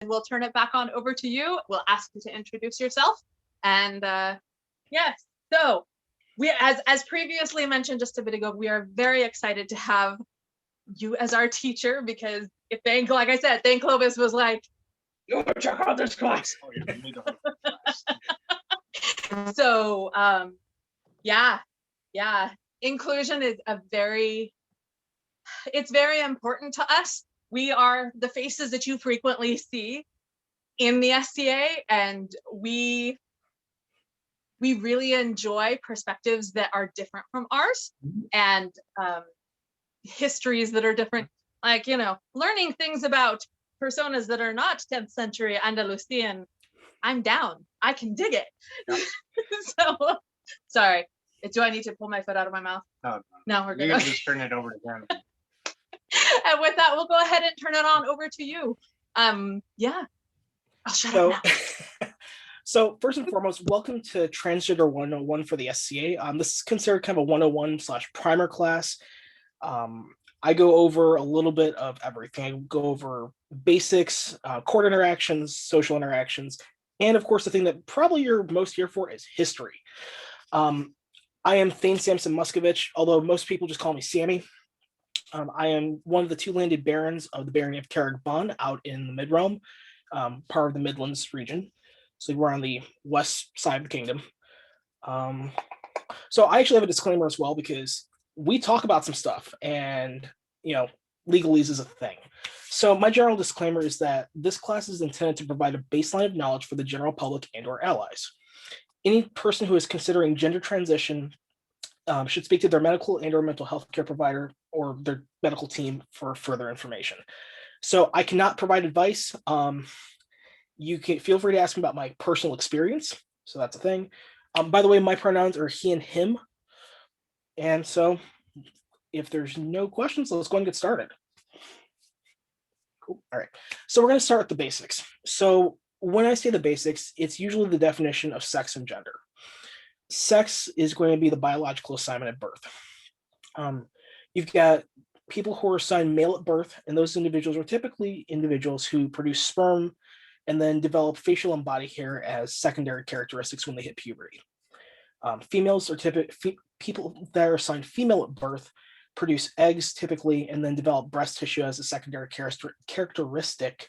we'll turn it back on over to you. We'll ask you to introduce yourself. And yes, so we, as previously mentioned just a bit ago, we are very excited to have you as our teacher, because if like I said, Thegn Clovis was like, you check out this class. Oh, yeah, you need to hold class. So yeah, inclusion is it's very important to us. We are the faces that you frequently see in the SCA, and we really enjoy perspectives that are different from ours, and histories that are different, like, learning things about personas that are not 10th century Andalusian. I'm down. I can dig it. Yep. So, sorry. Do I need to pull my foot out of my mouth? No, we're good. You can just turn it over to them. And with that, we'll go ahead and turn it on over to you. Yeah. I'll shut up now. So first and foremost, welcome to Transgender 101 for the SCA. This is considered kind of a 101/primer class. I go over a little bit of everything. I go over basics, court interactions, social interactions, and of course, the thing that probably you're most here for is history. I am Thegn Samson Muskovich, although most people just call me Sammy. I am one of the two landed barons of the Barony of Terra Pomaria out in the Mid-Realm, part of the Midlands region. So we're on the west side of the kingdom. So I actually have a disclaimer as well, because we talk about some stuff, and legalese is a thing. So my general disclaimer is that this class is intended to provide a baseline of knowledge for the general public and or allies. Any person who is considering gender transition should speak to their medical and or mental health care provider or their medical team for further information. So I cannot provide advice. You can feel free to ask me about my personal experience. So that's a thing. By the way, my pronouns are he and him. And so if there's no questions, let's go and get started. Cool. All right. So we're going to start with the basics. So when I say the basics, it's usually the definition of sex and gender. Sex is going to be the biological assignment at birth. You've got people who are assigned male at birth, and those individuals are typically individuals who produce sperm and then develop facial and body hair as secondary characteristics when they hit puberty. Females are people that are assigned female at birth produce eggs typically, and then develop breast tissue as a secondary characteristic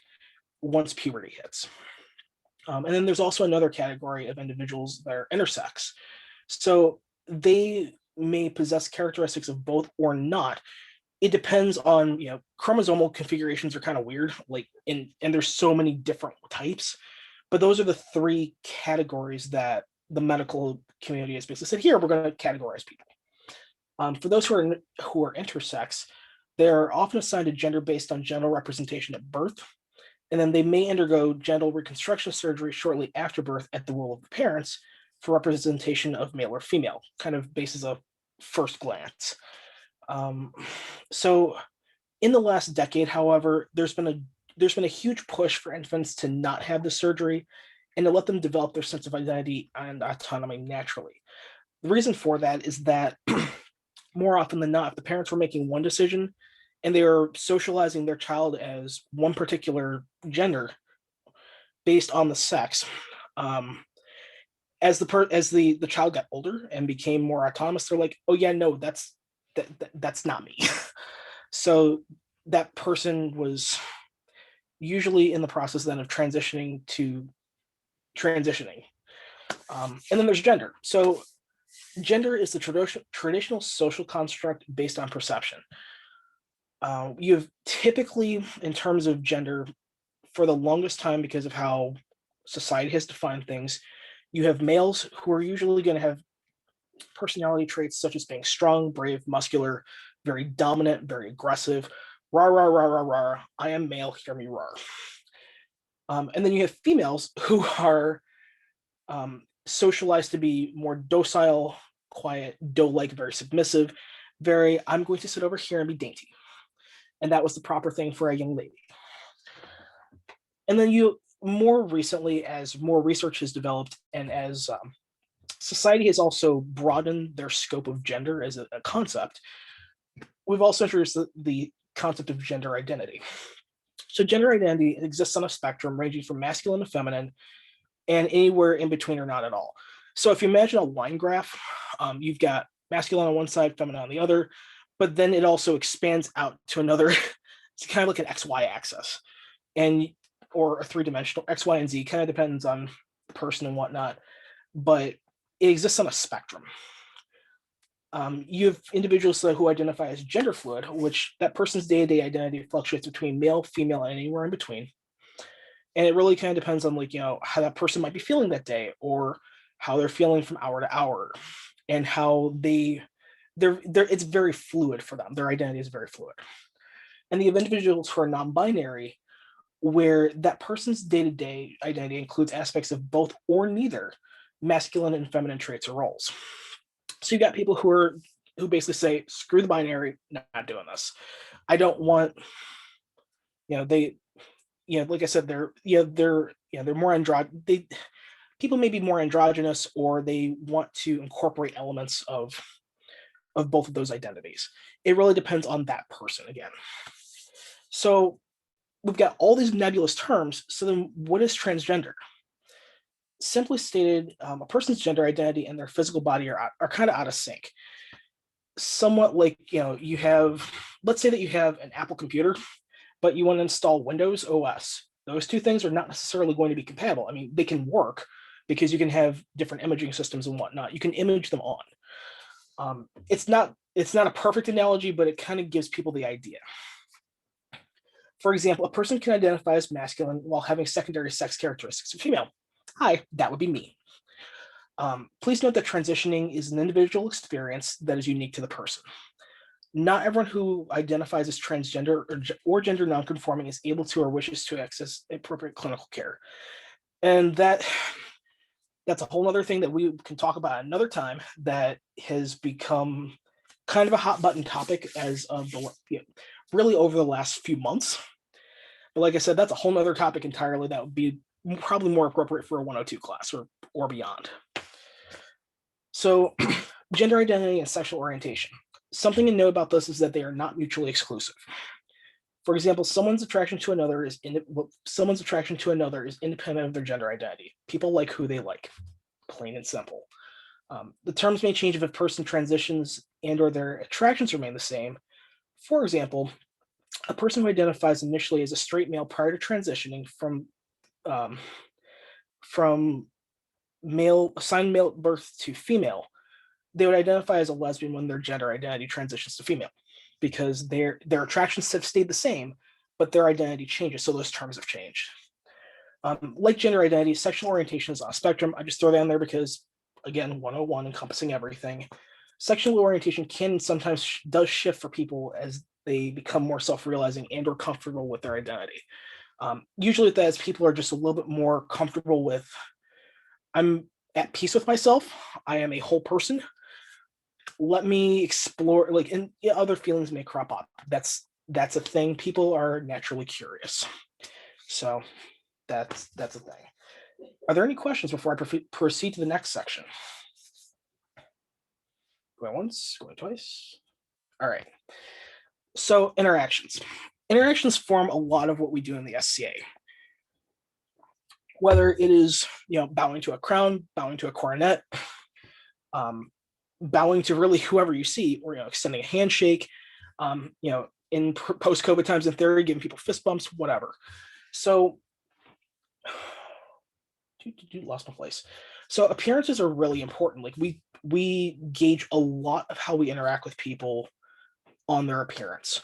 once puberty hits. And then there's also another category of individuals that are intersex. So they may possess characteristics of both or not. It depends on, chromosomal configurations are kind of weird, and there's so many different types, but those are the three categories that the medical community has basically said, here, we're going to categorize people. For those who are intersex, they're often assigned a gender based on genital representation at birth, and then they may undergo genital reconstruction surgery shortly after birth at the will of the parents for representation of male or female, kind of basis of first glance. So in the last decade, however, there's been a huge push for infants to not have the surgery and to let them develop their sense of identity and autonomy naturally. The reason for that is that more often than not, if the parents were making one decision and they were socializing their child as one particular gender based on the sex, as the child got older and became more autonomous, they're like, oh yeah, no, that's not me. So that person was usually in the process then of transitioning. And then there's gender. So gender is the traditional social construct based on perception. You have typically, in terms of gender, for the longest time, because of how society has defined things, you have males who are usually going to have personality traits such as being strong, brave, muscular, very dominant, very aggressive, rah, rah, rah, rah, rah, I am male, hear me roar. And then you have females who are socialized to be more docile, quiet, doe-like, very submissive, I'm going to sit over here and be dainty. And that was the proper thing for a young lady. And then more recently, as more research has developed and as society has also broadened their scope of gender as a concept, we've also introduced the concept of gender identity. So gender identity exists on a spectrum ranging from masculine to feminine and anywhere in between or not at all. So if you imagine a line graph, you've got masculine on one side, feminine on the other, but then it also expands out to another, it's kind of like an XY axis, and or a three-dimensional X, Y, and Z, kind of depends on the person and whatnot, but it exists on a spectrum. You have individuals who identify as gender fluid, which that person's day-to-day identity fluctuates between male, female, and anywhere in between. And it really kind of depends on how that person might be feeling that day, or how they're feeling from hour to hour, and how they're it's very fluid for them. Their identity is very fluid. And the individuals who are non-binary, where that person's day-to-day identity includes aspects of both or neither masculine and feminine traits or roles. So you've got people who basically say, screw the binary, not doing this. I don't want, like I said, they're more people may be more androgynous, or they want to incorporate elements of both of those identities. It really depends on that person again. So we've got all these nebulous terms. So then what is transgender? Simply stated, a person's gender identity and their physical body are kind of out of sync. Somewhat like, let's say that you have an Apple computer, but you want to install Windows OS. Those two things are not necessarily going to be compatible. I mean, they can work because you can have different imaging systems and whatnot. You can image them on. It's not a perfect analogy, but it kind of gives people the idea. For example, a person can identify as masculine while having secondary sex characteristics of female. Hi, that would be me. Please note that transitioning is an individual experience that is unique to the person. Not everyone who identifies as transgender or gender nonconforming is able to or wishes to access appropriate clinical care. And that's a whole other thing that we can talk about another time, that has become kind of a hot button topic as of really over the last few months. But like I said, that's a whole other topic entirely that would be probably more appropriate for a 102 class or beyond. So gender identity and sexual orientation. Something to know about this is that they are not mutually exclusive. For example, someone's attraction to another is independent of their gender identity. People like who they like, plain and simple. The terms may change if a person transitions and or their attractions remain the same. For example, a person who identifies initially as a straight male prior to transitioning from male, assigned male at birth to female, they would identify as a lesbian when their gender identity transitions to female, because their attractions have stayed the same, but their identity changes, so those terms have changed. Like gender identity, sexual orientation is on a spectrum. I just throw that in there because, again, 101 encompassing everything. Sexual orientation can sometimes does shift for people as they become more self-realizing and or comfortable with their identity. Usually that is people are just a little bit more comfortable with, I'm at peace with myself, I am a whole person, let me explore, and other feelings may crop up. That's a thing. People are naturally curious. So that's a thing. Are there any questions before I proceed to the next section? Going once, going twice. All right. So interactions. Interactions form a lot of what we do in the SCA. Whether it is, bowing to a crown, bowing to a coronet, bowing to really whoever you see, or extending a handshake, in post-COVID times in theory, giving people fist bumps, whatever. So, lost my place. So appearances are really important. Like we gauge a lot of how we interact with people on their appearance.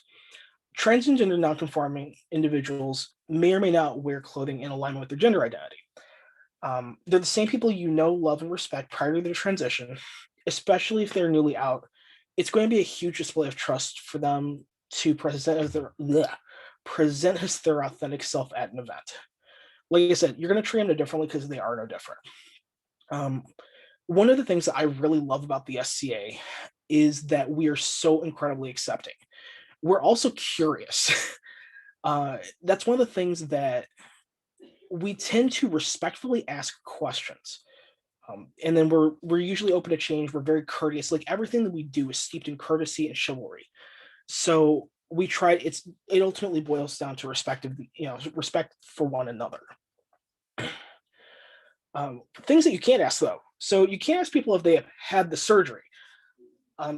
Trans and gender nonconforming individuals may or may not wear clothing in alignment with their gender identity. They're the same people love, and respect prior to their transition, especially if they're newly out. It's going to be a huge display of trust for them to present as their authentic self at an event. Like I said, you're going to treat them differently because they are no different. One of the things that I really love about the SCA is that we are so incredibly accepting. We're also curious. That's one of the things that we tend to respectfully ask questions. And then we're usually open to change. We're very courteous. Like everything that we do is steeped in courtesy and chivalry. So it ultimately boils down to respect for one another. Things that you can't ask though. So you can't ask people if they have had the surgery,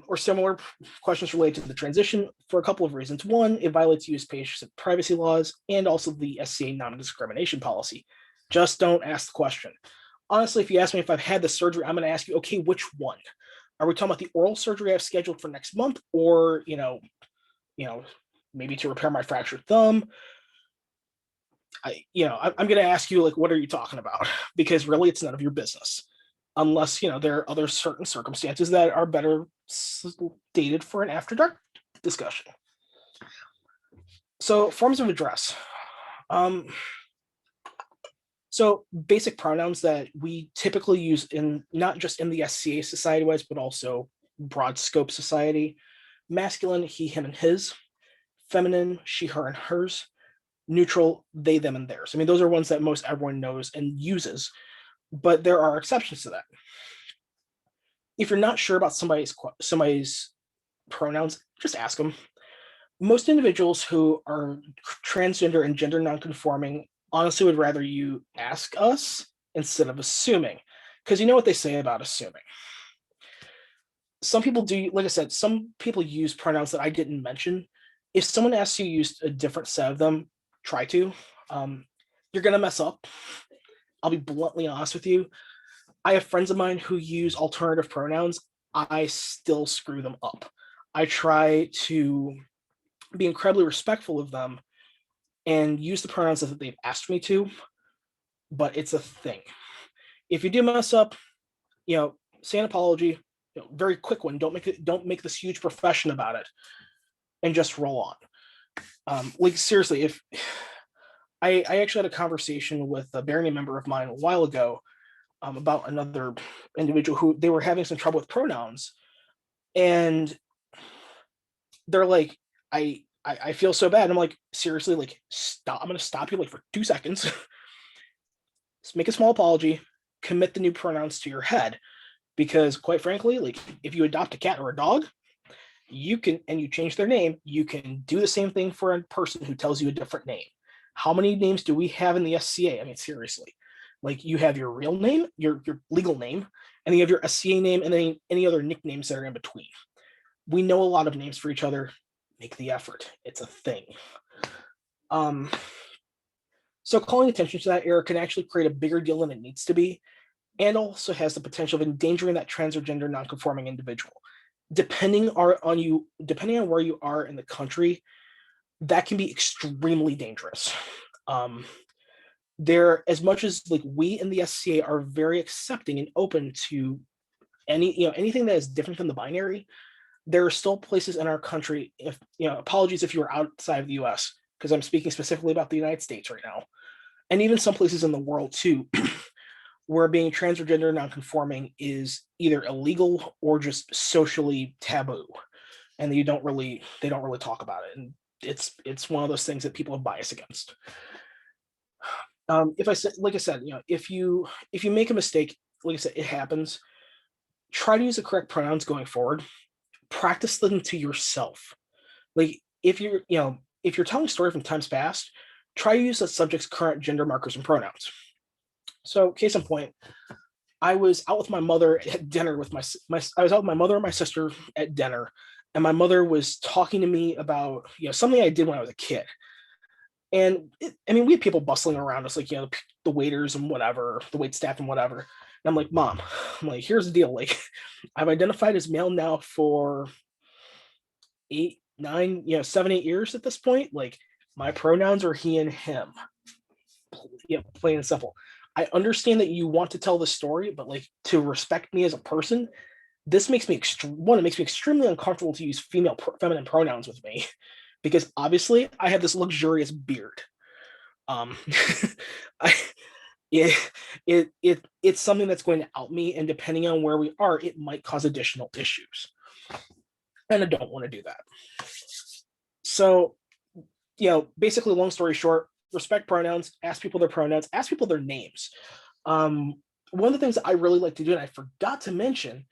or similar questions related to the transition for a couple of reasons. One, it violates U.S. patient privacy laws and also the SCA non-discrimination policy. Just don't ask the question. Honestly, if you ask me if I've had the surgery, I'm going to ask you, okay, which one? Are we talking about the oral surgery I've scheduled for next month, or maybe to repair my fractured thumb? I'm going to ask you, like, what are you talking about? Because really, it's none of your business, unless there are other certain circumstances that are better dated for an after dark discussion. So, forms of address. So basic pronouns that we typically use in not just in the SCA society-wise, but also broad scope society. Masculine, he, him, and his. Feminine, she, her, and hers. Neutral, they, them, and theirs. I mean, those are ones that most everyone knows and uses, but there are exceptions to that. If you're not sure about somebody's pronouns, just ask them. Most individuals who are transgender and gender nonconforming honestly would rather you ask us instead of assuming, because you know what they say about assuming. Some people do, like I said, some people use pronouns that I didn't mention. If someone asks you to use a different set of them, try to. You're going to mess up. I'll be bluntly honest with you. I have friends of mine who use alternative pronouns. I still screw them up. I try to be incredibly respectful of them and use the pronouns that they've asked me to, but it's a thing. If you do mess up, say an apology, very quick one. Don't make this huge profession about it, and just roll on. Like seriously, if I actually had a conversation with a Barony member of mine a while ago about another individual who they were having some trouble with pronouns, and they're like, I feel so bad. I'm like, seriously, like, stop. I'm going to stop you like for 2 seconds. Just make a small apology, commit the new pronouns to your head. Because quite frankly, like, if you adopt a cat or a dog, you can, and you change their name, you can do the same thing for a person who tells you a different name. How many names do we have in the SCA? I mean, seriously, like, you have your real name, your legal name, and you have your SCA name, and then any other nicknames that are in between. We know a lot of names for each other. Make the effort. It's a thing. So calling attention to that error can actually create a bigger deal than it needs to be, and also has the potential of endangering that trans or gender nonconforming individual. Depending on where you are in the country, that can be extremely dangerous. As much as like we in the SCA are very accepting and open to anything that is different than the binary, there are still places in our country, apologies if you are outside of the US, because I'm speaking specifically about the United States right now, and even some places in the world too, where being trans or gender nonconforming is either illegal or just socially taboo, and they don't really talk about it, and it's one of those things that people have bias against. If I said, like I said, if you make a mistake, like I said, it happens. Try to use the correct pronouns going forward. Practice them to yourself. Like if you're telling a story from times past, try to use the subject's current gender markers and pronouns. So case in point, I was out with my mother at dinner with I was out with my mother and my sister at dinner, and my mother was talking to me about something I did when I was a kid. And we had people bustling around us, like the waiters and whatever, the wait staff and whatever. And I'm like, Mom, here's the deal. Like, I've identified as male now for 7, 8 years at this point. Like, my pronouns are he and him. Plain and simple. I understand that you want to tell the story, but like, to respect me as a person, this makes me extremely uncomfortable to use feminine pronouns with me, because obviously I have this luxurious beard. It's something that's going to out me, and depending on where we are, it might cause additional issues, and I don't want to do that. So, basically, long story short, respect pronouns, ask people their pronouns, ask people their names. One of the things that I really like to do, and I forgot to mention,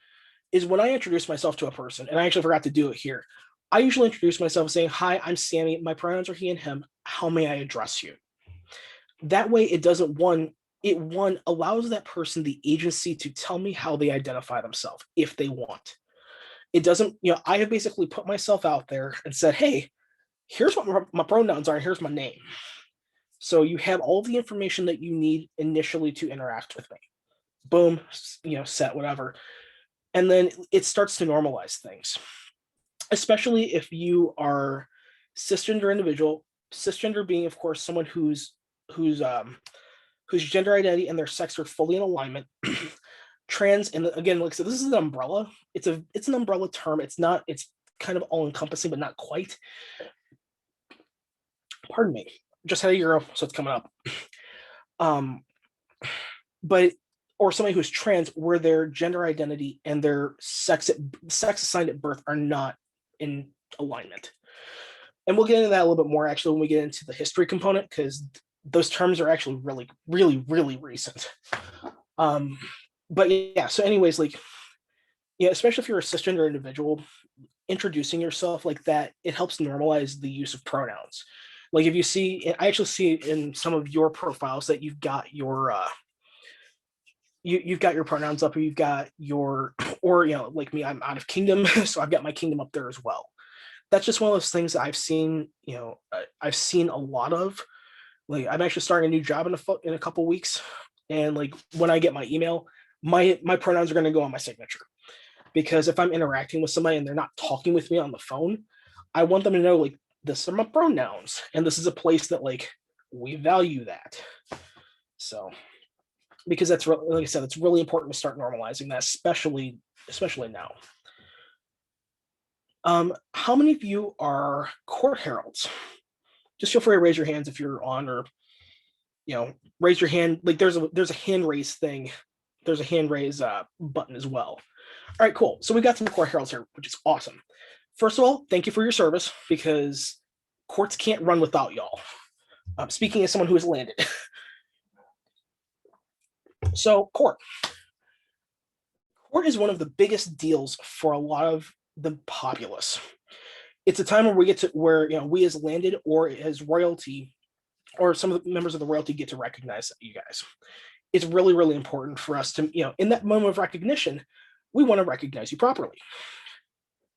is when I introduce myself to a person, and I actually forgot to do it here, I usually introduce myself saying, "Hi, I'm Sammy. My pronouns are he and him. How may I address you?" That way, it doesn't it allows that person the agency to tell me how they identify themselves if they want. It doesn't, I have basically put myself out there and said, "Hey, here's what my pronouns are, and here's my name." So you have all the information that you need initially to interact with me. Boom, set, whatever. And then it starts to normalize things, especially if you are cisgender individual, cisgender being, of course, someone whose gender identity and their sex are fully in alignment. Trans, and again, like I said, this is an umbrella. It's an umbrella term. It's kind of all encompassing, but not quite. Pardon me. Just had a euro, so it's coming up. But or somebody who's trans, where their gender identity and their sex assigned at birth are not in alignment. And we'll get into that a little bit more actually when we get into the history component, because those terms are actually really, really, really recent. But yeah, so anyways, especially if you're a cisgender individual, introducing yourself like that, it helps normalize the use of pronouns. Like if you see, I actually see in some of your profiles that you've got your you've got your pronouns up, or you've got your, or like me, I'm out of kingdom, so I've got my kingdom up there as well. That's just one of those things that I've seen. I've seen a lot of. Like I'm actually starting a new job in a couple weeks, and like when I get my email, my pronouns are going to go on my signature, because if I'm interacting with somebody and they're not talking with me on the phone, I want them to know like this are my pronouns, and this is a place that like we value that. So because that's like I said, it's really important to start normalizing that, especially now. How many of you are court heralds? Just feel free to raise your hands if you're on, or raise your hand. Like there's a hand raise thing. There's a hand raise button as well. All right, cool. So we got some court heralds here, which is awesome. First of all, thank you for your service, because courts can't run without y'all. Speaking as someone who has landed. So court is one of the biggest deals for a lot of the populace. It's a time where we get to we as landed or as royalty, or some of the members of the royalty, get to recognize you guys. It's really, really important for us to, in that moment of recognition, we want to recognize you properly.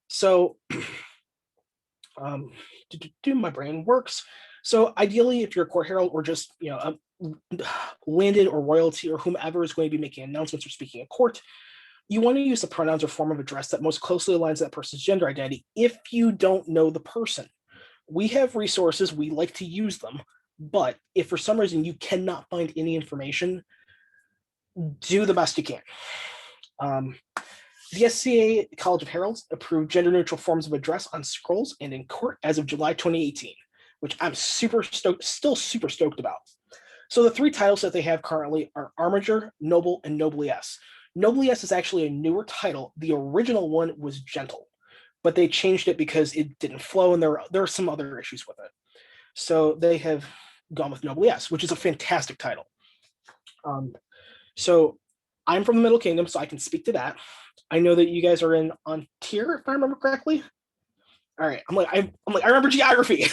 So my brain works. So ideally, if you're a court herald or just landed or royalty or whomever is going to be making announcements or speaking in court, you want to use the pronouns or form of address that most closely aligns that person's gender identity. If you don't know the person, we have resources, we like to use them, but if for some reason you cannot find any information, do the best you can. The SCA College of Heralds approved gender-neutral forms of address on scrolls and in court as of July 2018, which I'm still super stoked about. So the three titles that they have currently are Armiger, Noble, and Noblesse. Noblesse is actually a newer title. The original one was Gentle, but they changed it because it didn't flow, and there are some other issues with it. So they have gone with Noblesse, which is a fantastic title. So I'm from the Middle Kingdom, so I can speak to that. I know that you guys are in Antir, if I remember correctly. All right, I remember geography.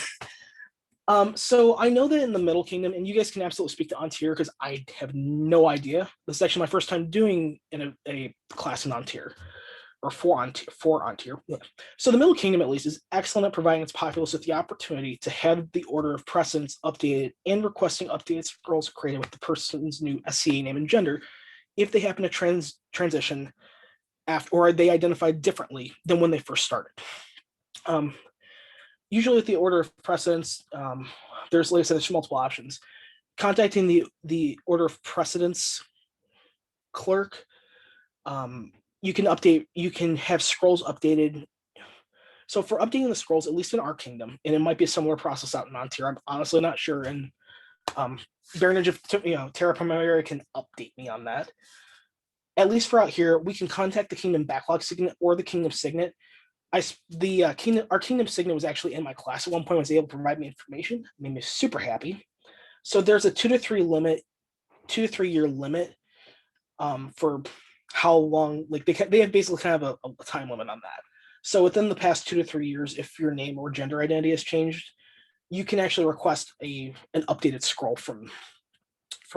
So I know that in the Middle Kingdom, and you guys can absolutely speak to Antir because I have no idea. This is actually my first time doing a class in Antir, or for Antir. Yeah. So the Middle Kingdom, at least, is excellent at providing its populace with the opportunity to have the order of precedence updated and requesting updated scrolls created with the person's new SCA name and gender if they happen to transition after, or they identified differently than when they first started. Usually with the order of precedence, there's, like I said, there's multiple options. Contacting the order of precedence clerk, you can have scrolls updated. So for updating the scrolls, at least in our kingdom, and it might be a similar process out in Ontario, I'm honestly not sure, and Barony of Terra Pomaria can update me on that. At least for out here, we can contact the kingdom backlog signet or the kingdom signet. Our kingdom signet was actually in my class at one point, was able to provide me information, made me super happy. So there's a 2 to 3 year limit for how long, like they have basically kind of a time limit on that. So within the past 2 to 3 years, if your name or gender identity has changed, you can actually request an updated scroll from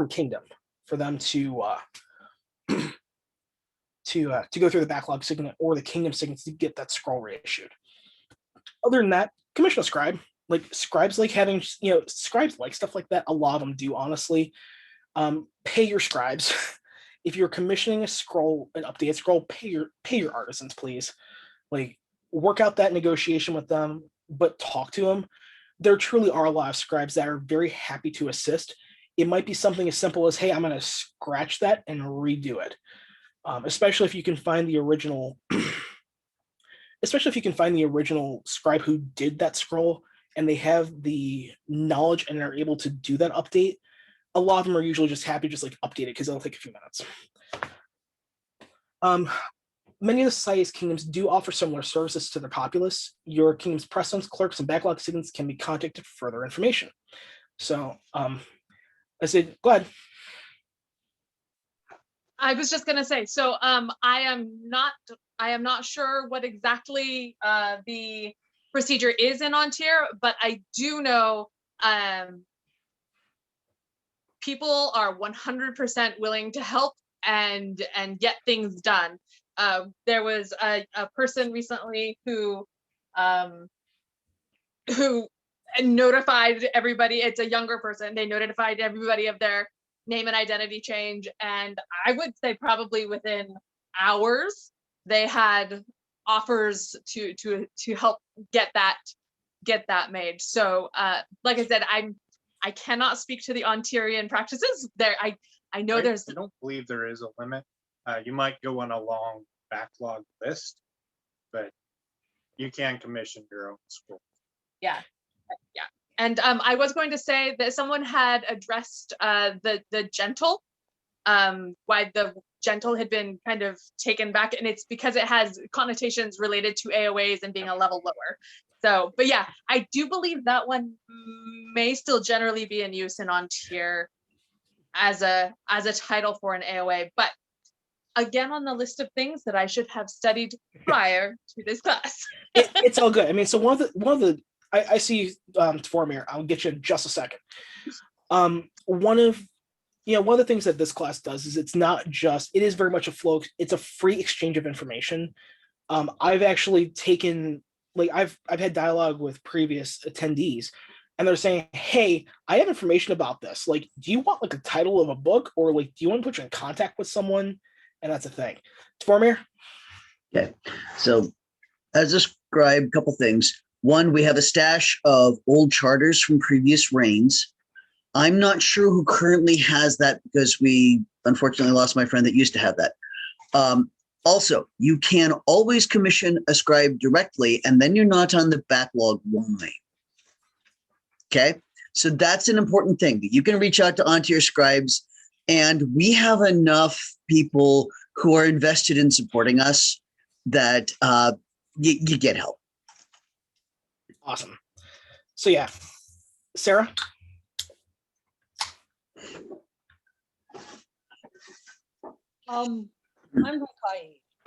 Kingdom for them to go through the backlog signet or the Kingdom signets to get that scroll reissued. Other than that, commission a scribe. Like scribes like having, scribes like stuff like that. A lot of them do, honestly. Pay your scribes. If you're commissioning a scroll, an updated scroll, pay your artisans, please. Like, work out that negotiation with them, but talk to them. There truly are a lot of scribes that are very happy to assist. It might be something as simple as, hey, I'm going to scratch that and redo it. Especially if you can find the original, scribe who did that scroll and they have the knowledge and are able to do that update. A lot of them are usually just happy, just like update it because it'll take a few minutes. Many of the society's kingdoms do offer similar services to their populace. Your kingdom's presidents, clerks, and backlog signets can be contacted for further information. So, I said, go ahead. I was just going to say, so I am not sure what exactly the procedure is in Ontario, but I do know people are 100% willing to help and get things done. There was a person recently who notified everybody. It's a younger person. They notified everybody of their name and identity change, and I would say probably within hours they had offers to help get that made. So like I said, I cannot speak to the Ontarian practices there. I know I don't believe there is a limit. You might go on a long backlog list, but you can commission your own scroll. Yeah. And I was going to say that someone had addressed the gentle, why the gentle had been kind of taken back, and it's because it has connotations related to AOAs and being a level lower. So, but yeah, I do believe that one may still generally be in use in Ontario as a title for an AOA, but again, on the list of things that I should have studied prior to this class. It's all good. I mean, so one of the I see Tvormir. I'll get you in just a second. One of the things that this class does is it is very much a flow. It's a free exchange of information. I've actually taken, I've had dialogue with previous attendees, and they're saying, hey, I have information about this. Like, do you want a title of a book, or do you want to put you in contact with someone? And that's a thing. Tvormir? Okay. So as a scribe, a couple things. One, we have a stash of old charters from previous reigns. I'm not sure who currently has that because we unfortunately lost my friend that used to have that. Also, you can always commission a scribe directly, and then you're not on the backlog line. Okay, so that's an important thing. You can reach out to Ontario scribes, and we have enough people who are invested in supporting us that you get help. Awesome. So yeah, Sarah? I'm from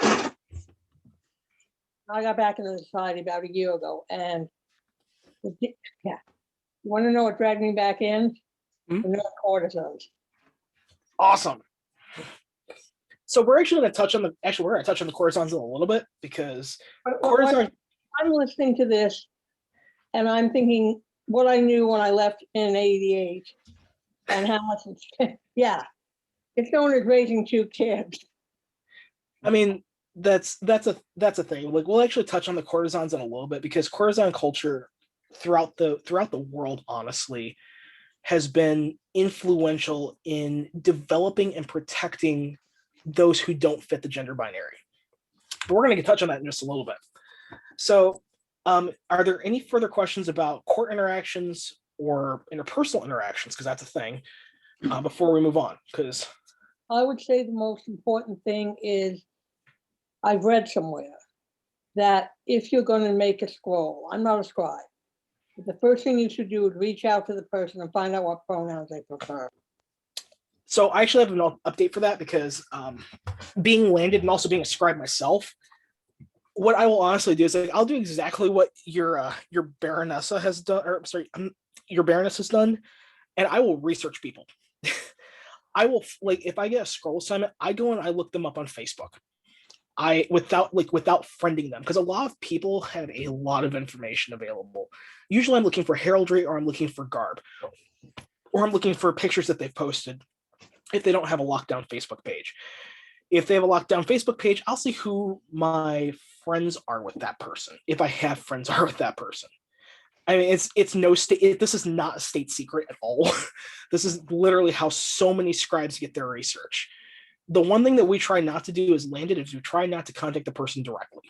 Hawaii. I got back into the society about a year ago, and you want to know what dragged me back in? The courtesans. Awesome. So we're actually going to touch on the courtesans in a little bit, because I'm listening to this and I'm thinking what I knew when I left in '88 and how much it's known as raising 2 kids. I mean, that's a thing. We'll actually touch on the courtesans in a little bit, because courtesan culture throughout the world, honestly, has been influential in developing and protecting those who don't fit the gender binary. But we're going to touch on that in just a little bit. So are there any further questions about court interactions or interpersonal interactions, because that's a thing, before we move on? Because I would say the most important thing is, I've read somewhere that if you're going to make a scroll, I'm not a scribe, but the first thing you should do is reach out to the person and find out what pronouns they prefer. So I actually have an update for that, because being landed and also being a scribe myself, what I will honestly do is like I'll do exactly what your Baronessa has done, or sorry, your Baroness has done, and I will research people. I will, like, if I get a scroll assignment, I go and I look them up on Facebook. Without friending them, because a lot of people have a lot of information available. Usually I'm looking for heraldry, or I'm looking for garb, or I'm looking for pictures that they've posted if they don't have a lockdown Facebook page. If they have a lockdown Facebook page, I'll see who my friends are with that person, if I have friends are with that person. I mean, it's no state. This is not a state secret at all. This is literally how so many scribes get their research. The one thing that we try not to do as landed is we try not to contact the person directly,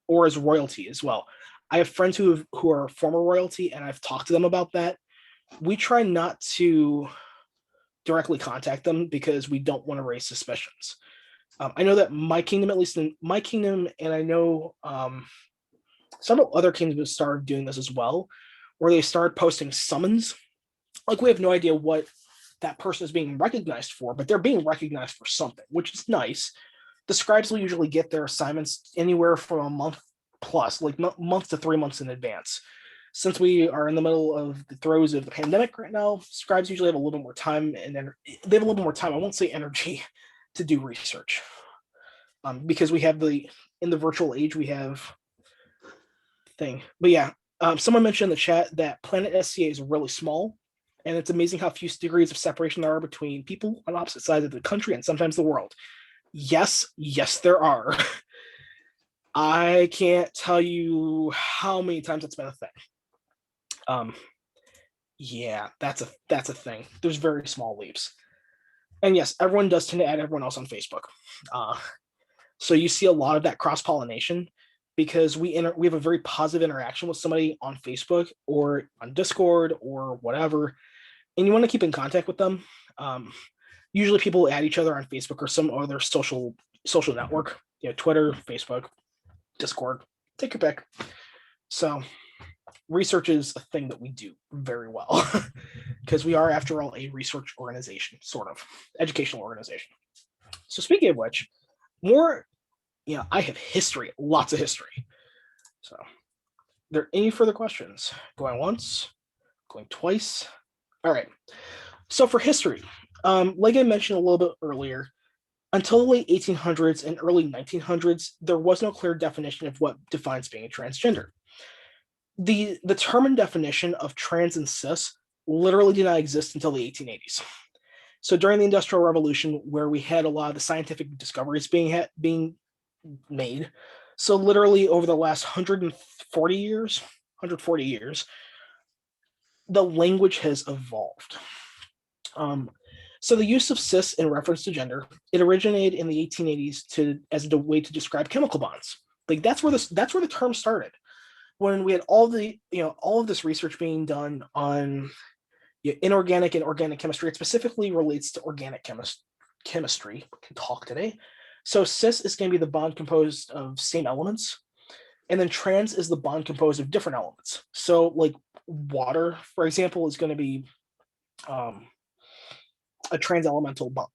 or as royalty as well. I have friends who are former royalty, and I've talked to them about that. We try not to directly contact them because we don't want to raise suspicions. I know that my kingdom, at least in my kingdom, and I know several other kingdoms have started doing this as well, where they started posting summons. Like, we have no idea what that person is being recognized for, but they're being recognized for something, which is nice. The scribes will usually get their assignments anywhere from a month plus, like month to 3 months in advance. Since we are in the middle of the throes of the pandemic right now, scribes usually have a little more time, and then they have a little more time. I won't say energy to do research, because we have in the virtual age, we have thing. But yeah, someone mentioned in the chat that Planet SCA is really small. And it's amazing how few degrees of separation there are between people on opposite sides of the country and sometimes the world. Yes, there are. I can't tell you how many times it's been a thing. Yeah, that's a thing. There's very small leaps. And yes, everyone does tend to add everyone else on Facebook. So you see a lot of that cross-pollination, because we have a very positive interaction with somebody on Facebook or on Discord or whatever, and you want to keep in contact with them. Usually people add each other on Facebook or some other social network, Twitter, Facebook, Discord, take your pick. So research is a thing that we do very well, because we are, after all, a research organization, sort of educational organization. So speaking of which, more, I have history, lots of history. So are there any further questions? Going once, going twice. All right. So for history, like I mentioned a little bit earlier, until the late 1800s and early 1900s, there was no clear definition of what defines being a transgender. The term and definition of trans and cis literally did not exist until the 1880s. So during the Industrial Revolution, where we had a lot of the scientific discoveries being made, so literally over the last 140 years, the language has evolved. So the use of cis in reference to gender, it originated in the 1880s as a way to describe chemical bonds. Like that's where the term started. When we had all of this research being done on inorganic and organic chemistry, it specifically relates to organic chemistry. We can talk today. So cis is going to be the bond composed of same elements, and then trans is the bond composed of different elements. So like water, for example, is going to be a trans-elemental bond.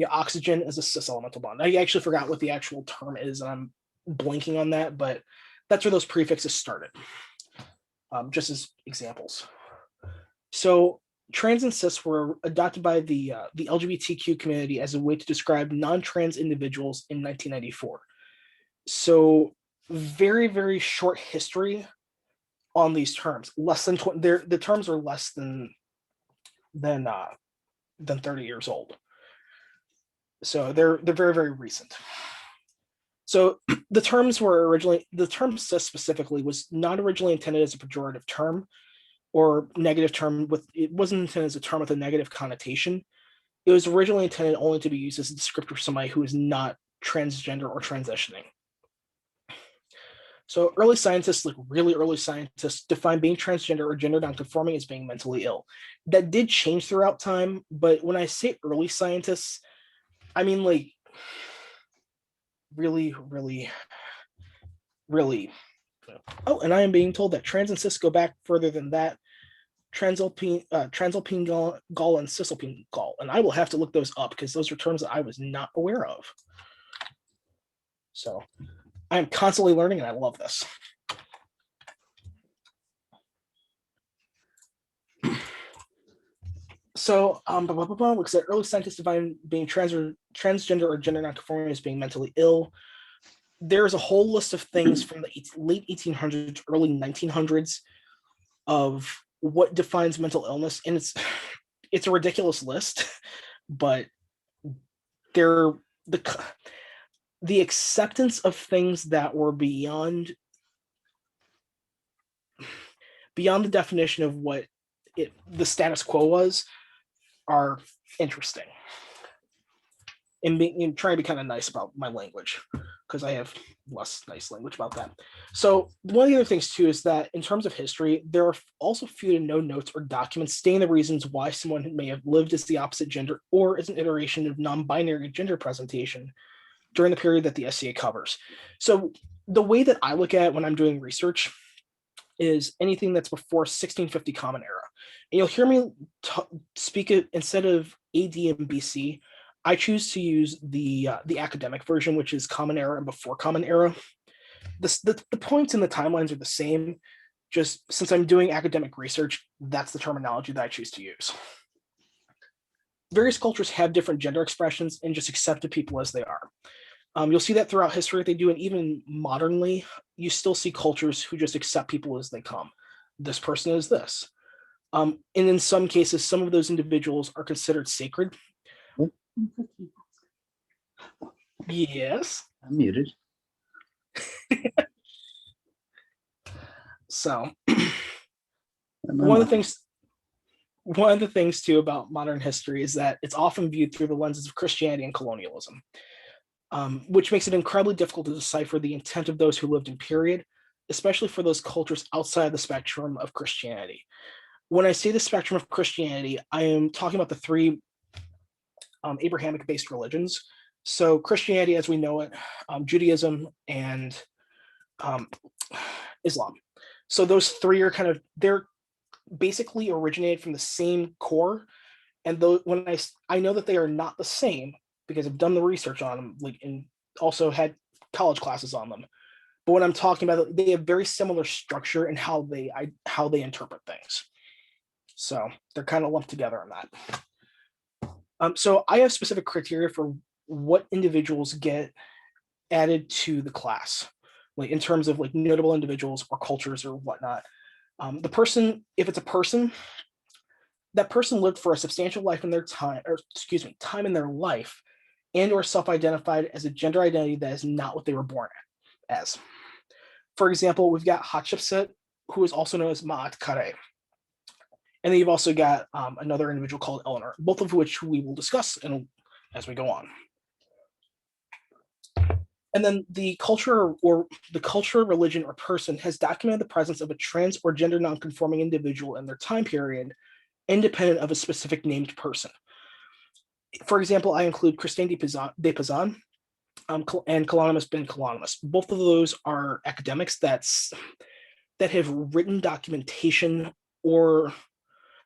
Oxygen is a cis-elemental bond. I actually forgot what the actual term is, and I'm blanking on that, but that's where those prefixes started, just as examples. So trans and cis were adopted by the LGBTQ community as a way to describe non-trans individuals in 1994. So very, very short history on these terms. Less than the terms are less than 30 years old. So they're very, very recent. So the term cis specifically was not originally intended as a pejorative term or negative term. It wasn't intended as a term with a negative connotation. It was originally intended only to be used as a descriptor of somebody who is not transgender or transitioning. So early scientists, like really early scientists, define being transgender or gender nonconforming as being mentally ill. That did change throughout time, but when I say early scientists, I mean like really, really, really. Oh, and I am being told that trans and cis go back further than that. Transalpine Gaul and Cisalpine Gaul, and I will have to look those up because those are terms that I was not aware of. So I'm constantly learning, and I love this. So, looks at early scientists define being transgender or gender nonconforming as being mentally ill. There's a whole list of things from the late 1800s, early 1900s of what defines mental illness, and it's a ridiculous list, but they're the acceptance of things that were beyond the definition of what the status quo was are interesting. And trying to be kind of nice about my language, because I have less nice language about that. So one of the other things too is that in terms of history, there are also few to no notes or documents stating the reasons why someone may have lived as the opposite gender or as an iteration of non-binary gender presentation during the period that the SCA covers. So the way that I look at it when I'm doing research is anything that's before 1650 Common Era. And you'll hear me speak it instead of AD and BC. I choose to use the academic version, which is Common Era and before Common Era. The points and the timelines are the same. Just since I'm doing academic research, that's the terminology that I choose to use. Various cultures have different gender expressions and just accept the people as they are. You'll see that throughout history they do, and even modernly, you still see cultures who just accept people as they come. This person is this. And in some cases, some of those individuals are considered sacred. Yes. I'm muted. So one of the things too about modern history is that it's often viewed through the lenses of Christianity and colonialism, which makes it incredibly difficult to decipher the intent of those who lived in period, especially for those cultures outside the spectrum of Christianity. When I say the spectrum of Christianity, I am talking about the three Abrahamic-based religions. So Christianity, as we know it, Judaism, and Islam. So those three are they're basically originated from the same core. And though when I know that they are not the same because I've done the research on them, and also had college classes on them. But when I'm talking about, they have very similar structure in how they interpret things. So they're kind of lumped together on that. So I have specific criteria for what individuals get added to the class, in terms of notable individuals or cultures or whatnot. The person, if it's a person, that person lived for a substantial life in their time in their life, and or self-identified as a gender identity that is not what they were born as. For example, we've got Hatshepsut, who is also known as Ma'at Kare. And then you've also got another individual called Eleanor, both of which we will discuss as we go on. And then the culture, religion, or person has documented the presence of a trans or gender nonconforming individual in their time period, independent of a specific named person. For example, I include Christine D Pezan and Kalonymus Ben Kalonymus. Both of those are academics that have written documentation, or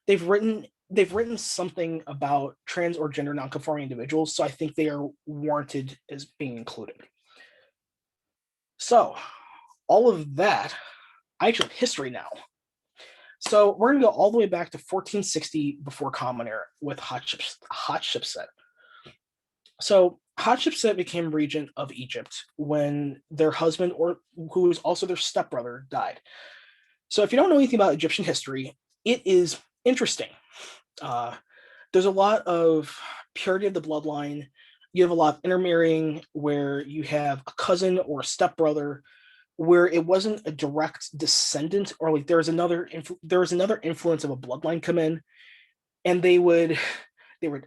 they've written something about trans or gender nonconforming individuals. So I think they are warranted as being included. So all of that, I actually have history now. So we're going to go all the way back to 1460 before Common Era with Hatshepsut. So Hatshepsut became regent of Egypt when their husband, or who was also their stepbrother, died. So if you don't know anything about Egyptian history, it is interesting. There's a lot of purity of the bloodline. You have a lot of intermarrying where you have a cousin or a stepbrother where it wasn't a direct descendant, or there was another influence of a bloodline come in, and they would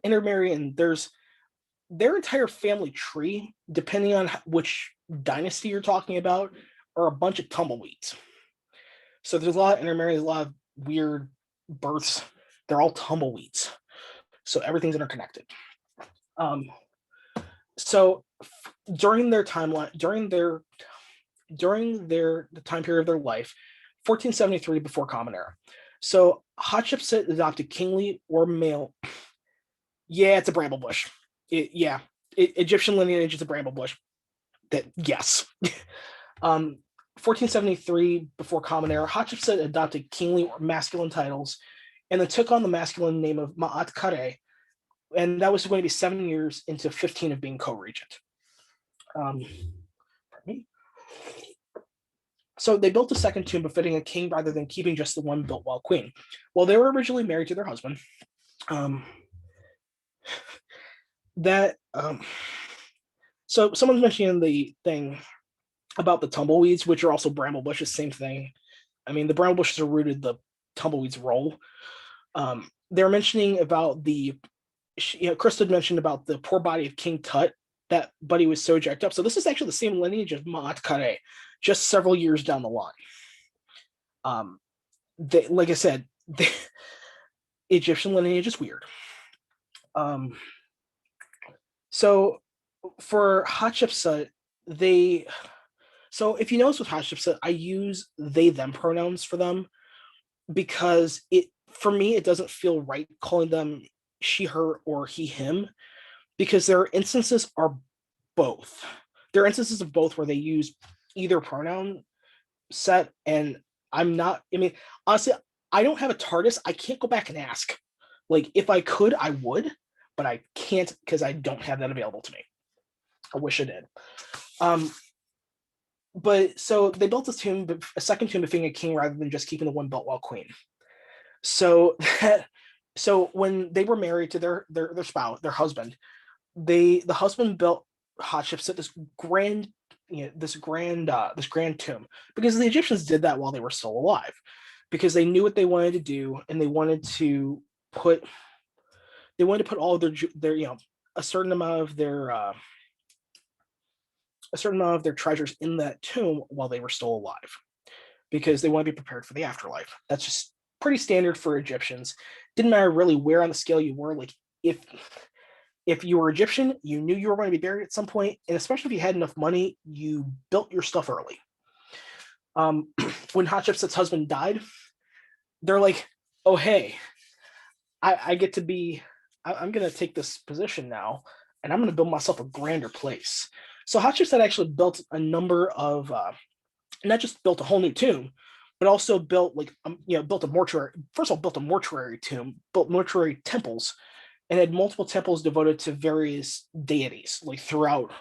intermarry, and there's their entire family tree, depending on which dynasty you're talking about, are a bunch of tumbleweeds. So there's a lot of intermarrying, there's a lot of weird births. They're all tumbleweeds. So everything's interconnected. So during their timeline, during the time period of their life, 1473 before Common Era. So Hatshepsut adopted kingly or male. Yeah, it's a bramble bush. Egyptian lineage is a bramble bush. Yes. 1473, before Common Era, Hatshepsut adopted kingly or masculine titles and then took on the masculine name of Ma'at Kare, and that was going to be 7 years into 15 of being co-regent. Pardon me. So they built a second tomb befitting a king rather than keeping just the one built while queen. Well, they were originally married to their husband. So someone's mentioning the thing about the tumbleweeds, which are also bramble bushes, same thing. I mean, the bramble bushes are rooted, the tumbleweeds roll. They're mentioning about Krista had mentioned about the poor body of King Tut. That buddy was so jacked up. So this is actually the same lineage of Ma'at Kare, just several years down the line. Like I said, the Egyptian lineage is weird. So for Hatshepsut, so if you notice with Hatshepsut, I use they them pronouns for them because for me it doesn't feel right calling them she, her, or he, him, because there are instances of both where they use either pronoun set, and honestly, I don't have a TARDIS. I can't go back and ask. Like, if I could, I would, but I can't because I don't have that available to me. I wish I did. But so they built a second tomb befitting a king rather than just keeping the one built while queen. So when they were married to their spouse, their husband, the husband built Hatshepsut this grand tomb, because the Egyptians did that while they were still alive, because they knew what they wanted to do, and they wanted to put all of their a certain amount of their treasures in that tomb while they were still alive, because they want to be prepared for the afterlife. That's just pretty standard for Egyptians. Didn't matter really where on the scale you were. Like, if you were Egyptian, you knew you were going to be buried at some point, and especially if you had enough money, you built your stuff early. When Hatshepsut's husband died, they're like, oh, hey, I get to be, I'm going to take this position now, and I'm going to build myself a grander place. So Hatshepsut actually built a number of, not just built a whole new tomb, but also built built a mortuary. First of all, built a mortuary tomb, built mortuary temples, and had multiple temples devoted to various deities, like throughout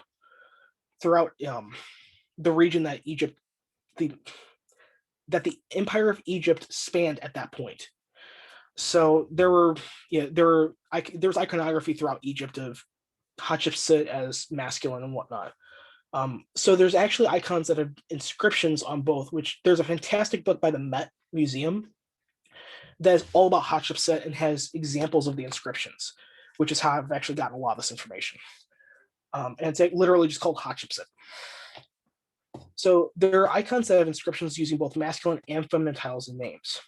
the region that the Empire of Egypt spanned at that point. So there was iconography throughout Egypt of Hatshepsut as masculine and whatnot. So there's actually icons that have inscriptions on both, which there's a fantastic book by the Met Museum that is all about Hatshepsut and has examples of the inscriptions, which is how I've actually gotten a lot of this information. And it's literally just called Hatshepsut. So there are icons that have inscriptions using both masculine and feminine titles and names.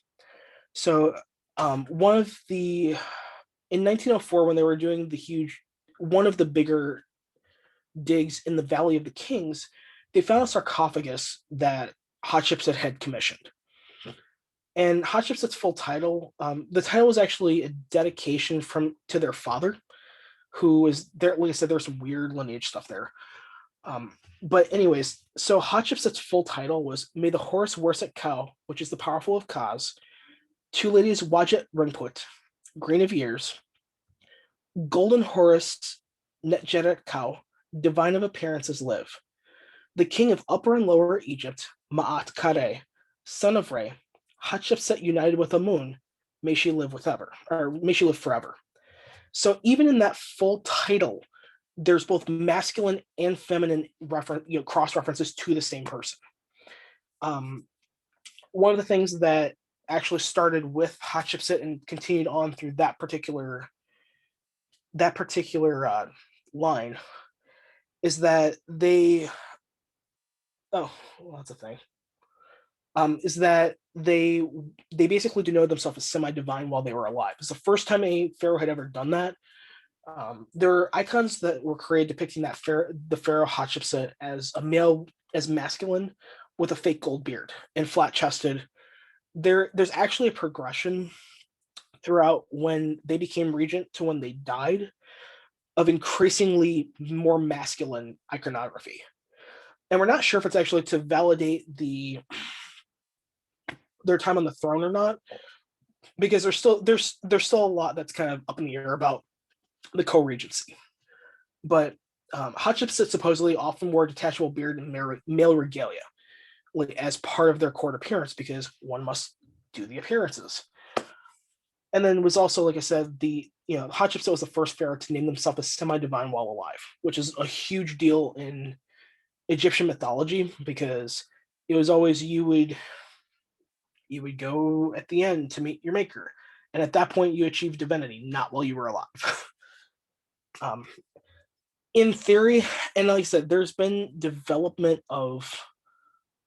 So in 1904, when they were doing one of the bigger digs in the Valley of the Kings, they found a sarcophagus that Hatshepsut had commissioned. And Hatshepsut's full title, the title was actually a dedication to their father, who was there. Like I said, there's some weird lineage stuff there. But anyways, so Hatshepsut's full title was, May the Horus Worset Cow, which is the powerful of Kaz, two ladies Wajet Renput, green of years, golden Horus Netjeret Cow, divine of appearances live. The king of Upper and Lower Egypt, Ma'at Kare, son of Re, Hatshepsut united with Amun, may she live forever. So even in that full title, there's both masculine and feminine cross references to the same person. One of the things that actually started with Hatshepsut and continued on through that particular line is that that's a thing. Is that they basically denoted themselves as semi-divine while they were alive. It's the first time a pharaoh had ever done that. There are icons that were created depicting the pharaoh Hatshepsut as a male, as masculine, with a fake gold beard and flat-chested. There's actually a progression throughout when they became regent to when they died of increasingly more masculine iconography. and we're not sure if it's actually to validate their time on the throne or not, because there's still a lot that's kind of up in the air about the co-regency. But Hatshepsut supposedly often wore a detachable beard and male regalia, like as part of their court appearance, because one must do the appearances. And then was also, like I said, Hatshepsut was the first pharaoh to name himself a semi-divine while alive, which is a huge deal in Egyptian mythology, because it was always you would go at the end to meet your maker, and at that point you achieved divinity, not while you were alive. In theory, and like I said, there's been development of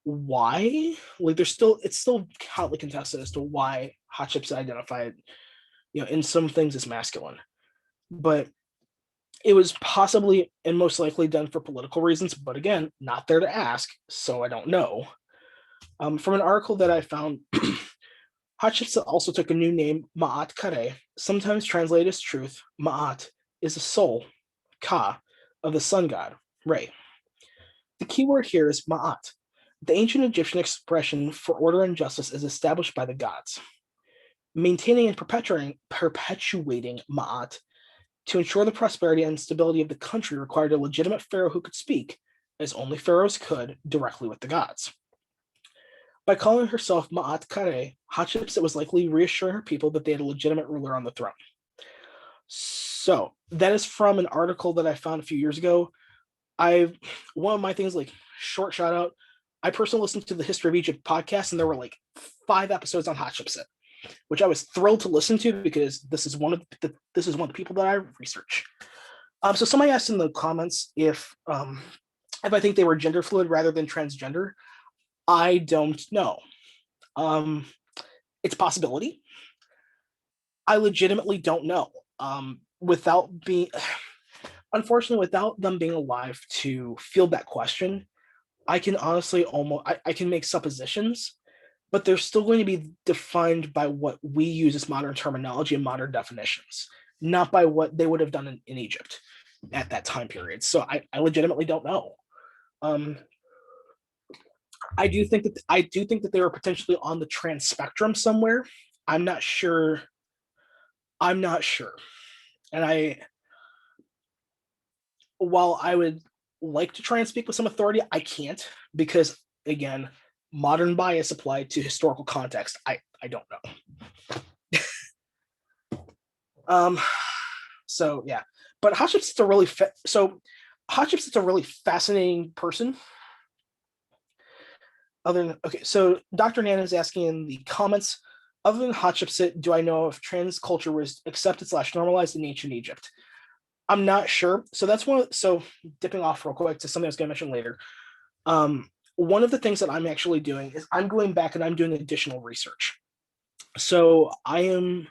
why, like it's still hotly contested as to why Hatshepsut identified, in some things as masculine, but it was possibly and most likely done for political reasons. But again, not there to ask, so I don't know. From an article that I found, Hatshepsut also took a new name, Ma'at Kare, sometimes translated as truth. Ma'at is the soul, Ka, of the sun god, Re. The key word here is Ma'at. The ancient Egyptian expression for order and justice is established by the gods. Maintaining and perpetuating Ma'at to ensure the prosperity and stability of the country required a legitimate pharaoh who could speak, as only pharaohs could, directly with the gods. By calling herself Ma'at Kare, Hatshepsut was likely reassuring her people that they had a legitimate ruler on the throne. So that is from an article that I found a few years ago. One of my things, like, short shout out, I personally listened to the History of Egypt podcast, and there were like 5 episodes on Hatshepsut, which I was thrilled to listen to, because this is one of the people that I research. So somebody asked in the comments if I think they were gender fluid rather than transgender. I don't know. It's a possibility. I legitimately don't know. Unfortunately, without them being alive to field that question, I can honestly I can make suppositions, but they're still going to be defined by what we use as modern terminology and modern definitions, not by what they would have done in Egypt at that time period. So I legitimately don't know. I do think that they were potentially on the trans spectrum somewhere. I'm not sure. And while I would like to try and speak with some authority, I can't, because again, modern bias applied to historical context. I don't know. So yeah, but Hatshepsut's a really fascinating person. So Dr. Nana is asking in the comments, other than Hatshepsut, do I know if trans culture was accepted / normalized in ancient Egypt? I'm not sure. So dipping off real quick to something I was going to mention later. One of the things that I'm actually doing is I'm going back and I'm doing additional research. So I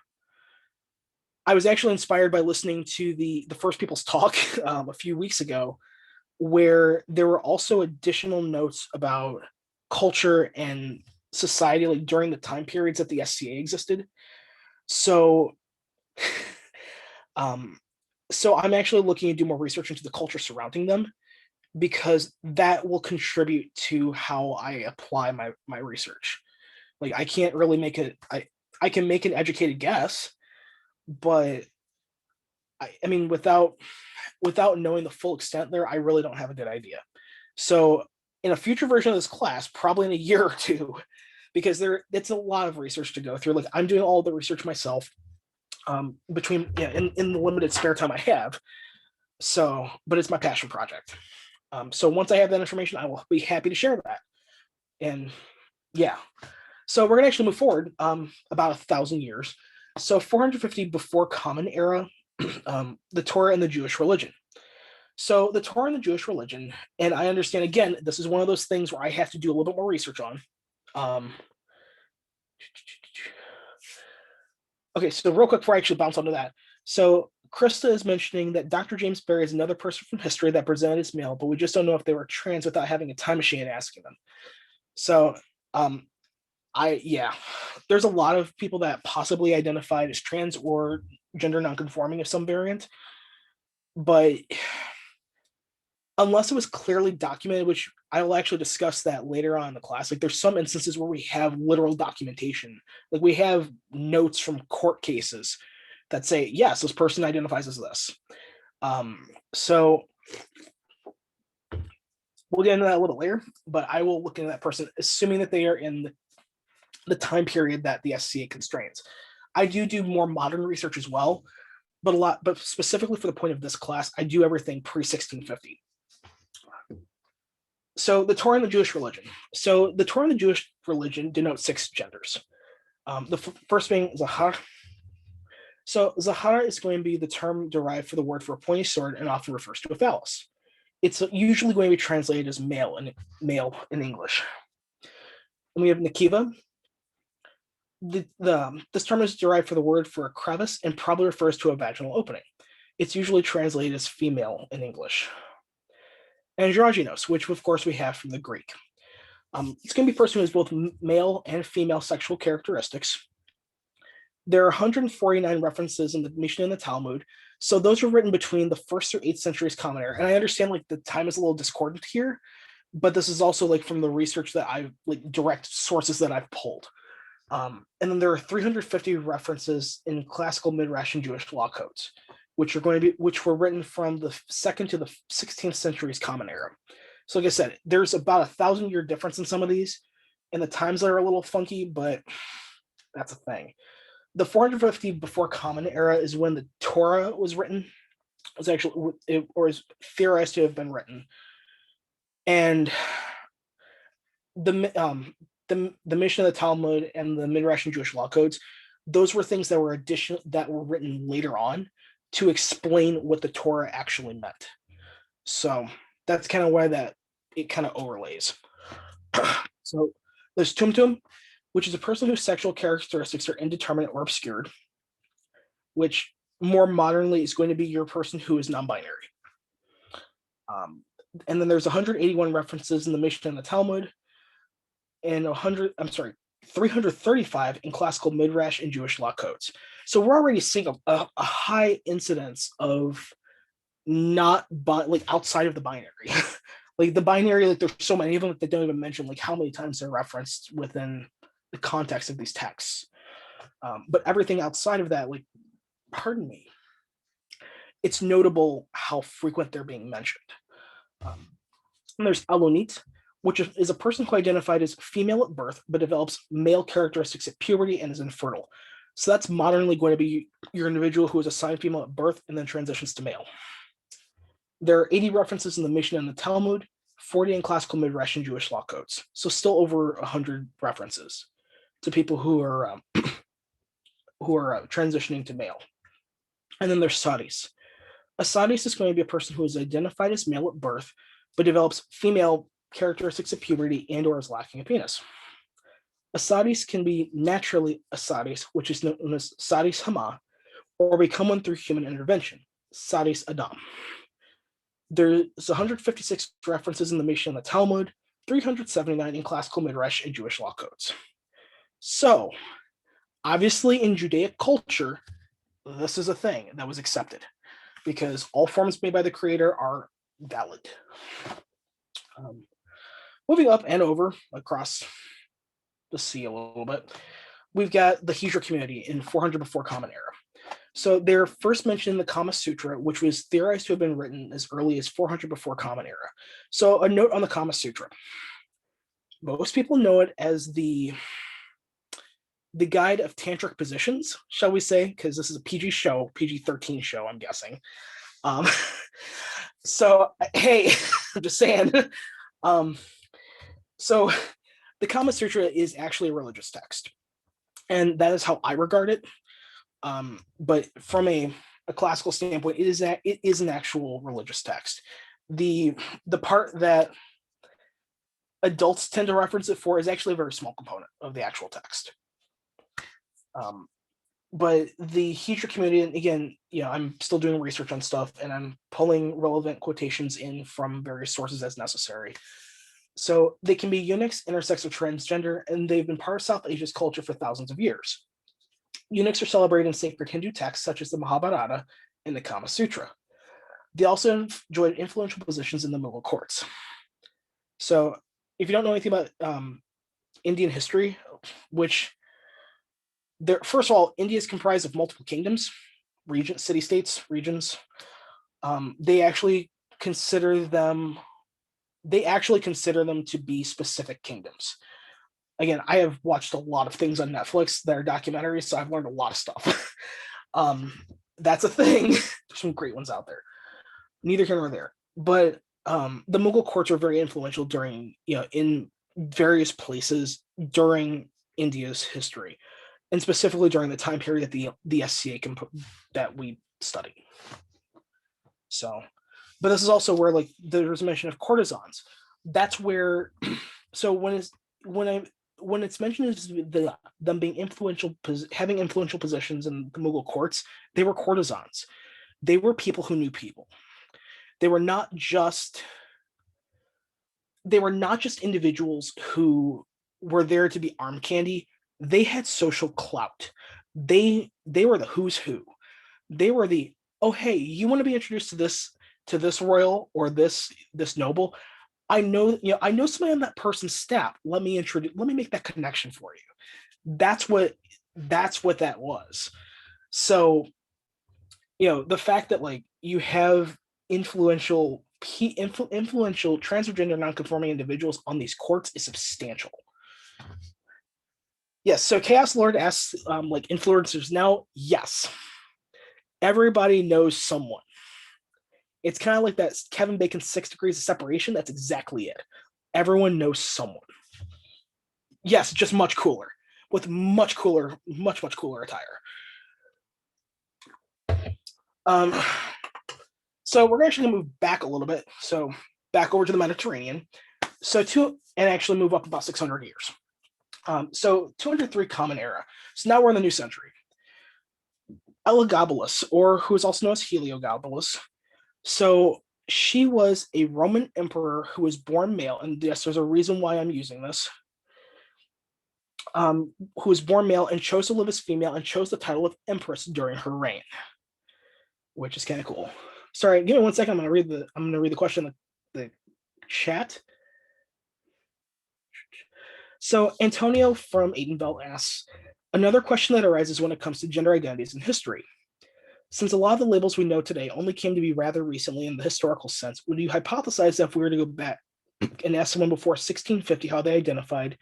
was actually inspired by listening to the First People's Talk a few weeks ago, where there were also additional notes about culture and society, like during the time periods that the SCA existed. So so I'm actually looking to do more research into the culture surrounding them, because that will contribute to how I apply my research. Like, I can't really I can make an educated guess, but I mean, without knowing the full extent there, I really don't have a good idea. So in a future version of this class, probably in a year or two, because it's a lot of research to go through. Like, I'm doing all the research myself, in the limited spare time I have. So, but it's my passion project. So once I have that information, I will be happy to share that. And yeah, so we're gonna actually move forward about 1,000 years. So 450 before Common Era, the Torah and the Jewish religion. So the Torah and the Jewish religion, and I understand, again, this is one of those things where I have to do a little bit more research on. Okay, so real quick before I actually bounce onto that. So Krista is mentioning that Dr. James Barry is another person from history that presented as male, but we just don't know if they were trans without having a time machine and asking them. So there's a lot of people that possibly identified as trans or gender nonconforming of some variant, but unless it was clearly documented, which I will actually discuss that later on in the class. Like there's some instances where we have literal documentation. Like we have notes from court cases that say, yes, this person identifies as this. So we'll get into that a little later, but I will look into that person, assuming that they are in the time period that the SCA constrains. I do more modern research as well, but specifically for the point of this class, I do everything pre-1650. So the Torah and the Jewish religion. So the Torah and the Jewish religion denote 6 genders. The first being Zahar. So Zahara is going to be the term derived for the word for a pointy sword and often refers to a phallus. It's usually going to be translated as male in English. And we have Nakiva. This term is derived from the word for a crevice and probably refers to a vaginal opening. It's usually translated as female in English. Androgynos, which of course we have from the Greek. It's going to be a person who has both male and female sexual characteristics. There are 149 references in the Mishnah and the Talmud. So those were written between the 1st or 8th centuries Common Era. And I understand like the time is a little discordant here, but this is also like from the research that I've like direct sources that I've pulled. And then there are 350 references in classical Mid-Ration Jewish law codes, which were written from the 2nd to the 16th centuries Common Era. So like I said, there's about 1,000-year difference in some of these, and the times are a little funky, but that's a thing. The 450 before Common Era is when the Torah was written. Or is theorized to have been written, and the Mishnah, the Talmud, and the Mid-Ration Jewish law codes. Those were things that were written later on to explain what the Torah actually meant. So that's kind of why it kind of overlays. So there's Tumtum, which is a person whose sexual characteristics are indeterminate or obscured, which more modernly is going to be your person who is non-binary. And then there's 181 references in the Mishnah and the Talmud, and 335 in classical Midrash and Jewish law codes. So we're already seeing a high incidence of not like outside of the binary. Like the binary, like there's so many of them that they don't even mention like how many times they're referenced within the context of these texts. But everything outside of that, like, pardon me, it's notable how frequent they're being mentioned. And there's Alonit, which is a person who identified as female at birth, but develops male characteristics at puberty and is infertile. So that's modernly going to be your individual who is assigned female at birth and then transitions to male. There are 80 references in the Mishnah and the Talmud, 40 in classical Mid-Ration Jewish law codes. So still over 100 references to people who are transitioning to male. And then there's Sadis. A Sadis is going to be a person who is identified as male at birth, but develops female characteristics at puberty and or is lacking a penis. A Sadis can be naturally a Sadis, which is known as Sadis Hama, or become one through human intervention, Sadis Adam. There's 156 references in the Mishnah and the Talmud, 379 in classical Midrash and Jewish law codes. So, obviously in Judaic culture, this is a thing that was accepted because all forms made by the Creator are valid. Moving up and over across the sea a little bit, we've got the Hijra community in 400 before Common Era. So they're first mentioned in the Kama Sutra, which was theorized to have been written as early as 400 before Common Era. So a note on the Kama Sutra. Most people know it as the guide of tantric positions, shall we say, because this is a PG-13 show, I'm guessing. So, hey, I'm just saying. So the Kama Sutra is actually a religious text, and that is how I regard it. But from a classical standpoint, it is an actual religious text. The part that adults tend to reference it for is actually a very small component of the actual text. But the Hijra community, and again, I'm still doing research on stuff, and I'm pulling relevant quotations in from various sources as necessary. So they can be eunuchs, intersex, or transgender, and they've been part of South Asia's culture for thousands of years. Eunuchs are celebrated in sacred Hindu texts such as the Mahabharata and the Kama Sutra. They also enjoyed influential positions in the Mughal courts. So if you don't know anything about Indian history, which first of all, India is comprised of multiple kingdoms, city-states, regions. They actually consider them to be specific kingdoms. Again, I have watched a lot of things on Netflix that are documentaries, so I've learned a lot of stuff. That's a thing. There's some great ones out there. Neither here nor there. But the Mughal courts were very influential during, in various places during India's history, and specifically during the time period that the SCA that we study. So, but this is also where like there's a mention of courtesans. That's where, so when it's mentioned as them being influential, having influential positions in the Mughal courts, they were courtesans. They were people who knew people. They were not just individuals who were there to be arm candy. They had social clout. They were the who's who. They were the, oh hey, you want to be introduced to this royal or this noble? I know somebody on that person's staff. Let me make that connection for you. That's what that was. So, the fact that like you have influential transgender non-conforming individuals on these courts is substantial. Yes, so Chaos Lord asks like influencers now, yes. Everybody knows someone. It's kind of like that Kevin Bacon 6 degrees of separation. That's exactly it. Everyone knows someone. Yes, just much cooler, with much cooler attire. So we're actually gonna move back a little bit. So back over to the Mediterranean. And actually move up about 600 years. So 203 Common Era. So now we're in the new century. Elagabalus, or who is also known as Heliogabalus. So she was a Roman emperor who was born male, and yes, there's a reason why I'm using this. Who was born male and chose to live as female and chose the title of empress during her reign, which is kind of cool. Sorry, give me 1 second. I'm gonna read the question in the chat. So Antonio from Aidenveld asks, another question that arises when it comes to gender identities in history. Since a lot of the labels we know today only came to be rather recently in the historical sense, would you hypothesize that if we were to go back and ask someone before 1650 how they identified,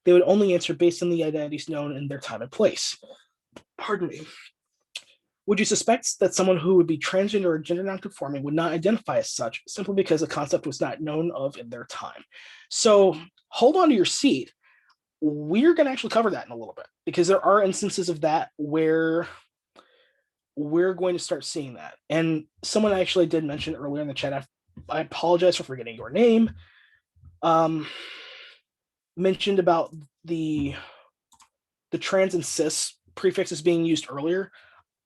they would only answer based on the identities known in their time and place? Pardon me. Would you suspect that someone who would be transgender or gender nonconforming would not identify as such simply because the concept was not known of in their time? So hold on to your seat. We're going to actually cover that in a little bit, because there are instances of that where we're going to start seeing that. And someone actually did mention earlier in the chat, I apologize for forgetting your name, mentioned about the trans and cis prefixes being used earlier.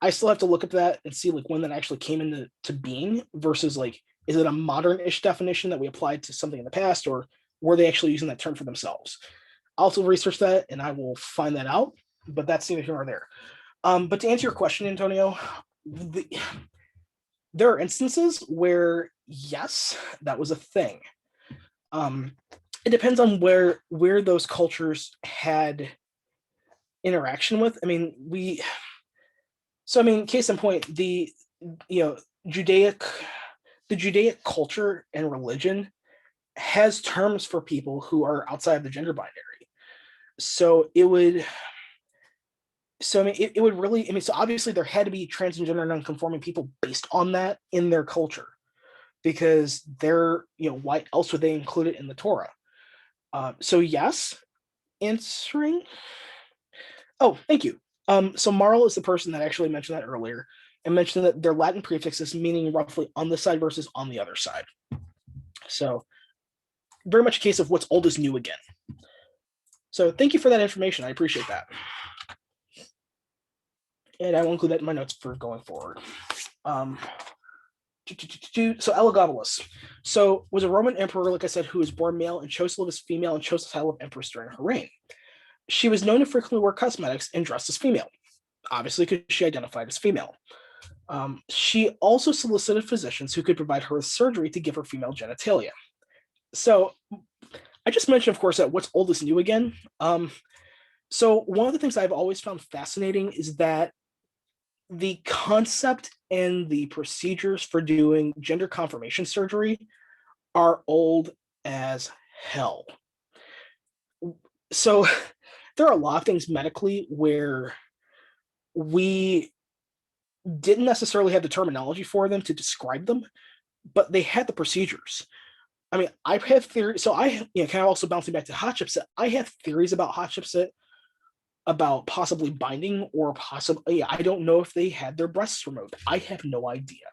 I still have to look at that and see like when that actually came into being versus like, is it a modern-ish definition that we applied to something in the past, or were they actually using that term for themselves? I'll also research that and I will find that out, but that's neither here nor there. But to answer your question, Antonio, there are instances where, yes, that was a thing. It depends on where those cultures had interaction with. I mean, case in point, the Judaic culture and religion has terms for people who are outside of the gender binary. So it would really, so obviously there had to be trans and gender non-conforming people based on that in their culture, because they're, why else would they include it in the Torah? So yes, answering. Oh, thank you. So Marl is the person that actually mentioned that earlier and mentioned that they're Latin prefixes meaning roughly on this side versus on the other side. So very much a case of what's old is new again. So thank you for that information. I appreciate that. And I will include that in my notes for going forward. So Elagabalus. So was a Roman emperor, like I said, who was born male and chose to live as female and chose the title of empress during her reign. She was known to frequently wear cosmetics and dress as female, obviously because she identified as female. She also solicited physicians who could provide her with surgery to give her female genitalia. So I just mentioned, of course, that what's old is new again. So one of the things I've always found fascinating is that the concept and the procedures for doing gender confirmation surgery are old as hell. So there are a lot of things medically where we didn't necessarily have the terminology for them to describe them, but they had the procedures. I mean, I have theories. So I, kind of also bouncing back to Hatshepsut, I have theories about Hatshepsut, about possibly binding or possibly, I don't know if they had their breasts removed. I have no idea.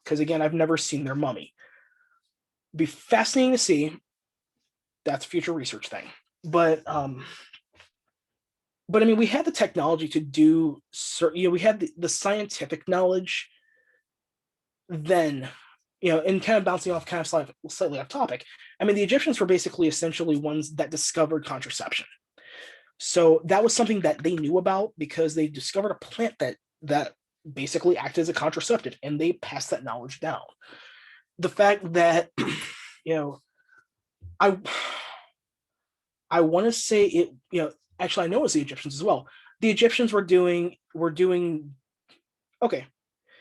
Because again, I've never seen their mummy. Be fascinating to see. That's a future research thing. But I mean, we had the technology to do certain, we had the scientific knowledge then, and kind of bouncing off kind of slightly off topic. I mean, the Egyptians were basically essentially ones that discovered contraception. So that was something that they knew about because they discovered a plant that basically acted as a contraceptive, and they passed that knowledge down. The fact that, I want to say it, actually I know it's the Egyptians as well. The Egyptians were doing, okay.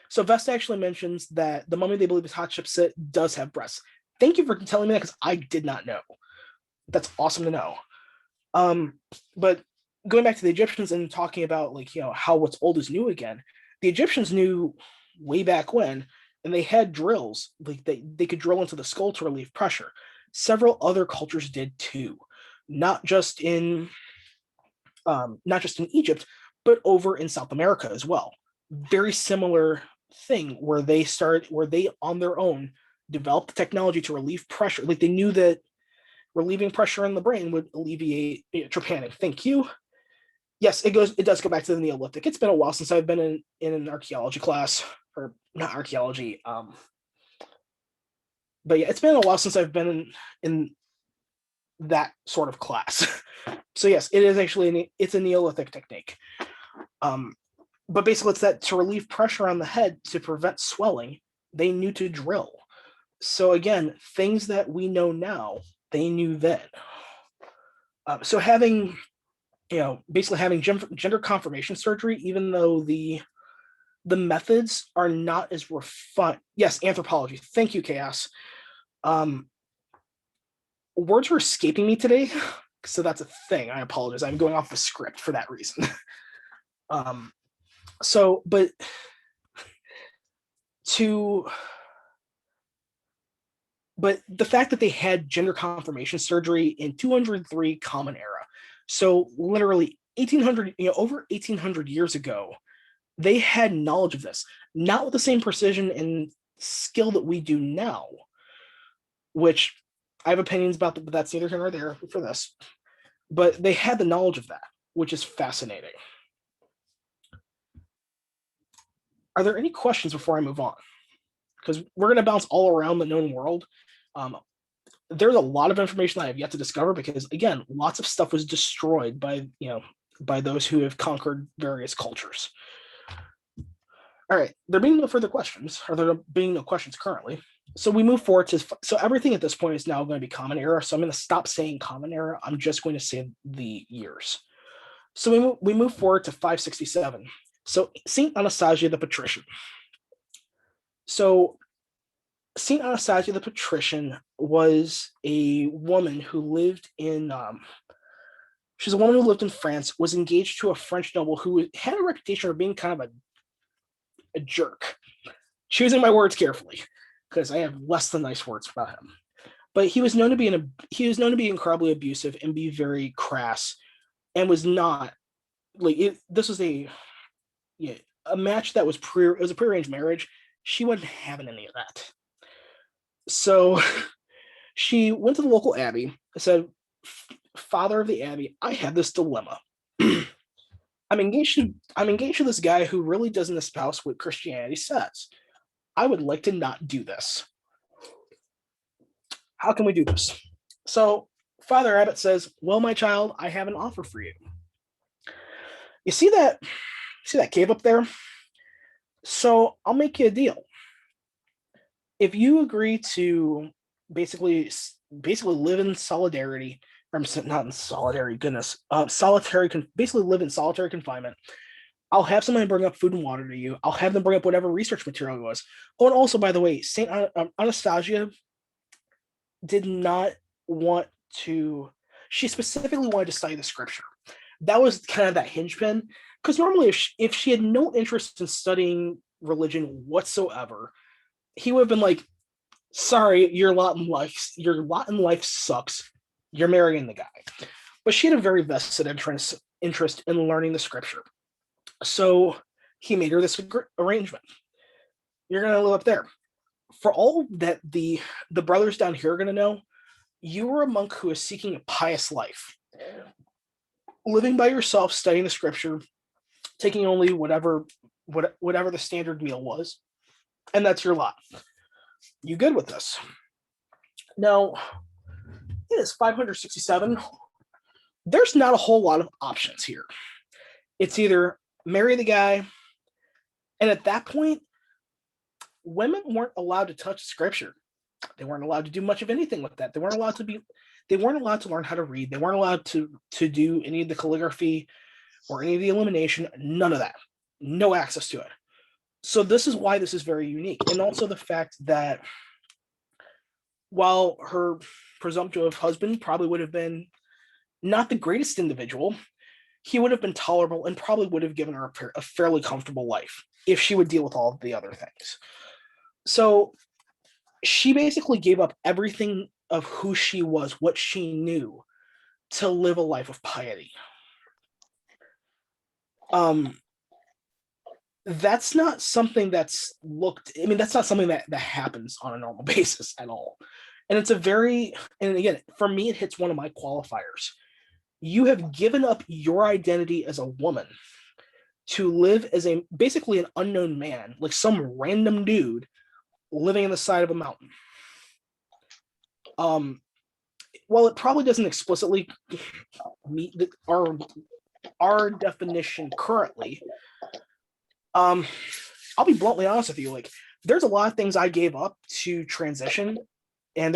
So Vesta actually mentions that the mummy they believe is Hatshepsut does have breasts. Thank you for telling me that, because I did not know. That's awesome to know. But going back to the Egyptians and talking about how what's old is new again, the Egyptians knew way back when, and they had drills, like they could drill into the skull to relieve pressure. Several other cultures did too, not just in Egypt, but over in South America as well. Very similar thing where they on their own developed the technology to relieve pressure. Like they knew that relieving pressure in the brain would alleviate trypanic. Thank you. Yes, it does go back to the Neolithic. It's been a while since I've been in an archaeology class, or not archaeology. But yeah, it's been a while since I've been in that sort of class. So yes, it is actually it's a Neolithic technique. But basically, it's that to relieve pressure on the head to prevent swelling, they knew to drill. So again, things that we know now, they knew then. So having, basically having gender confirmation surgery, even though the methods are not as refined. Yes, anthropology. Thank you, Chaos. Words were escaping me today, so that's a thing. I apologize. I'm going off the script for that reason. But the fact that they had gender confirmation surgery in 203 Common Era, so literally 1800, over 1800 years ago, they had knowledge of this, not with the same precision and skill that we do now, which I have opinions about, but that's neither here nor there for this. But they had the knowledge of that, which is fascinating. Are there any questions before I move on? Because we're going to bounce all around the known world. There's a lot of information that I have yet to discover because, again, lots of stuff was destroyed by those who have conquered various cultures. All right, there being no further questions, or there being no questions currently, so we move forward to, so everything at this point is now going to be Common Era, so I'm going to stop saying Common Era. I'm just going to say the years. So we move forward to 567. So Saint Anasagia the Patrician. So Saint Anasagia the Patrician was a woman who lived in, she's a woman who lived in France, was engaged to a French noble who had a reputation of being kind of a jerk. Choosing my words carefully, because I have less than nice words about him. But he was known to be incredibly abusive and be very crass, and was not this was a match that was it was a prearranged marriage. She wasn't having any of that. So she went to the local abbey and said, "Father of the abbey, I have this dilemma. I'm engaged to this guy who really doesn't espouse what Christianity says. I would like to not do this. How can we do this?" So Father Abbot says, "Well, my child, I have an offer for you. You see that cave up there? So I'll make you a deal. If you agree to basically live in solidarity, not in solidarity, goodness, basically live in solitary confinement. I'll have somebody bring up food and water to you. I'll have them bring up whatever research material it was. Oh, and also, by the way, Anasagia did not want to. She specifically wanted to study the scripture. That was kind of that hinge pin. Because normally, if she had no interest in studying religion whatsoever, he would have been like, "Sorry, your lot in life sucks. You're marrying the guy." But she had a very vested interest in learning the scripture. So he made her this arrangement. You're going to live up there. For all that the brothers down here are going to know, you are a monk who is seeking a pious life. Living by yourself, studying the scripture, taking only whatever the standard meal was, and that's your lot. You good with this? Now, it is 567. There's not a whole lot of options here. It's either marry the guy, and at that point, women weren't allowed to touch scripture. They weren't allowed to do much of anything with that. They weren't allowed to learn how to read. They weren't allowed to do any of the calligraphy or any of the illumination, none of that. No access to it. So this is why this is very unique. And also the fact that while her presumptive husband probably would have been not the greatest individual, he would have been tolerable and probably would have given her a fairly comfortable life if she would deal with all of the other things. So she basically gave up everything of who she was, what she knew, to live a life of piety. That's not something that's not something that happens on a normal basis at all. And and again, for me, it hits one of my qualifiers. You have given up your identity as a woman to live as basically an unknown man, like some random dude living on the side of a mountain. While it probably doesn't explicitly meet our definition currently, I'll be bluntly honest with you. Like, there's a lot of things I gave up to transition, and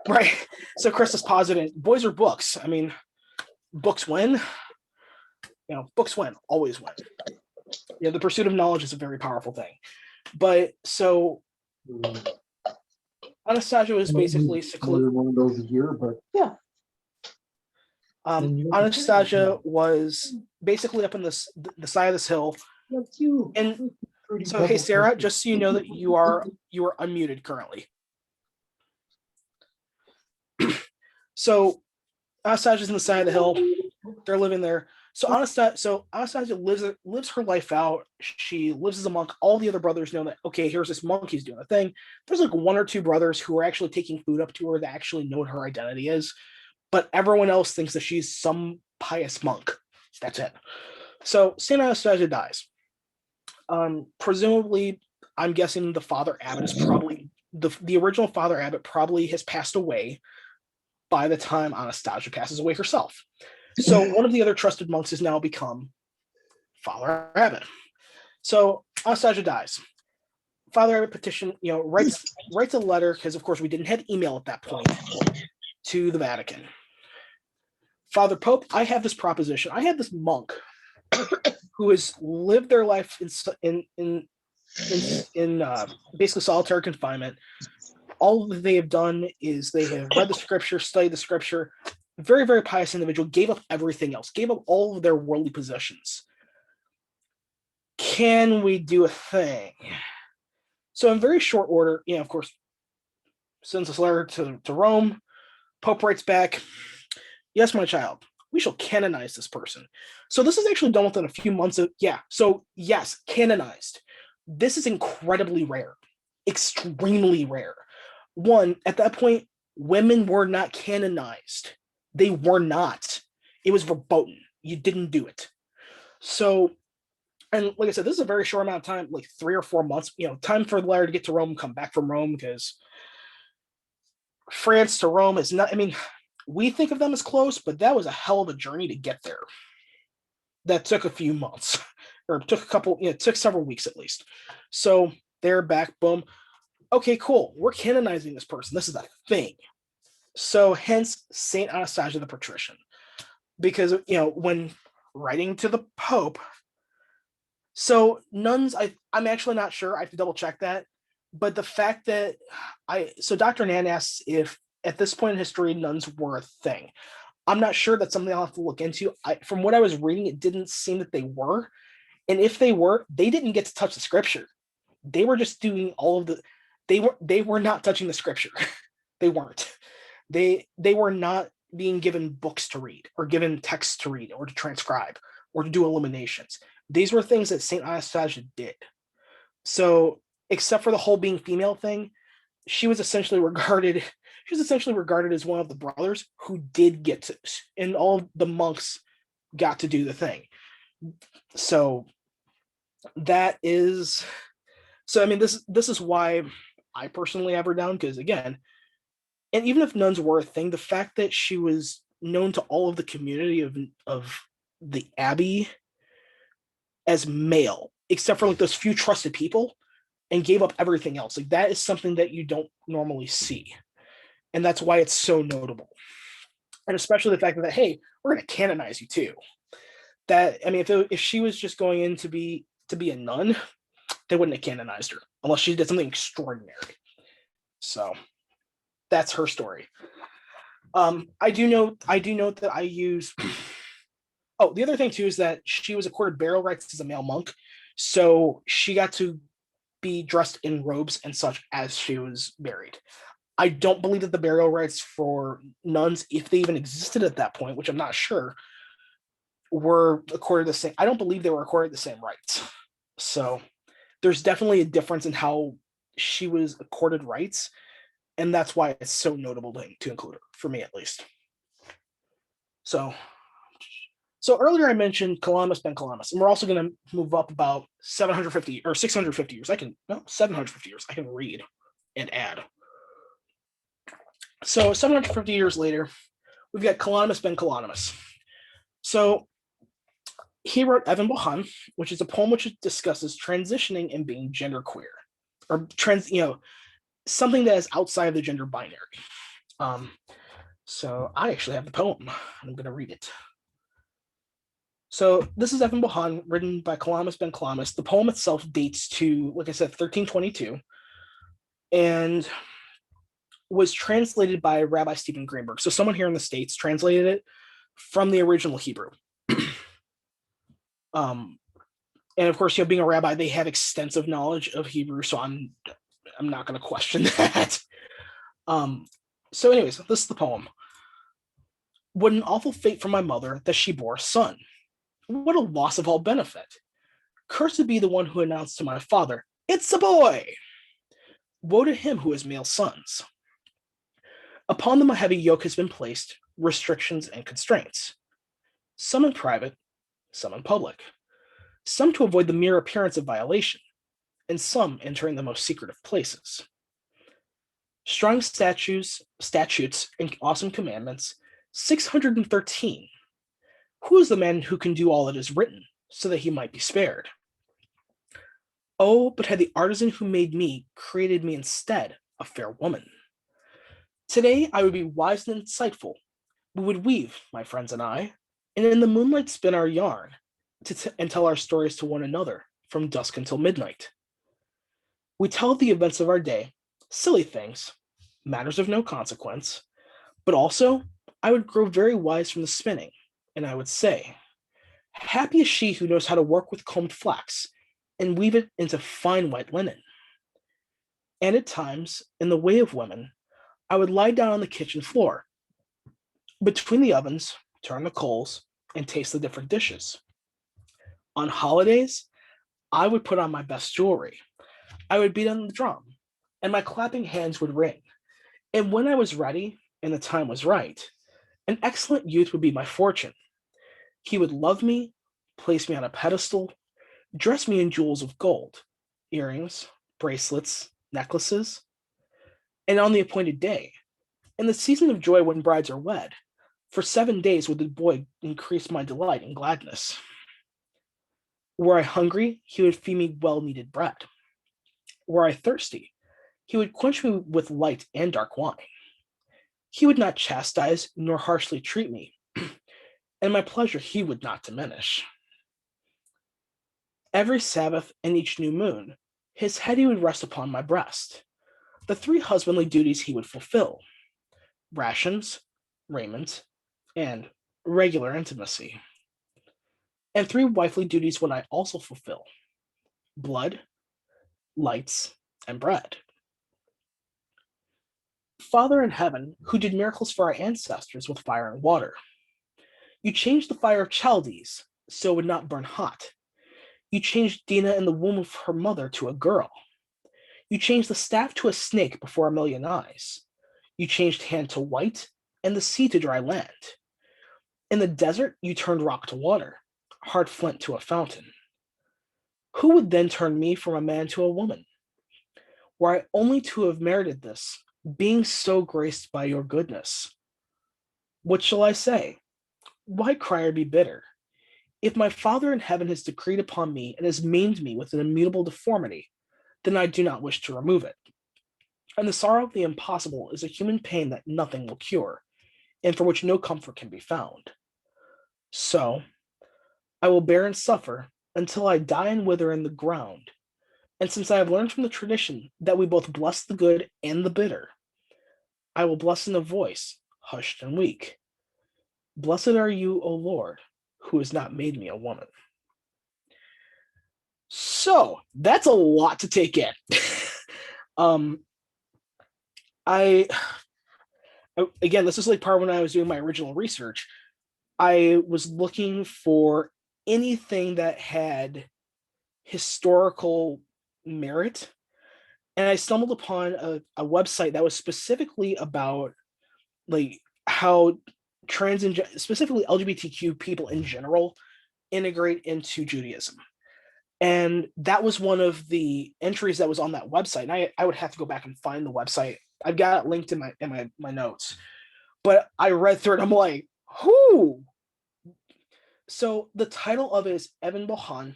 right. So Chris is positive. Boys are books. I mean, books win. Books win, always win. The pursuit of knowledge is a very powerful thing. But so Anasagia was basically secluded. One of those a year, but Yeah. Anasagia was basically up in the side of this hill. And so, hey, Sarah, just so you know that you are unmuted currently. So Anastasia's in the side of the hill. They're living there. So Anastasia lives her life out. She lives as a monk. All the other brothers know that, okay, here's this monk, he's doing a thing. There's like one or two brothers who are actually taking food up to her that actually know what her identity is. But everyone else thinks that she's some pious monk. That's it. So Saint Anastasia dies. Presumably, I'm guessing the Father Abbot is probably the original Father Abbot probably has passed away by the time Anastasia passes away herself. So one of the other trusted monks has now become Father Abbot. So Anastasia dies. Father Abbot writes a letter, because of course we didn't have email at that point, to the Vatican. Father Pope, I have this proposition. I have this monk who has lived their life in basically solitary confinement. All that they have done is they have read the scripture, studied the scripture. Very, very pious individual, gave up everything else, gave up all of their worldly possessions. Can we do a thing? So in very short order, of course, sends this letter to Rome. Pope writes back, yes, my child, we shall canonize this person. So this is actually done within a few months of, so yes, canonized. This is incredibly rare, extremely rare. One, at that point, women were not canonized. They were not. It was verboten. You didn't do it. So, and like I said, this is a very short amount of time, like 3 or 4 months, time for the letter to get to Rome, come back from Rome, because France to Rome is not, we think of them as close, but that was a hell of a journey to get there. That took a few months. or took a couple, it took several weeks at least. So they're back, boom. Okay, cool. We're canonizing this person. This is a thing. So hence Saint Anasagia the Patrician, because when writing to the Pope. So nuns, I'm actually not sure. I have to double check that. But the fact that Dr. Nan asks if at this point in history nuns were a thing. I'm not sure. That's something I'll have to look into. From what I was reading, it didn't seem that they were. And if they were, they didn't get to touch the scripture. They were just doing all of the, they were not touching the scripture. They weren't. They were not being given books to read or given texts to read or to transcribe or to do illuminations. These were things that Saint Anastasia did. So except for the whole being female thing, she was essentially regarded as one of the brothers who did get to, and all the monks got to do the thing. So that is, so I mean, this is why I personally have her down, because again, and even if nuns were a thing, the fact that she was known to all of the community of the abbey as male, except for like those few trusted people, and gave up everything else. Like that is something that you don't normally see. And that's why it's so notable. And especially the fact that, hey, we're going to canonize you too. That, I mean, if she was just going in to be a nun, they wouldn't have canonized her unless she did something extraordinary. So that's her story. I do note that I use. Oh, the other thing too is that she was accorded burial rights as a male monk, so she got to be dressed in robes and such as she was buried. I don't believe that the burial rights for nuns, if they even existed at that point, which I'm not sure, were accorded the same. I don't believe they were accorded the same rights. So there's definitely a difference in how she was accorded rights, and that's why it's so notable to include her, for me at least. So earlier I mentioned Calamus ben Calamus, and we're also going to move up about 750 or 650 years. 750 years. I can read and add. So 750 years later, we've got Calamus ben Calamus. So he wrote Evan Bohan, which is a poem which discusses transitioning and being genderqueer, or something that is outside of the gender binary. So I actually have the poem. I'm going to read it. So this is Evan Bohan, written by Calamus ben Calamus. The poem itself dates to, like I said, 1322, and was translated by Rabbi Stephen Greenberg. So someone here in the States translated it from the original Hebrew. And of course, being a rabbi, they have extensive knowledge of Hebrew, so I'm not going to question that. So anyways, this is the poem. What an awful fate for my mother that she bore a son. What a loss of all benefit. Cursed be the one who announced to my father, "It's a boy." Woe to him who has male sons. Upon them a heavy yoke has been placed, restrictions and constraints. Some in private, some in public. Some to avoid the mere appearance of violation, and some entering the most secretive places. Strong statutes, and awesome commandments, 613. Who is the man who can do all that is written, so that he might be spared? Oh, but had the artisan who made me created me instead a fair woman. Today I would be wise and insightful. We would weave, my friends and I, and in the moonlight spin our yarn, and tell our stories to one another from dusk until midnight. We tell the events of our day, silly things, matters of no consequence, but also I would grow very wise from the spinning, and I would say, happy is she who knows how to work with combed flax and weave it into fine white linen. And at times, in the way of women, I would lie down on the kitchen floor, between the ovens, turn the coals, and taste the different dishes. On holidays, I would put on my best jewelry. I would beat on the drum, and my clapping hands would ring. And when I was ready, and the time was right, an excellent youth would be my fortune. He would love me, place me on a pedestal, dress me in jewels of gold, earrings, bracelets, necklaces. And on the appointed day, in the season of joy when brides are wed, for 7 days would the boy increase my delight and gladness. Were I hungry, he would feed me well-kneaded bread. Were I thirsty, he would quench me with light and dark wine. He would not chastise nor harshly treat me, and my pleasure he would not diminish. Every Sabbath and each new moon, his head he would rest upon my breast. The 3 husbandly duties he would fulfill: rations, raiment, and regular intimacy. And 3 wifely duties would I also fulfill: blood, lights, and bread. Father in heaven, who did miracles for our ancestors with fire and water, you changed the fire of Chaldees so it would not burn hot. You changed Dinah in the womb of her mother to a girl. You changed the staff to a snake before a million eyes. You changed hand to white and the sea to dry land. In the desert, you turned rock to water, hard flint to a fountain. Who would then turn me from a man to a woman? Were I only to have merited this, being so graced by your goodness? What shall I say? Why cry or be bitter? If my Father in heaven has decreed upon me and has maimed me with an immutable deformity, then I do not wish to remove it. And the sorrow of the impossible is a human pain that nothing will cure, and for which no comfort can be found. So I will bear and suffer until I die and wither in the ground. And since I have learned from the tradition that we both bless the good and the bitter, I will bless in a voice hushed and weak. Blessed are you, O Lord, who has not made me a woman. So that's a lot to take in. Again, this is like part when I was doing my original research. I was looking for anything that had historical merit, and I stumbled upon a website that was specifically about like how trans and specifically LGBTQ people in general integrate into Judaism. And that was one of the entries that was on that website. And I would have to go back and find the website. I've got it linked in my notes. But I read through it and I'm like, whoo. So the title of it is Evan Bohan,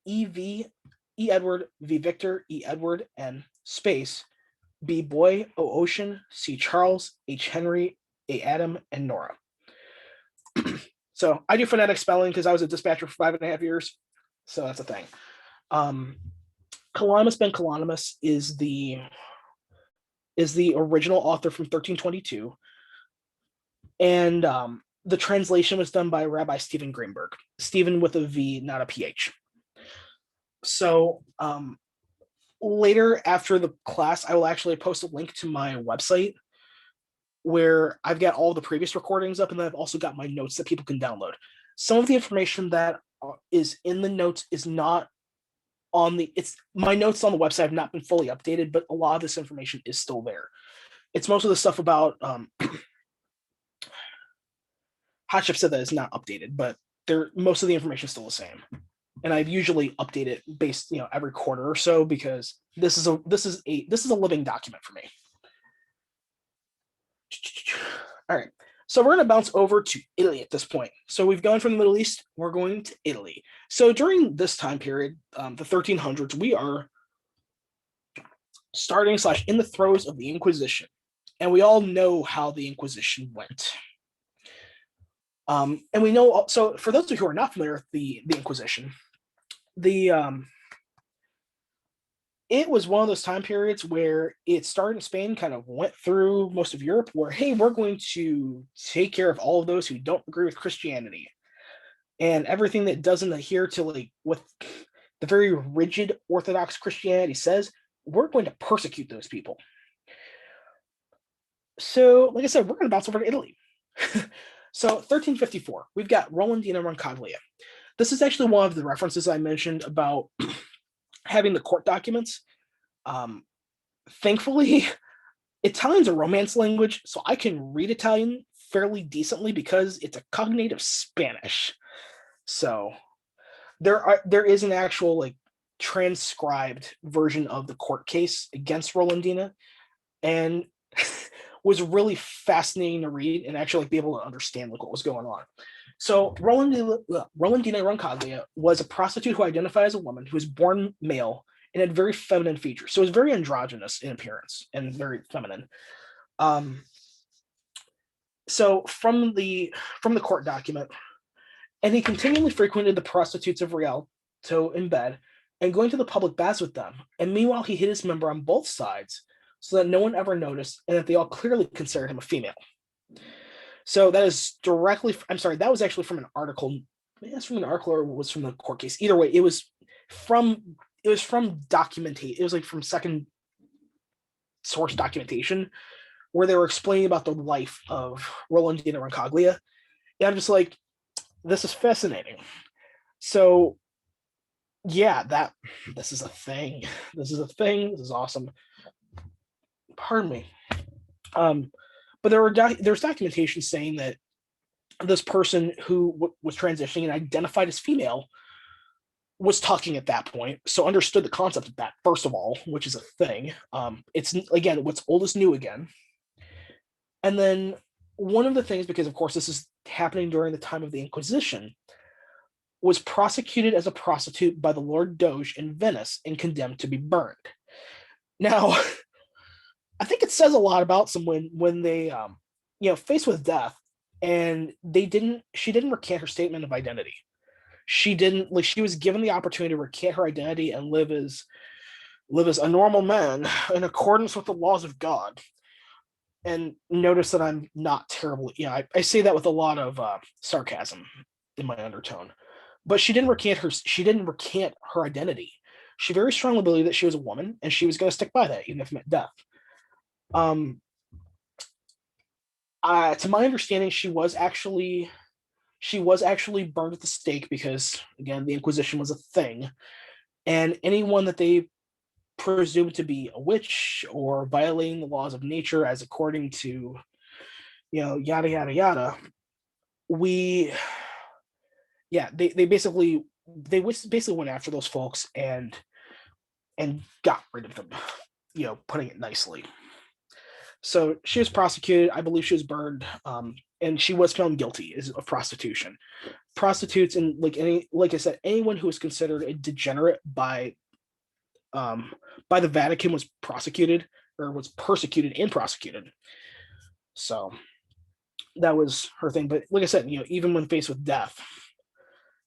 E Edward, V Victor, E Edward, N space, B Boy, O Ocean, C Charles, H Henry, A Adam, and Nora. So I do phonetic spelling because I was a dispatcher for 5.5 years. So that's a thing. Kalonymus Ben Kalonymus is the original author from 1322. And the translation was done by Rabbi Stephen Greenberg. Stephen with a V, not a PH. So later after the class, I will actually post a link to my website where I've got all the previous recordings up, and then I've also got my notes that people can download. Some of the information that is in the notes is not on my notes on the website have not been fully updated, but a lot of this information is still there. It's most of the stuff about Hotchip said that it's not updated, but most of the information is still the same. And I've usually update it based, every quarter or so, because this is a living document for me. All right. So we're going to bounce over to Italy at this point. So we've gone from the Middle East, we're going to Italy. So during this time period, the 1300s, we are starting / in the throes of the Inquisition. And we all know how the Inquisition went. And we know, so for those of you who are not familiar with the Inquisition, it was one of those time periods where it started in Spain, kind of went through most of Europe, where, hey, we're going to take care of all of those who don't agree with Christianity. And everything that doesn't adhere to what the very rigid Orthodox Christianity says, we're going to persecute those people. So, like I said, we're going to bounce over to Italy. So 1354, we've got Rolandina Roncaglia. This is actually one of the references I mentioned about having the court documents. Thankfully, Italian's a Romance language, so I can read Italian fairly decently because it's a cognative Spanish. So there is an actual transcribed version of the court case against Rolandina, and was really fascinating to read and actually be able to understand what was going on. So Rolandina Roncaglia was a prostitute who identified as a woman who was born male and had very feminine features. So it was very androgynous in appearance and very feminine. So from the court document, and he continually frequented the prostitutes of Rialto in bed and going to the public baths with them. And meanwhile, he hid his member on both sides so that no one ever noticed and that they all clearly considered him a female. So that is directly, I'm sorry, that was actually from an article. Maybe that's from an article or was from the court case. Either way, it was from documentation. It was like from second source documentation where they were explaining about the life of Rolandina Roncaglia. And I'm just like, this is fascinating. So yeah, this is a thing. This is a thing. This is awesome. Pardon me. But there's documentation saying that this person who was transitioning and identified as female was talking at that point, so understood the concept of that, first of all, which is a thing. It's, again, what's old is new again. And then one of the things, because of course this is happening during the time of the Inquisition, was prosecuted as a prostitute by the Lord Doge in Venice and condemned to be burned. Now, I think it says a lot about someone when they, faced with death, and she didn't recant her statement of identity. She was given the opportunity to recant her identity and live as a normal man in accordance with the laws of God. And notice that I'm not terrible. I say that with a lot of sarcasm in my undertone. But she didn't recant her identity. She very strongly believed that she was a woman, and she was going to stick by that, even if it meant death. To my understanding, she was actually burned at the stake because, again, the Inquisition was a thing, and anyone that they presumed to be a witch or violating the laws of nature, as according to, yada yada yada, they basically went after those folks and got rid of them, putting it nicely. So she was prosecuted. I believe she was burned, and she was found guilty of prostitution. Prostitutes, and like I said, anyone who was considered a degenerate by the Vatican was prosecuted, or was persecuted and prosecuted. So that was her thing. But like I said, even when faced with death,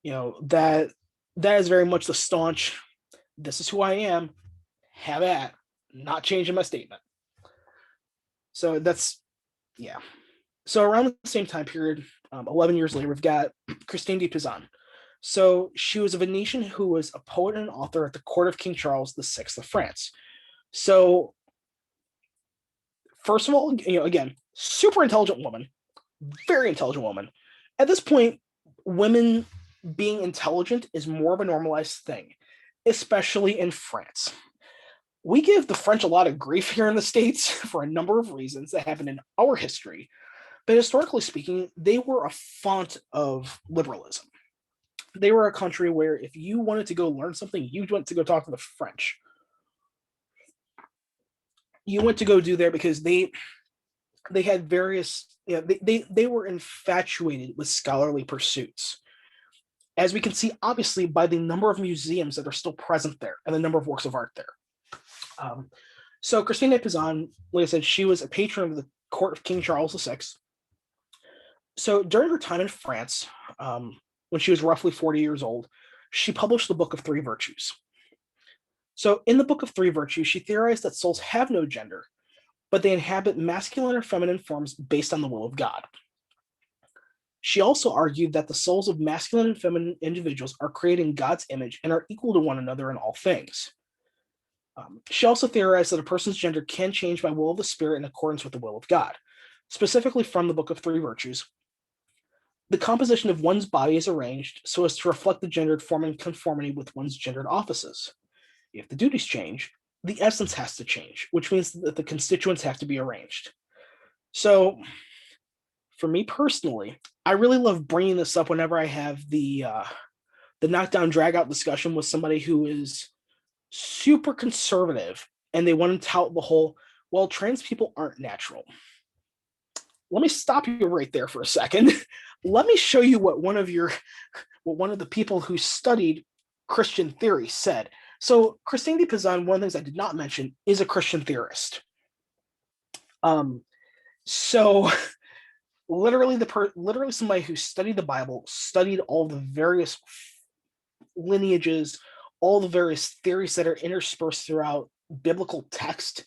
that is very much the staunch, this is who I am, have at, not changing my statement. So that's, yeah. So around the same time period, 11 years later, we've got Christine Pezan. So she was a Venetian who was a poet and an author at the court of King Charles VI of France. So first of all, again, super intelligent woman, very intelligent woman. At this point, women being intelligent is more of a normalized thing, especially in France. We give the French a lot of grief here in the States for a number of reasons that happened in our history. But historically speaking, they were a font of liberalism. They were a country where if you wanted to go learn something, you went to go talk to the French. You went to go do there because they had various, they were infatuated with scholarly pursuits. As we can see, obviously, by the number of museums that are still present there and the number of works of art there. So Christina Pezan, like I said, she was a patron of the court of King Charles VI. So during her time in France, when she was roughly 40 years old, she published the Book of Three Virtues. So in the Book of Three Virtues, she theorized that souls have no gender, but they inhabit masculine or feminine forms based on the will of God. She also argued that the souls of masculine and feminine individuals are created in God's image and are equal to one another in all things. She also theorized that a person's gender can change by will of the spirit in accordance with the will of God. Specifically from the Book of Three Virtues, the composition of one's body is arranged so as to reflect the gendered form in conformity with one's gendered offices. If the duties change, the essence has to change, which means that the constituents have to be arranged. So, for me personally, I really love bringing this up whenever I have the knockdown drag-out discussion with somebody who is super conservative and they want to tout the whole, well, trans people aren't natural. let me stop you right there for a second. Let me show you what one of the people who studied Christian theory said. So Christina Pezan, one of the things I did not mention, is a Christian theorist. So literally somebody who studied the Bible, studied all the various lineages, all the various theories that are interspersed throughout biblical text.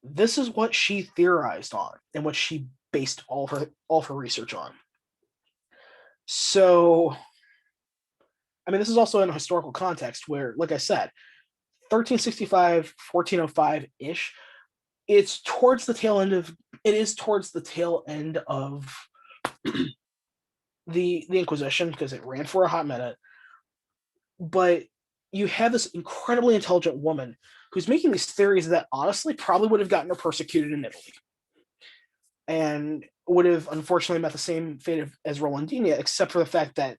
This is what she theorized on and what she based all of her research on. So, I mean, this is also in a historical context where, like I said, 1365, 1405-ish, it is towards the tail end of the Inquisition, because it ran for a hot minute. But you have this incredibly intelligent woman who's making these theories that honestly probably would have gotten her persecuted in Italy, and would have unfortunately met the same fate as Rolandina, except for the fact that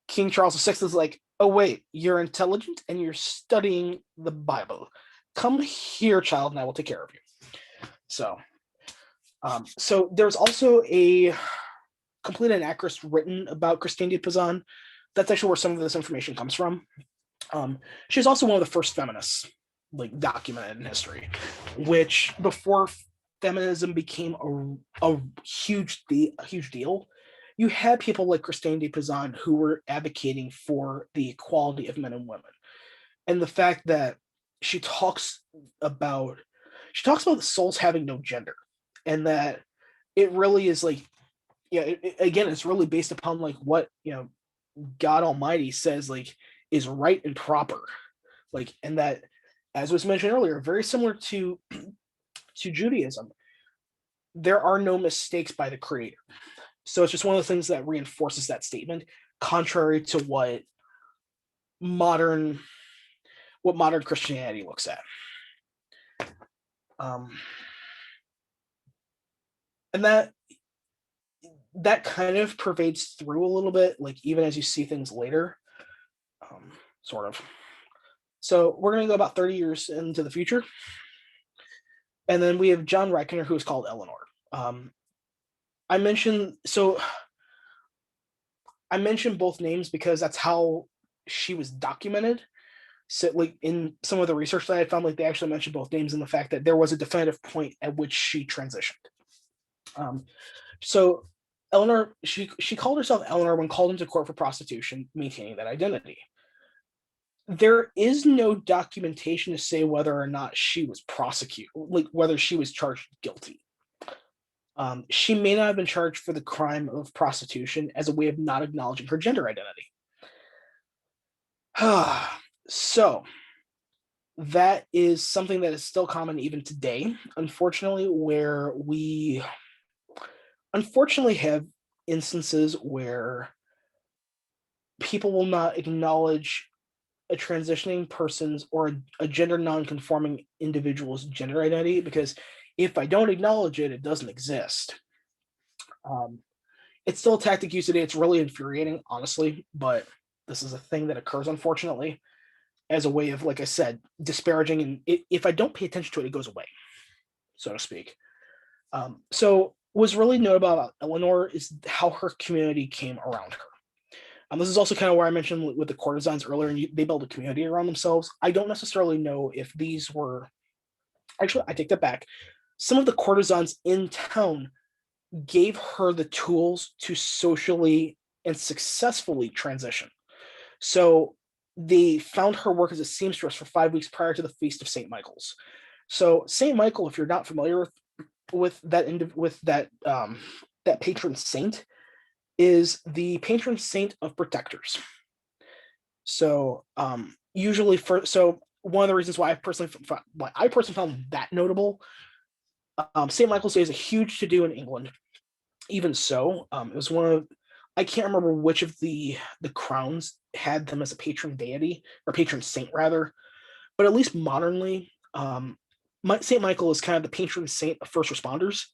King Charles VI is like, oh wait, you're intelligent and you're studying the Bible. Come here, child, and I will take care of you. So there's also a complete anachronism written about Christina Pezan. That's actually where some of this information comes from. She's also one of the first feminists, like, documented in history, which before feminism became a huge deal, you had people like Christina Pezan who were advocating for the equality of men and women. And the fact that she talks about the souls having no gender, and that it really is like, again, it's really based upon like what, God Almighty says like is right and proper, like, and that, as was mentioned earlier, very similar to Judaism, there are no mistakes by the Creator. So it's just one of the things that reinforces that statement, contrary to what modern Christianity looks at. And that kind of pervades through a little bit, like, even as you see things later, sort of. So we're going to go about 30 years into the future. And then we have John Reckoner, who is called Eleanor. I mentioned both names because that's how she was documented. So, like, in some of the research that I found, like, they actually mentioned both names and the fact that there was a definitive point at which she transitioned. So Eleanor, she called herself Eleanor when called into court for prostitution, maintaining that identity. There is no documentation to say whether or not she was prosecuted, like whether she was charged guilty. She may not have been charged for the crime of prostitution as a way of not acknowledging her gender identity. So that is something that is still common even today, unfortunately, where we have instances where people will not acknowledge a transitioning person's or a gender non-conforming individual's gender identity, because if I don't acknowledge it, it doesn't exist. It's still a tactic used today. It's really infuriating, honestly, but this is a thing that occurs, unfortunately, as a way of, like I said, disparaging, and if I don't pay attention to it, it goes away, so to speak. So what's really notable about Eleanor is how her community came around her. This is also kind of where I mentioned with the courtesans earlier, and they build a community around themselves. I don't necessarily know if these were, actually, I take that back. Some of the courtesans in town gave her the tools to socially and successfully transition. So they found her work as a seamstress for 5 weeks prior to the Feast of St. Michael's. So St. Michael, if you're not familiar with that patron saint, is the patron saint of protectors. So usually one of the reasons why I personally found that notable, St. Michael's Day is a huge to-do in England. Even so, it was one of, I can't remember which of the crowns had them as a patron deity, or patron saint rather, but at least modernly, St. Michael is kind of the patron saint of first responders,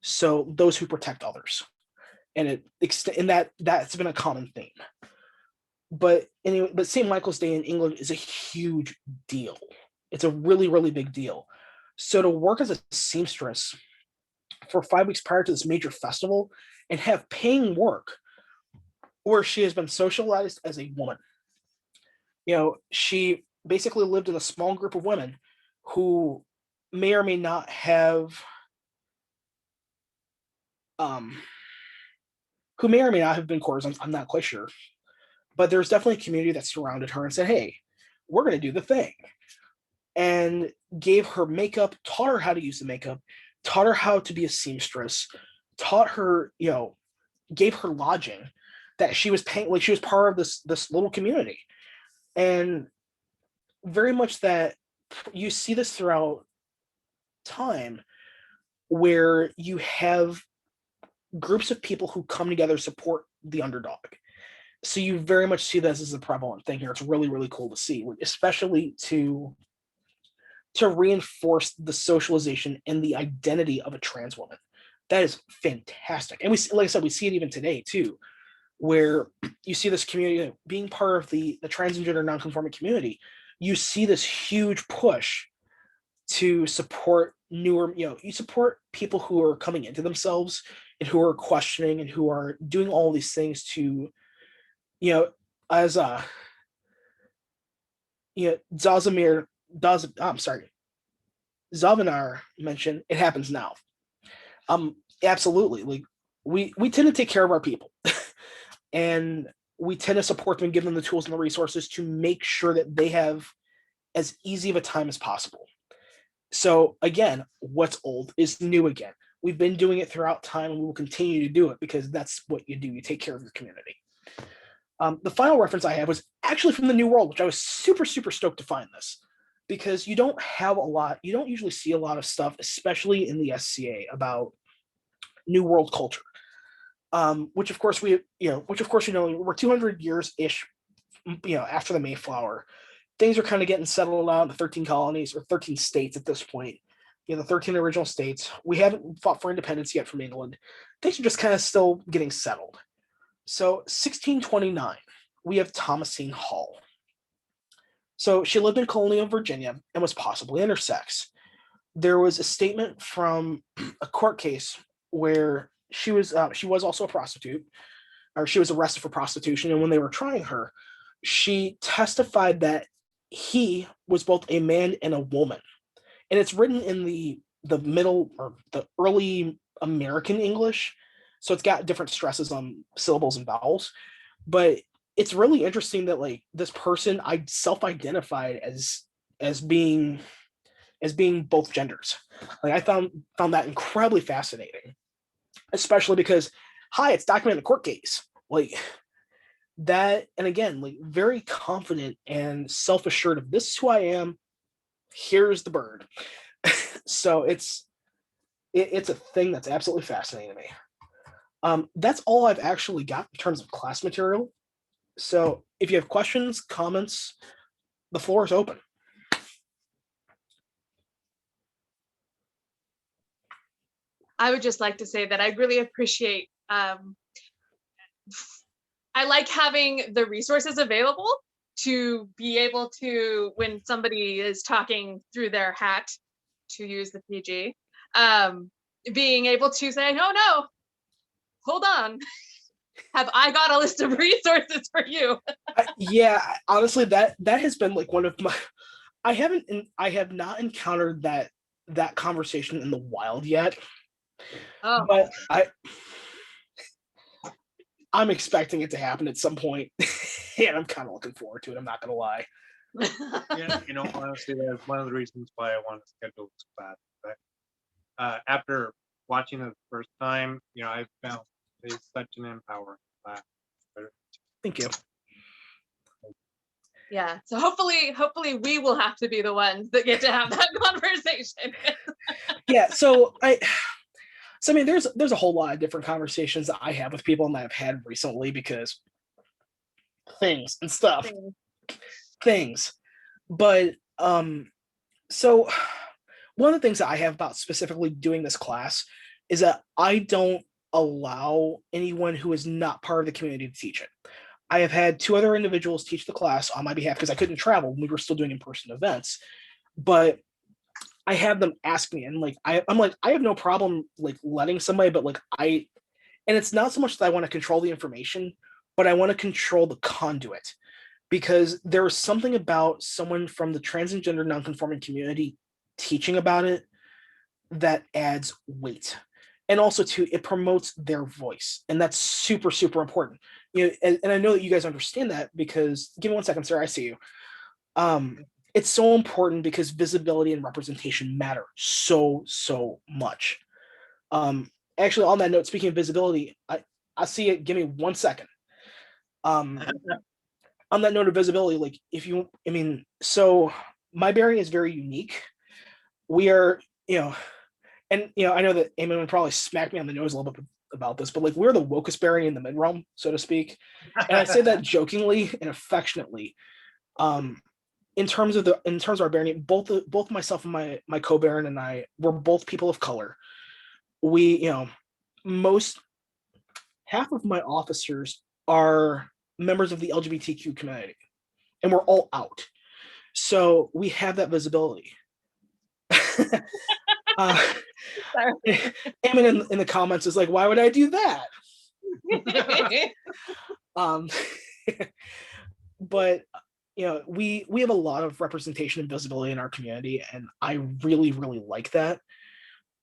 so those who protect others. And that's been a common theme. But anyway, St. Michael's Day in England is a huge deal. It's a really, really big deal. So to work as a seamstress for 5 weeks prior to this major festival and have paying work where she has been socialized as a woman. She basically lived in a small group of women who may or may not have been courtesans. I'm not quite sure, but there's definitely a community that surrounded her and said, hey, we're going to do the thing, and gave her makeup, taught her how to use the makeup, taught her how to be a seamstress, taught her, gave her lodging, that she was paying, like she was part of this little community. And very much that you see this throughout time, where you have groups of people who come together to support the underdog. So you very much see this as a prevalent thing here. It's really, really cool to see, especially to reinforce the socialization and the identity of a trans woman. That is fantastic. And like I said, we see it even today too, where you see this community being part of the transgender non-conforming community. You see this huge push to support newer, you support people who are coming into themselves and who are questioning and who are doing all these things to, as Zavanar mentioned, it happens now. Absolutely. Like we tend to take care of our people and we tend to support them and give them the tools and the resources to make sure that they have as easy of a time as possible. So again, what's old is new again. We've been doing it throughout time and we will continue to do it because that's what you do. You take care of your community. The final reference I have was actually from the New World, which I was super, super stoked to find this, because you don't usually see a lot of stuff, especially in the SCA, about New World culture. Which of course we're 200 years-ish, after the Mayflower. Things are kind of getting settled out in the 13 colonies or 13 states at this point. The 13 original states. We haven't fought for independence yet from England. Things are just kind of still getting settled. So 1629, we have Thomasine Hall. So she lived in colonial Virginia and was possibly intersex. There was a statement from a court case where she was also a prostitute, or she was arrested for prostitution. And when they were trying her, she testified that he was both a man and a woman. And it's written in the middle or the early American English. So it's got different stresses on syllables and vowels, but it's really interesting that like this person I self-identified as being both genders. Like I found that incredibly fascinating, especially because it's documented in a court case like that. And again, like very confident and self-assured of this is who I am. Here's the bird. So it's a thing that's absolutely fascinating to me. That's all I've actually got in terms of class material. So if you have questions, comments, the floor is open. I would just like to say that I really appreciate, I like having the resources available to be able to, when somebody is talking through their hat, to use the PG, being able to say, no, hold on. Have I got a list of resources for you? Yeah, honestly, that has been like one of my, I have not encountered that conversation in the wild yet. Oh. But I'm expecting it to happen at some point. And I'm kind of looking forward to it. I'm not going to lie. Yeah, honestly, that's one of the reasons why I want to schedule this class. But after watching it the first time, I found it's such an empowering class. Thank you. Yeah. So hopefully we will have to be the ones that get to have that conversation. Yeah. So I mean, there's a whole lot of different conversations that I have with people and that I've had recently because things and stuff. Things. But so one of the things that I have about specifically doing this class is that I don't allow anyone who is not part of the community to teach it. I have had 2 other individuals teach the class on my behalf because I couldn't travel when we were still doing in-person events. But I have them ask me, and like I'm like, I have no problem like letting somebody, but like and it's not so much that I want to control the information, but I want to control the conduit, because there is something about someone from the trans and gender non-conforming community teaching about it that adds weight. And also too, it promotes their voice, and that's super, super important. You know, and I know that you guys understand that, because give me 1 second, sir, I see you. It's so important because visibility and representation matter so, so much. Actually, on that note, speaking of visibility, I see it. Give me 1 second. On that note of visibility, like so my bearing is very unique. We are, and I know that Eamon would probably smack me on the nose a little bit about this, but like we're the wokest bearing in the mid realm, so to speak. And I say that jokingly and affectionately. In terms of our bearing, both myself and my co-baron and I, we're both people of color. We, half of my officers are members of the LGBTQ community, and we're all out. So we have that visibility. Eamon in the comments is like, why would I do that? But we have a lot of representation and visibility in our community, and I really, really like that.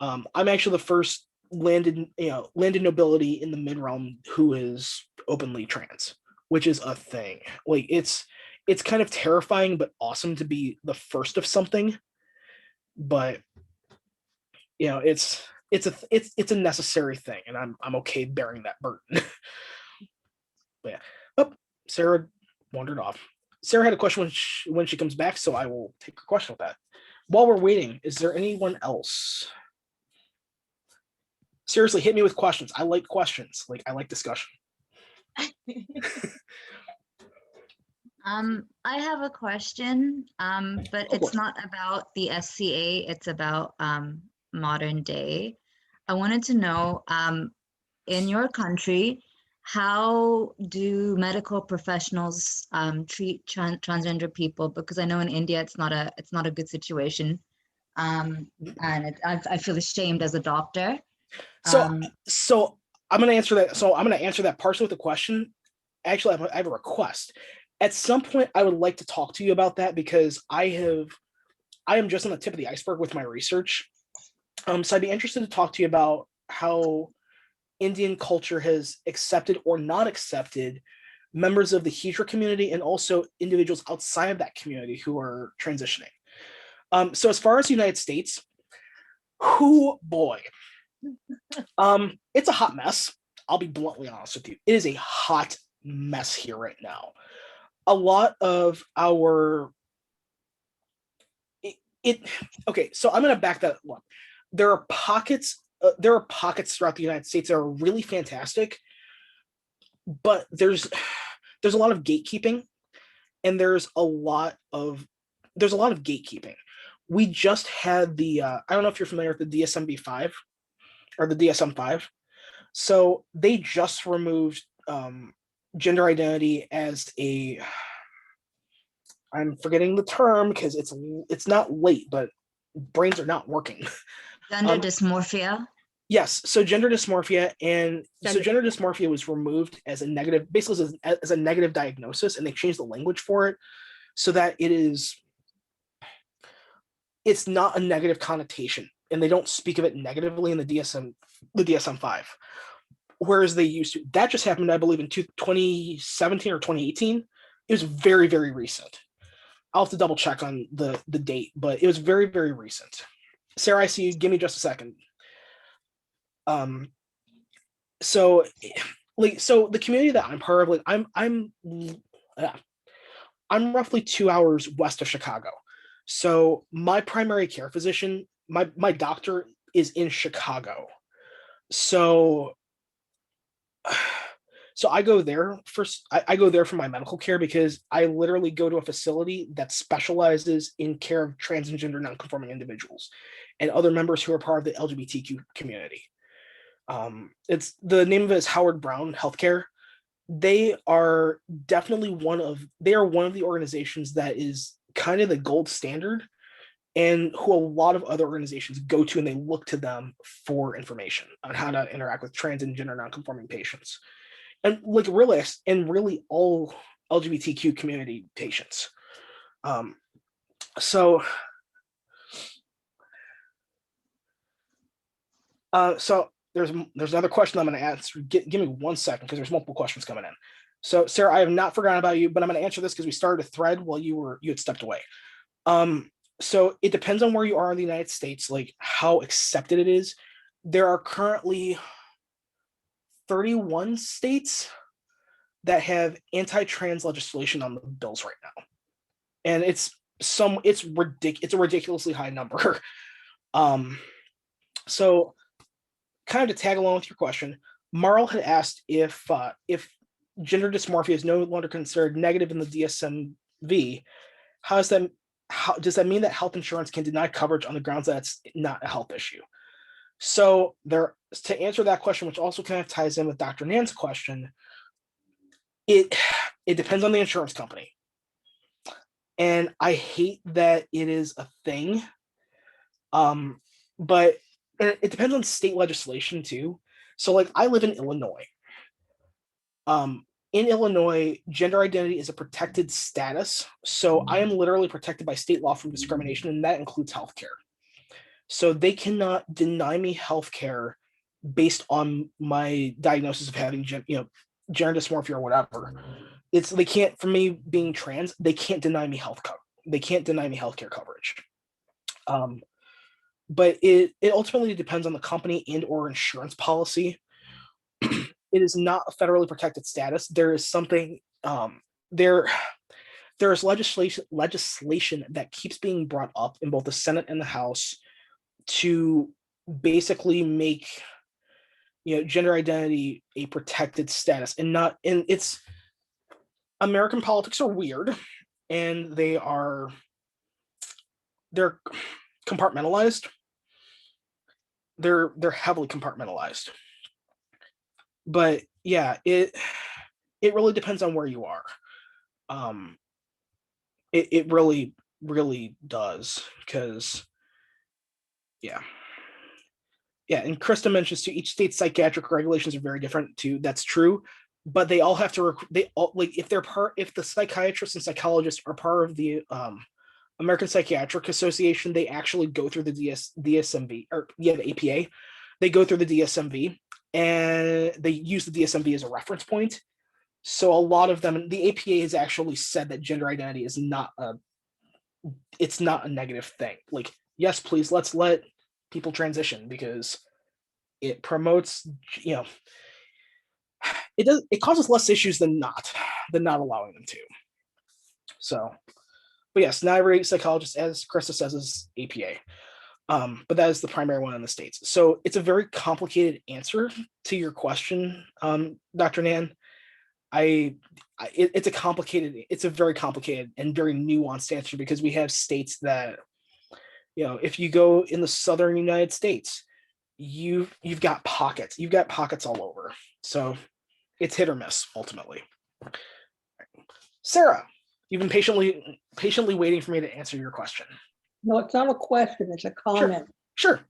I'm actually the first landed nobility in the mid realm who is openly trans, which is a thing. Like it's kind of terrifying but awesome to be the first of something. But it's a necessary thing, and I'm okay bearing that burden. But yeah. Oh, Sarah wandered off. Sarah had a question when she comes back, so I will take her question with that. While we're waiting, is there anyone else? Seriously, hit me with questions. I like questions. Like I like discussion. I have a question, but it's not about the SCA, it's about modern day. I wanted to know, in your country, how do medical professionals treat transgender people? Because I know in India it's not a good situation, and I feel ashamed as a doctor. So I'm going to answer that. So I'm going to answer that partially with a question. Actually, I have a request. At some point, I would like to talk to you about that, because I am just on the tip of the iceberg with my research. So I'd be interested to talk to you about how Indian culture has accepted or not accepted members of the Hijra community, and also individuals outside of that community who are transitioning. So as far as the United States, boy, it's a hot mess. I'll be bluntly honest with you. It is a hot mess here right now. A lot of our okay, so I'm going to back that up. There are pockets throughout the United States that are really fantastic, but there's a lot of gatekeeping, and there's a lot of gatekeeping. We just had the I don't know if you're familiar with the DSM-5 or the DSM-5. So they just removed gender identity as I'm forgetting the term because it's not late, but brains are not working. Gender dysmorphia. Yes, so gender dysmorphia, and so gender dysmorphia was removed as a negative, basically as a negative diagnosis, and they changed the language for it so that it's not a negative connotation, and they don't speak of it negatively in the DSM-5, whereas they used to. That just happened, I believe, in 2017 or 2018. It was very, very recent. I'll have to double check on the date, but it was very, very recent. Sarah, I see you. Give me just a second. So the community that I'm part of, like I'm roughly 2 hours west of Chicago. So my primary care physician, my doctor is in Chicago. So I go there first. I go there for my medical care, because I literally go to a facility that specializes in care of trans and gender non-conforming individuals and other members who are part of the LGBTQ community. It's the name of it is Howard Brown Healthcare. They are definitely one of the organizations that is kind of the gold standard and who a lot of other organizations go to, and they look to them for information on how to interact with trans and gender nonconforming patients, and like really all LGBTQ community patients. So there's another question I'm going to answer. Give me 1 second, because there's multiple questions coming in. So Sarah, I have not forgotten about you, but I'm going to answer this because we started a thread while you had stepped away. So it depends on where you are in the United States, like how accepted it is. There are currently 31 states that have anti-trans legislation on the bills right now, and it's a ridiculously high number. So kind of to tag along with your question, Marl had asked if gender dysmorphia is no longer considered negative in the DSMV. How does that mean that health insurance can deny coverage on the grounds that it's not a health issue? So to answer that question, which also kind of ties in with Dr. Nan's question, it depends on the insurance company. And I hate that it is a thing. But it depends on state legislation too. So like I live in Illinois. In Illinois, gender identity is a protected status. So I am literally protected by state law from discrimination, and that includes healthcare. So they cannot deny me healthcare based on my diagnosis of having gender dysmorphia or whatever. They can't, for me being trans, they can't deny me they can't deny me healthcare coverage. But it ultimately depends on the company and or insurance policy. It is not a federally protected status. There is something there is legislation that keeps being brought up in both the Senate and the House to basically make gender identity a protected status, and it's American politics are weird, and they're compartmentalized. They're heavily compartmentalized. But yeah, it really depends on where you are. It really, really does, because yeah. And Krista mentions too, each state's psychiatric regulations are very different too. That's true, but they all have to if the psychiatrists and psychologists are part of the American Psychiatric Association, they actually go through the DSMV, or the APA. They go through the DSMV, and they use the DSMV as a reference point. So a lot of them, the APA has actually said that gender identity is not a negative thing. Like, yes, please, let's let people transition, because it promotes, it causes less issues than not allowing them to. So, but yes, not every psychologist, as Krista says, is APA. But that is the primary one in the States. So it's a very complicated answer to your question, Dr. Nan. It's a very complicated and very nuanced answer, because we have states that, if you go in the southern United States, you've got pockets all over. So it's hit or miss ultimately. Sarah, you've been patiently waiting for me to answer your question. No, it's not a question, it's a comment. Sure.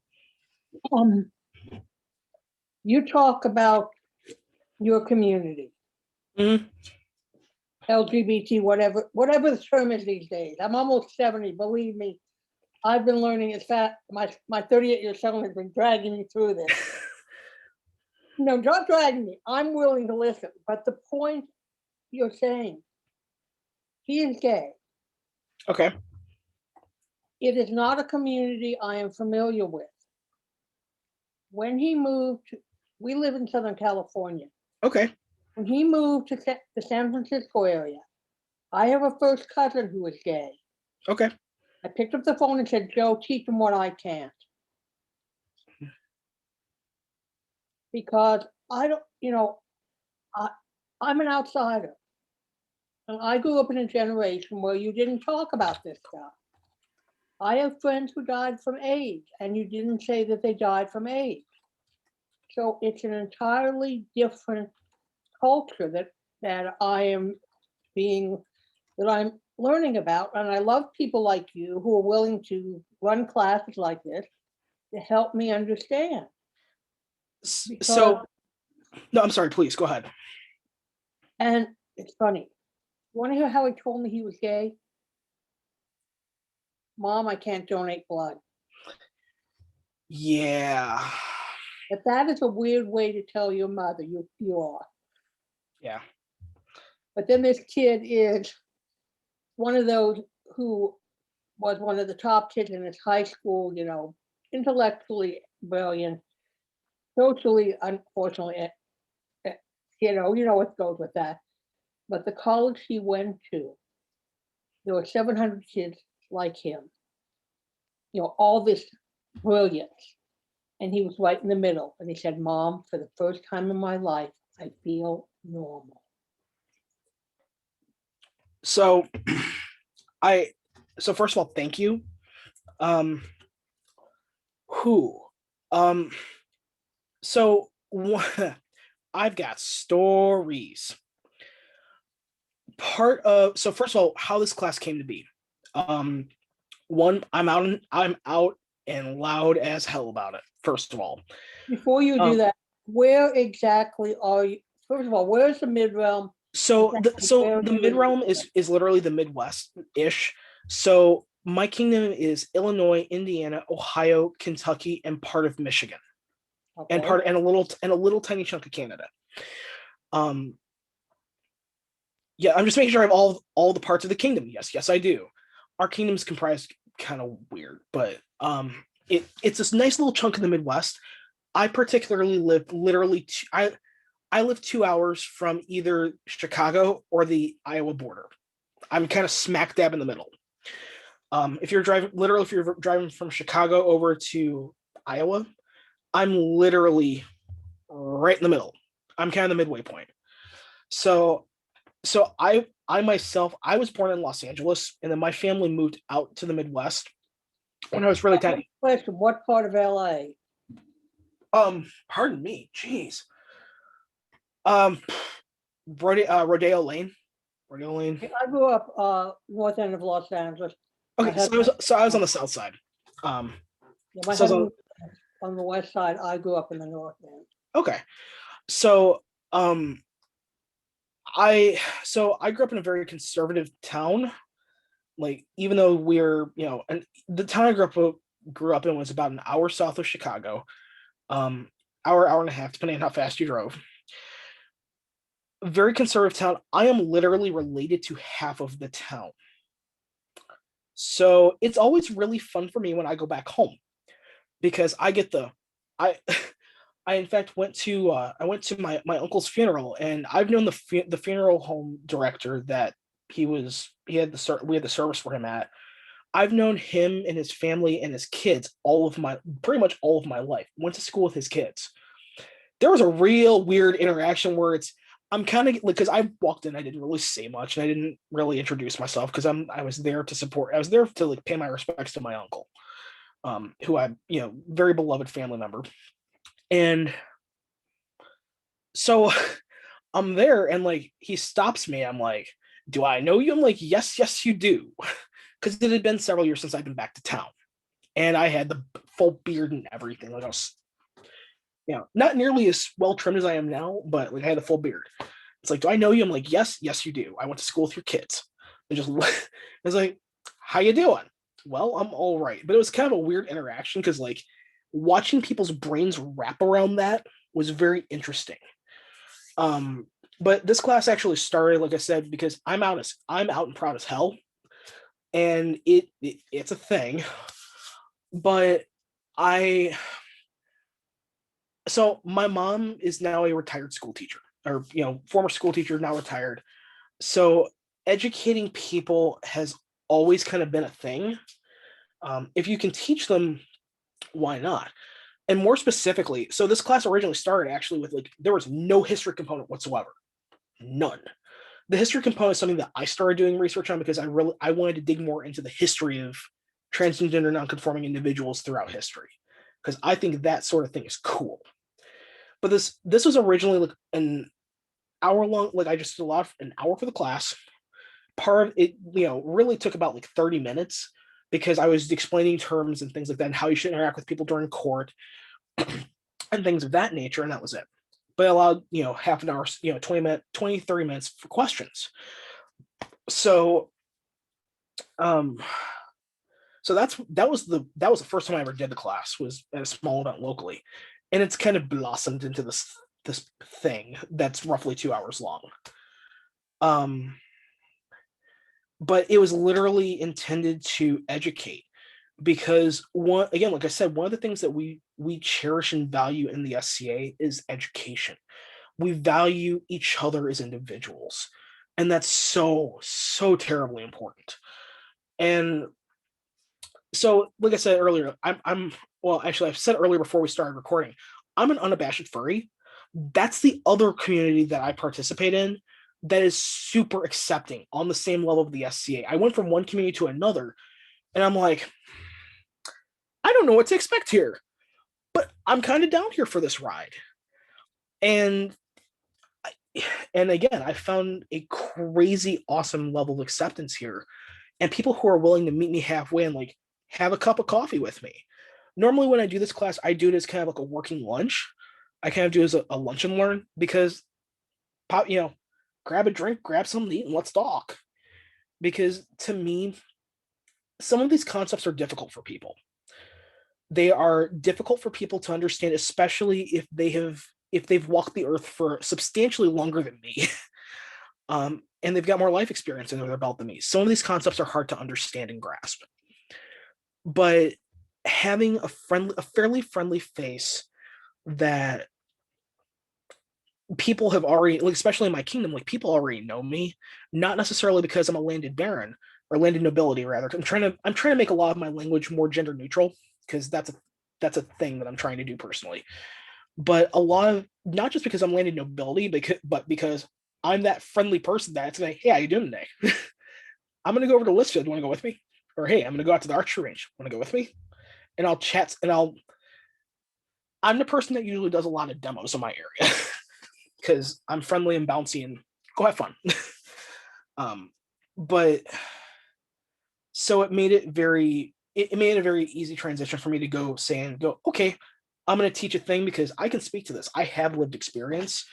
You talk about your community. Mm-hmm. LGBT, whatever the term is these days. I'm almost 70, believe me. I've been learning. In fact, my 38-year son has been dragging me through this. No, not dragging me. I'm willing to listen. But the point you're saying, he is gay. Okay. It is not a community I am familiar with. When he moved, we live in Southern California. Okay. When he moved to the San Francisco area, I have a first cousin who is gay. Okay. I picked up the phone and said, Joe, teach him what I can't. Because I don't, I'm an outsider. And I grew up in a generation where you didn't talk about this stuff. I have friends who died from AIDS, and you didn't say that they died from AIDS. So it's an entirely different culture that I'm learning about. And I love people like you who are willing to run classes like this to help me understand. So, no, I'm sorry, please go ahead. And it's funny. You want to hear how he told me he was gay? Mom, I can't donate blood. Yeah. But that is a weird way to tell your mother you are. Yeah. But then this kid is one of those who was one of the top kids in his high school, you know, intellectually brilliant, socially, unfortunately, you know what goes with that. But the college he went to, there were 700 kids like him, you know, all this brilliance. And he was right in the middle. And he said, Mom, for the first time in my life, I feel normal. So first of all, thank you. So I've got stories. So first of all, how this class came to be. One, I'm out and loud as hell about it, first of all. Before you do that, where exactly are you? First of all, where's the mid-realm? So the mid-realm is literally the Midwest-ish. So my kingdom is Illinois, Indiana, Ohio, Kentucky, and part of Michigan. Okay. And a little tiny chunk of Canada. Yeah, I'm just making sure I have all the parts of the kingdom. Yes, I do. Our kingdom's comprised kind of weird, but it's this nice little chunk of the Midwest. I particularly live I live 2 hours from either Chicago or the Iowa border. I'm kind of smack dab in the middle. If you're driving from Chicago over to Iowa, I'm literally right in the middle. I'm kind of the midway point. So I myself, I was born in Los Angeles, and then my family moved out to the Midwest when I was really tiny. Question, what part of LA? Pardon me, jeez. Rodeo Lane. I grew up north end of Los Angeles. Okay, so I was on the south side. Yeah, my husband on the west side. I grew up in the north end. Okay, so I grew up in a very conservative town. Like, even though we're, and the town I grew up in was about an hour south of Chicago, hour and a half, depending on how fast you drove. Very conservative town. I am literally related to half of the town. So it's always really fun for me when I go back home, because I get I in fact went to my uncle's funeral, and I've known the funeral home director that we had the service for him at. I've known him and his family and his kids pretty much all of my life. Went to school with his kids. There was a real weird interaction where I'm kind of like, because I walked in, I didn't really say much, and I didn't really introduce myself because I was there to support. I was there to like pay my respects to my uncle, who I very beloved family member, and so I'm there, and like he stops me. I'm like, "Do I know you?" I'm like, "Yes, you do," because it had been several years since I'd been back to town, and I had the full beard and everything. Like I was, not nearly as well trimmed as I am now, but like I had a full beard. It's like, "Do I know you?" I'm like, yes, you do. I went to school with your kids. And just I was like, "How you doing?" "Well, I'm all right." But it was kind of a weird interaction because like watching people's brains wrap around that was very interesting. But this class actually started, like I said, because I'm out and proud as hell, and it's a thing. But so my mom is now a retired school teacher, or former school teacher, now retired. So educating people has always kind of been a thing. If you can teach them, why not? And more specifically, so this class originally started actually with there was no history component whatsoever. None. The history component is something that I started doing research on because I wanted to dig more into the history of transgender non-conforming individuals throughout history, because I think that sort of thing is cool. But this was originally like an hour long. Like I just allowed an hour for the class, part of it, really took about like 30 minutes because I was explaining terms and things like that and how you should interact with people during court and things of that nature, and that was it. But I allowed, half an hour, 20, 30 minutes for questions. So that was the first time I ever did the class, was at a small event locally, and it's kind of blossomed into this thing that's roughly 2 hours long. But it was literally intended to educate, because like I said, one of the things that we cherish and value in the SCA is education. We value each other as individuals, and that's so terribly important. And so, like I said earlier, I've said earlier before we started recording, I'm an unabashed furry. That's the other community that I participate in that is super accepting on the same level of the SCA. I went from one community to another, and I'm like, I don't know what to expect here, but I'm kind of down here for this ride. And again, I found a crazy awesome level of acceptance here, and people who are willing to meet me halfway and like have a cup of coffee with me. Normally when I do this class, I do it as kind of like a working lunch. I kind of do it as a lunch and learn, because grab a drink, grab something to eat, and let's talk. Because to me, some of these concepts are difficult for people. They are difficult for people to understand, especially if they've walked the earth for substantially longer than me. And they've got more life experience under their belt than me. Some of these concepts are hard to understand and grasp. But having a fairly friendly face that people have already, like, especially in my kingdom, like, people already know me, not necessarily because I'm a landed baron or landed nobility, rather. I'm trying to make a lot of my language more gender neutral, because that's a thing that I'm trying to do personally. But a lot of, not just because I'm landed nobility, but because I'm that friendly person that's like, hey, how you doing today? I'm gonna go over to Litchfield. You want to go with me? Or hey, I'm gonna go out to the archery range. Want to go with me? And I'll chat, and I'm the person that usually does a lot of demos in my area because I'm friendly and bouncy and go have fun. But so it made it a very easy transition for me to go, okay, I'm going to teach a thing because I can speak to this. I have lived experience.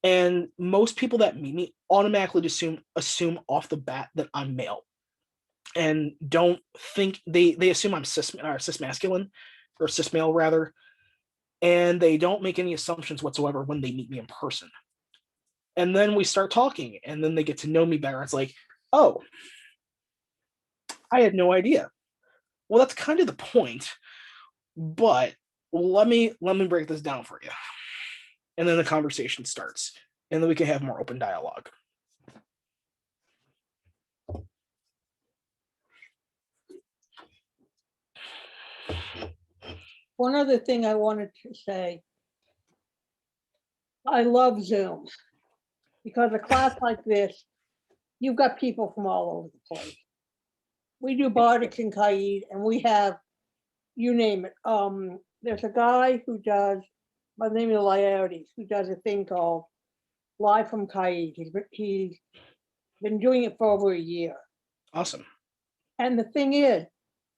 And most people that meet me automatically assume off the bat that I'm male, and don't think, they assume I'm cis masculine, or cis male rather, and they don't make any assumptions whatsoever when they meet me in person. And then we start talking, and then they get to know me better. It's like, oh, I had no idea. Well, that's kind of the point, but let me break this down for you. And then the conversation starts, and then we can have more open dialogue. One other thing I wanted to say, I love Zoom, because a class like this, you've got people from all over the place. We do Bardic and Kaid, and we have, you name it. There's a guy who does, by the name of Laertes, who does a thing called Live from Kaid. He's been doing it for over a year. Awesome. And the thing is,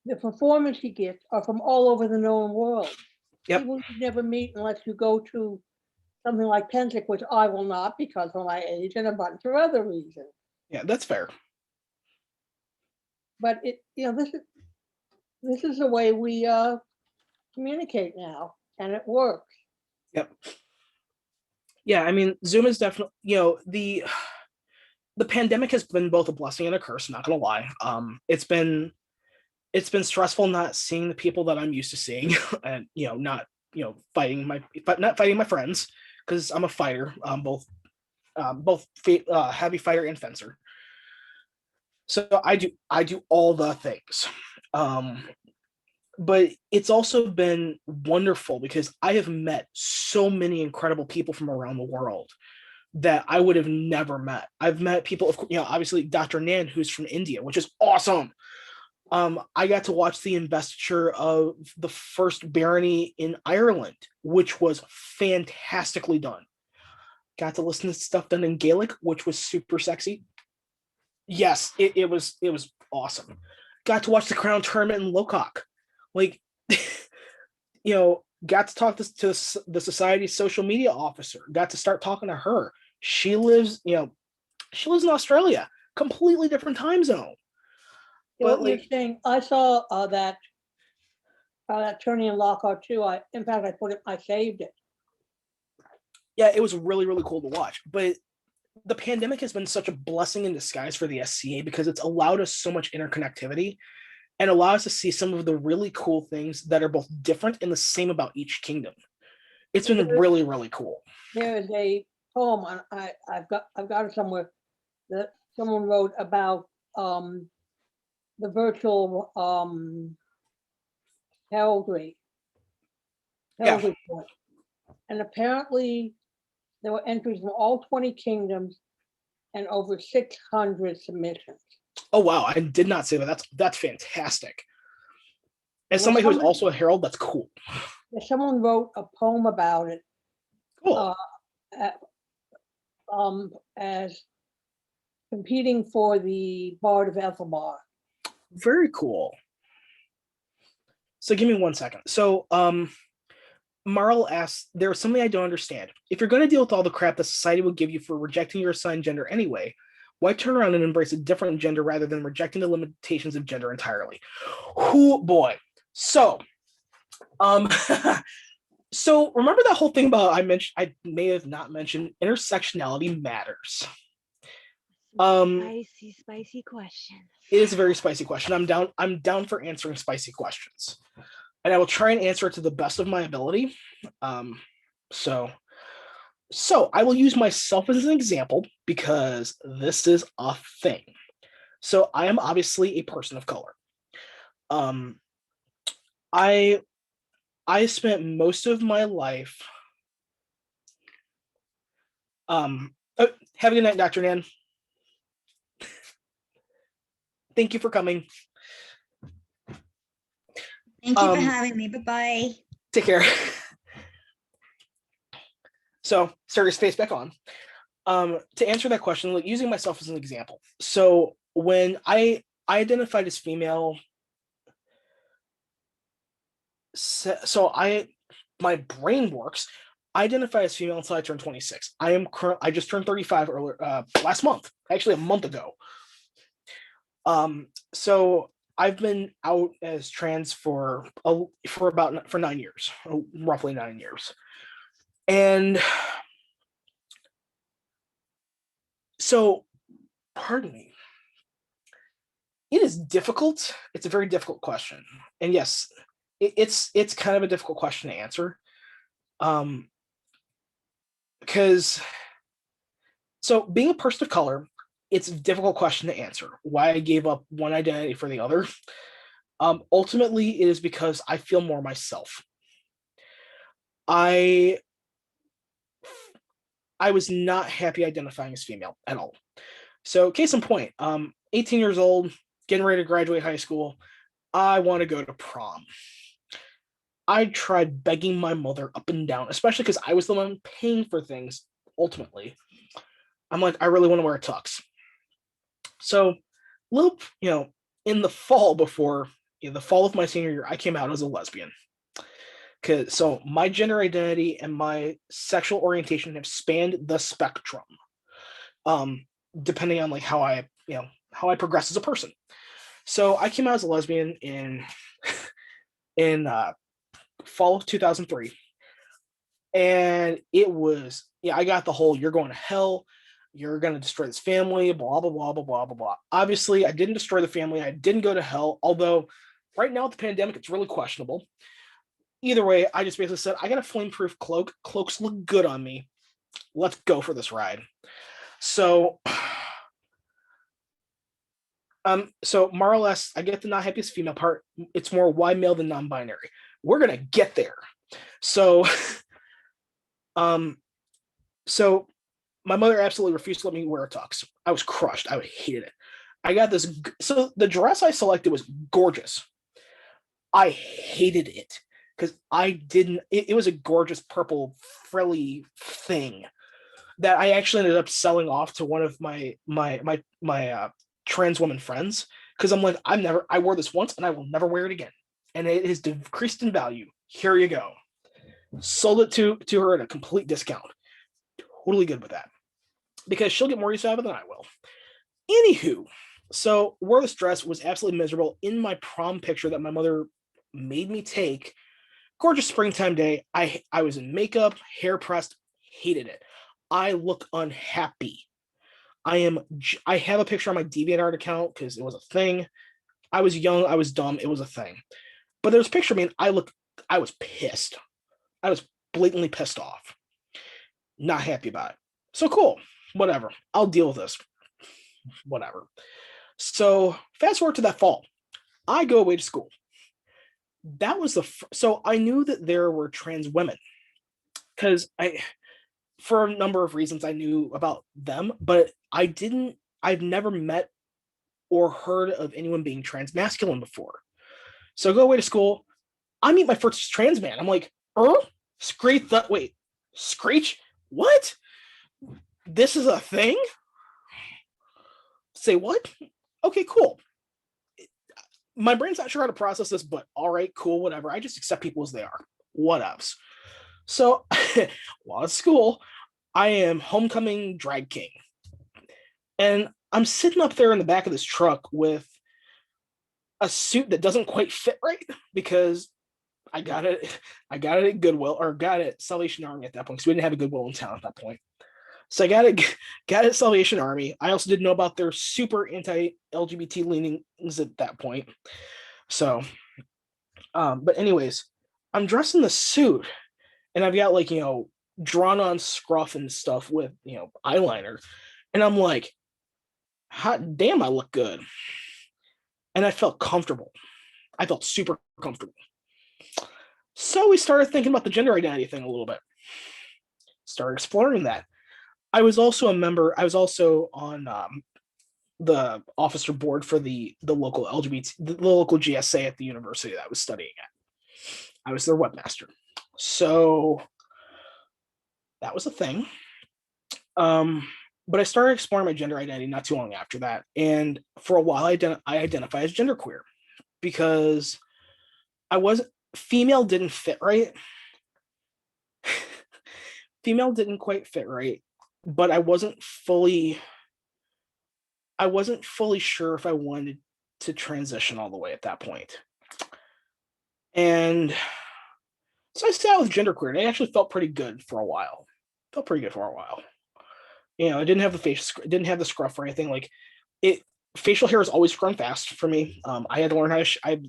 the performance he gets are from all over the known world. Yep. People you never meet unless you go to something like Pensic, which I will not because of my age and a bunch of other reasons. Yeah, that's fair. But this is the way we communicate now, and it works. Yep. Yeah, I mean, Zoom is definitely, the pandemic has been both a blessing and a curse, not gonna lie. It's been stressful not seeing the people that I'm used to seeing, and not fighting my friends, because I'm a fighter, both heavy fighter and fencer. So I do all the things. But it's also been wonderful because I have met so many incredible people from around the world that I would have never met. I've met people, obviously Dr. Nan, who's from India, which is awesome. I got to watch the investiture of the first barony in Ireland, which was fantastically done. Got to listen to stuff done in Gaelic, which was super sexy. Yes, it was awesome. Got to watch the Crown tournament in Locock. Like, got to talk to the society's social media officer. Got to start talking to her. She lives in Australia, completely different time zone. But What you're saying, I saw that tourney in Lockhart too. In fact, I saved it. Yeah, it was really, really cool to watch. But the pandemic has been such a blessing in disguise for the SCA because it's allowed us so much interconnectivity and allow us to see some of the really cool things that are both different and the same about each kingdom. It's been really, really cool. There is a poem I've got it somewhere that someone wrote about the virtual heraldry. Yeah. Court. And apparently there were entries in all 20 kingdoms and over 600 submissions. Oh wow, I did not say that. That's fantastic. As Well, somebody who's also a herald, that's cool. Someone wrote a poem about it. Cool. As competing for the Bard of Ethelbar. Very cool. So give me 1 second. So Marl asks, there's something I don't understand. If you're going to deal with all the crap that society will give you for rejecting your assigned gender anyway, why turn around and embrace a different gender rather than rejecting the limitations of gender entirely? Oh boy. So, so remember that whole thing about I may have not mentioned intersectionality matters. Spicy question. It is a very spicy question. I'm down for answering spicy questions. And I will try and answer it to the best of my ability. So I will use myself as an example because this is a thing. So I am obviously a person of color. I spent most of my life. Have a good night, Dr. Nan. Thank you for coming. Thank you for having me. Bye-bye. Take care. So, serious face back on. To answer that question, like using myself as an example. So when I identified as female, my brain works. I identify as female until I turn 26. I just turned 35 earlier last month, actually a month ago. So I've been out as trans for 9 years, roughly 9 years. And so, pardon me, it is difficult. It's a very difficult question. And yes, it's kind of a difficult question to answer. Because, so being a person of color, it's a difficult question to answer. Why I gave up one identity for the other. Ultimately, it is because I feel more myself. I was not happy identifying as female at all. So case in point, 18 years old, getting ready to graduate high school. I want to go to prom. I tried begging my mother up and down, especially because I was the one paying for things ultimately. I'm like, I really want to wear a tux. So, in the fall the fall of my senior year, I came out as a lesbian. So my gender identity and my sexual orientation have spanned the spectrum, depending on like how I progress as a person. So I came out as a lesbian in fall of 2003, and it was I got the whole "you're going to hell, you're going to destroy this family," blah blah blah blah blah blah blah. Obviously, I didn't destroy the family. I didn't go to hell. Although, right now with the pandemic, it's really questionable. Either way, I just basically said, I got a flame-proof cloak. Cloaks look good on me. Let's go for this ride. So, Marl asks, I get the not happiest female part. It's more why male than non-binary. We're gonna get there. So, so my mother absolutely refused to let me wear a tux. I was crushed. I hated it. I got this. So the dress I selected was gorgeous. I hated it. Because I didn't, it was a gorgeous purple frilly thing that I actually ended up selling off to one of my trans woman friends because I'm like, I wore this once and I will never wear it again. And it has decreased in value. Here you go. Sold it to her at a complete discount. Totally good with that. Because she'll get more use out of it than I will. Anywho, so wore this dress, was absolutely miserable. In my prom picture that my mother made me take, gorgeous springtime day, I was in makeup, hair pressed, hated it. I look unhappy. I have a picture on my DeviantArt account because it was a thing. I was young, I was dumb, it was a thing. But there's a picture of me and I was pissed. I was blatantly pissed off. Not happy about it. So cool, whatever. I'll deal with this. Whatever. So fast forward to that fall. I go away to school. That was so I knew that there were trans women because for a number of reasons I knew about them, but I've never met or heard of anyone being trans masculine before. So I go away to school. I meet my first trans man. I'm like, Screech? What? This is a thing? Say what? Okay, cool. My brain's not sure how to process this, but all right, cool, whatever. I just accept people as they are. What else? So while at school, I am homecoming drag king. And I'm sitting up there in the back of this truck with a suit that doesn't quite fit right because I got it at Goodwill, or got it at Salvation Army at that point, because we didn't have a Goodwill in town at that point. So I got it at Salvation Army. I also didn't know about their super anti-LGBT leanings at that point. So, but anyways, I'm dressed in the suit and I've got like, drawn on scruff and stuff with, eyeliner. And I'm like, hot damn, I look good. And I felt comfortable. I felt super comfortable. So we started thinking about the gender identity thing a little bit. Started exploring that. I was also on the officer board for the local LGBT, the local GSA at the university that I was studying at. I was their webmaster. So that was a thing. But I started exploring my gender identity not too long after that. And for a while, I identify as genderqueer because female didn't fit right. Female didn't quite fit right. But I wasn't fully sure if I wanted to transition all the way at that point. And so I sat with genderqueer, and it actually felt pretty good for a while. I didn't have the scruff or anything. Like facial hair has always grown fast for me. I had to learn I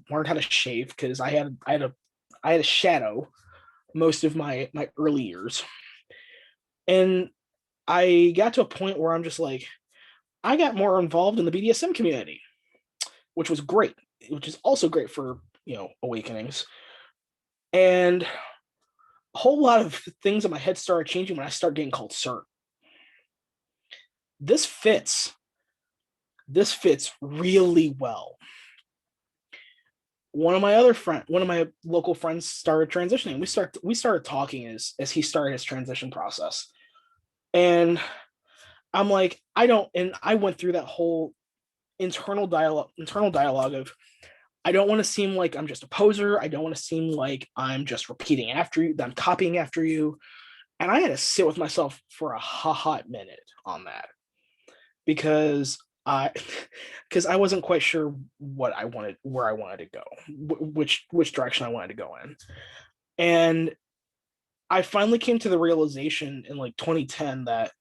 learned how to shave because I had a shadow most of my early years. And I got to a point where I'm just like, I got more involved in the BDSM community, which was great, which is also great for, awakenings. And a whole lot of things in my head started changing when I started getting called sir. This fits really well. One of my local friends started transitioning. We started talking as he started his transition process. And I'm like, I went through that whole internal dialogue of, I don't want to seem like I'm just a poser. I don't want to seem like I'm just repeating after you, that I'm copying after you. And I had to sit with myself for a hot minute on that because I wasn't quite sure where I wanted to go, which direction I wanted to go in. And I finally came to the realization in like 2010 that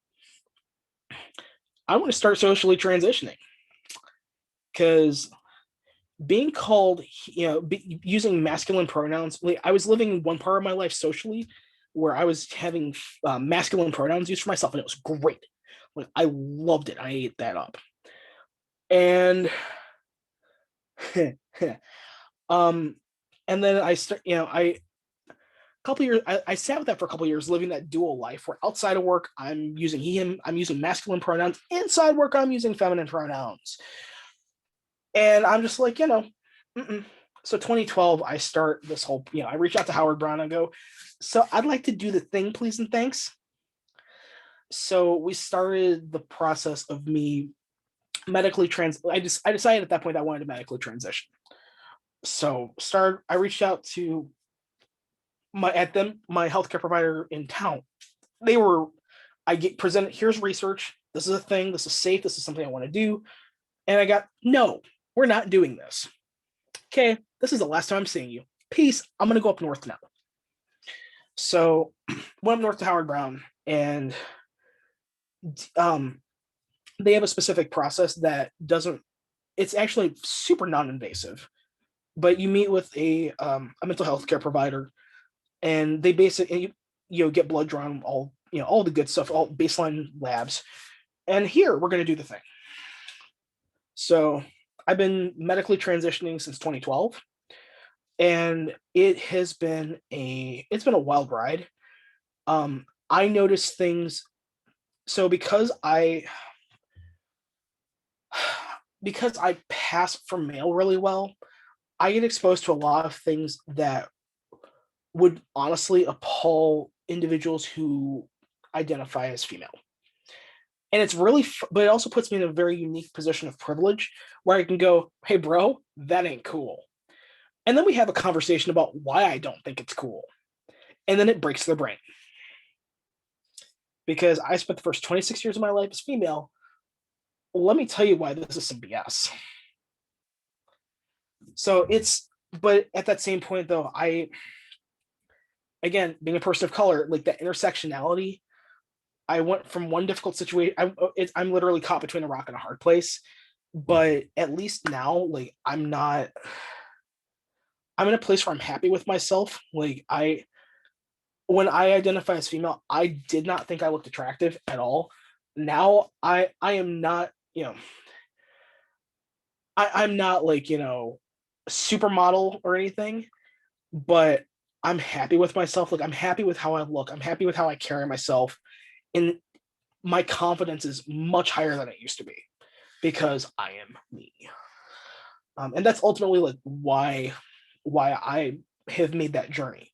I want to start socially transitioning, because being called, using masculine pronouns, like I was living one part of my life socially where I was having masculine pronouns used for myself, and it was great. Like I loved it. I ate that up. And and then I sat with that for a couple of years, living that dual life where outside of work I'm using him, I'm using masculine pronouns, inside work I'm using feminine pronouns. And I'm just like, So 2012, I start this whole, I reach out to Howard Brown and go, so I'd like to do the thing, please and thanks. So we started the process of me I decided at that point I wanted to medically transition. So I reached out to my healthcare provider in town. Presented, here's research. This is a thing. This is safe. This is something I want to do. And I got, no, we're not doing this. Okay, this is the last time I'm seeing you. Peace. I'm going to go up north now. So went up north to Howard Brown, and they have a specific process that it's actually super non-invasive, but you meet with a mental health care provider, and they basically, get blood drawn, all the good stuff, all baseline labs. And here we're going to do the thing. So I've been medically transitioning since 2012, and it's been a wild ride. I noticed things. So because I pass for male really well, I get exposed to a lot of things that would honestly appall individuals who identify as female. And it's really, but it also puts me in a very unique position of privilege where I can go, hey, bro, that ain't cool. And then we have a conversation about why I don't think it's cool. And then it breaks their brain. Because I spent the first 26 years of my life as female. Let me tell you why this is some BS. So but at that same point though, again, being a person of color, like that intersectionality, I went from one difficult situation. I'm literally caught between a rock and a hard place. But at least now, like I'm in a place where I'm happy with myself. Like when I identify as female, I did not think I looked attractive at all. Now I am not, I'm not like, supermodel or anything, but I'm happy with myself. Like I'm happy with how I look. I'm happy with how I carry myself. And my confidence is much higher than it used to be because I am me. And that's ultimately like why I have made that journey.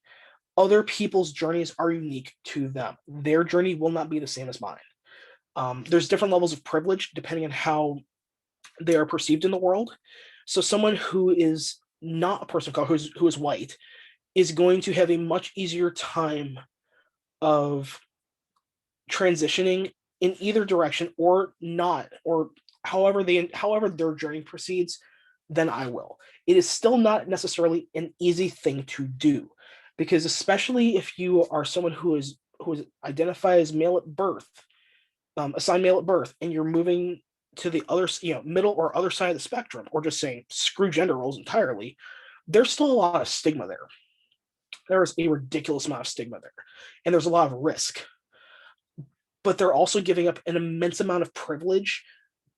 Other people's journeys are unique to them. Their journey will not be the same as mine. There's different levels of privilege depending on how they are perceived in the world. So someone who is not a person of color, who is white, is going to have a much easier time of transitioning in either direction or not, or however their journey proceeds, than I will. It is still not necessarily an easy thing to do, because especially if you are someone who is identified as male at birth, assigned male at birth, and you're moving to the other, middle or other side of the spectrum, or just saying screw gender roles entirely, there's still a lot of stigma there. There is a ridiculous amount of stigma there, and there's a lot of risk. But they're also giving up an immense amount of privilege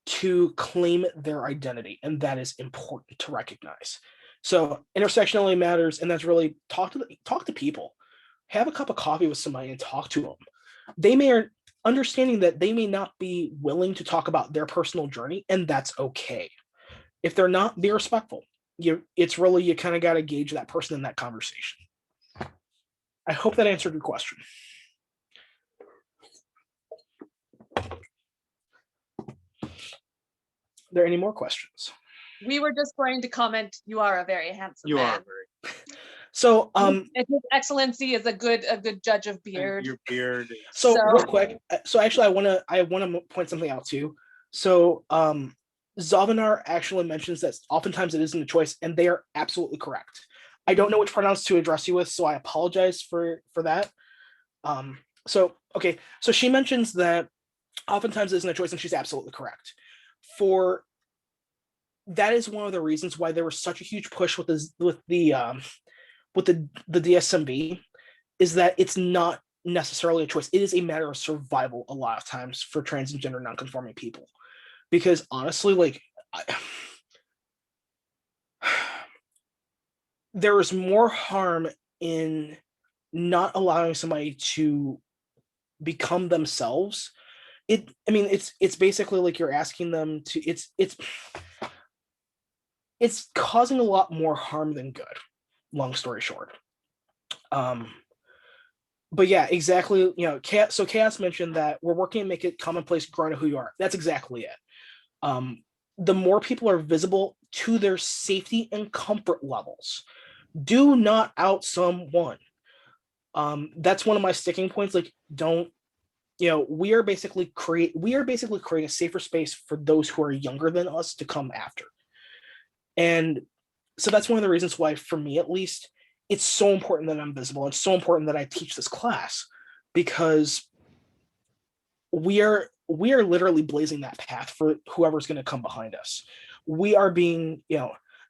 to claim their identity, and that is important to recognize. So intersectionality matters, and that's really talk to people. Have a cup of coffee with somebody and talk to them. They may understanding that they may not be willing to talk about their personal journey, and that's okay. If they're not, be respectful. You kind of got to gauge that person in that conversation. I hope that answered your question. Are there any more questions? We were just going to comment, you are a very handsome man. Are very. So His Excellency is a good judge of beard. Your beard. So real quick, so actually I wanna point something out too. So Zavanar actually mentions that oftentimes it isn't a choice, and they are absolutely correct. I don't know which pronouns to address you with, so I apologize for that. So she mentions that oftentimes it isn't a choice, and she's absolutely correct. That is one of the reasons why there was such a huge push with the DSMB, is that it's not necessarily a choice. It is a matter of survival a lot of times for trans and gender non-conforming people, because honestly, there is more harm in not allowing somebody to become themselves. It's basically like you're asking them to. It's causing a lot more harm than good. Long story short. But yeah, exactly. So Chaos mentioned that we're working to make it commonplace growing to who you are. That's exactly it. the more people are visible to their safety and comfort levels. Do not out someone. That's one of my sticking points. Like, don't, we are basically creating a safer space for those who are younger than us to come after. And so that's one of the reasons why, for me at least, it's so important that I'm visible. It's so important that I teach this class, because we are literally blazing that path for whoever's going to come behind us. We are being,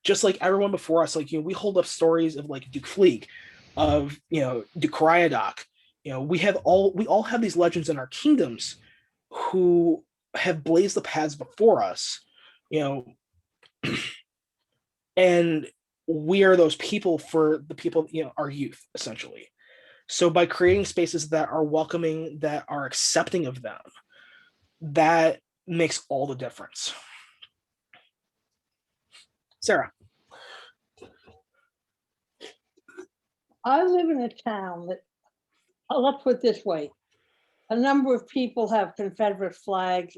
just like everyone before us, like, we hold up stories of like Duke Fleeg, of, Duke Ryadoc. We all have these legends in our kingdoms who have blazed the paths before us, and we are those people for the people, our youth, essentially. So by creating spaces that are welcoming, that are accepting of them, that makes all the difference. Sarah. I live in a town that, let's put it this way, a number of people have Confederate flags.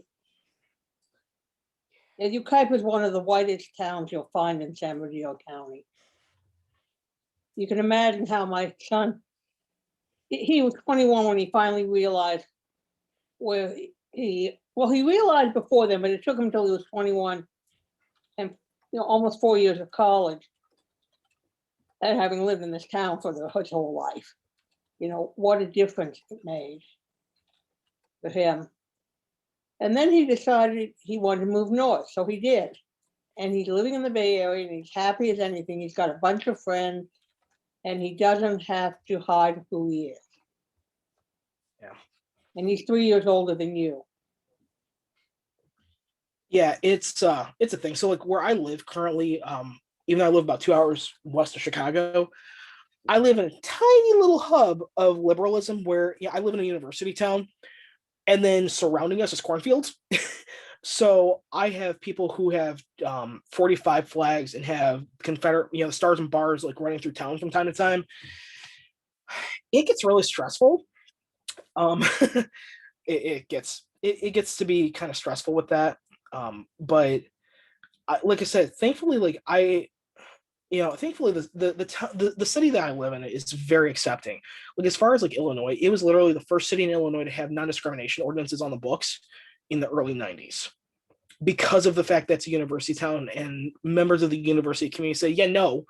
Ukipe is one of the whitest towns you'll find in San Bernardino County. You can imagine how my son, he was 21 when he finally realized where he realized before then, but it took him until he was 21 and almost 4 years of college, and having lived in this town for his whole life. What a difference it made for him. And then he decided he wanted to move north, so he did. And he's living in the Bay Area, and he's happy as anything. He's got a bunch of friends, and he doesn't have to hide who he is. Yeah. And he's 3 years older than you. Yeah, it's a thing. So like where I live currently, even though I live about 2 hours west of Chicago, I live in a tiny little hub of liberalism where I live in a university town, and then surrounding us is cornfields. So I have people who have 45 flags and have Confederate, stars and bars like running through town from time to time. It gets really stressful. It gets to be kind of stressful with that. But like I said, thankfully, thankfully the city that I live in is very accepting. Like, as far as like Illinois, it was literally the first city in Illinois to have non-discrimination ordinances on the books in the early 90s, because of the fact that it's a university town, and members of the university community say, yeah, no,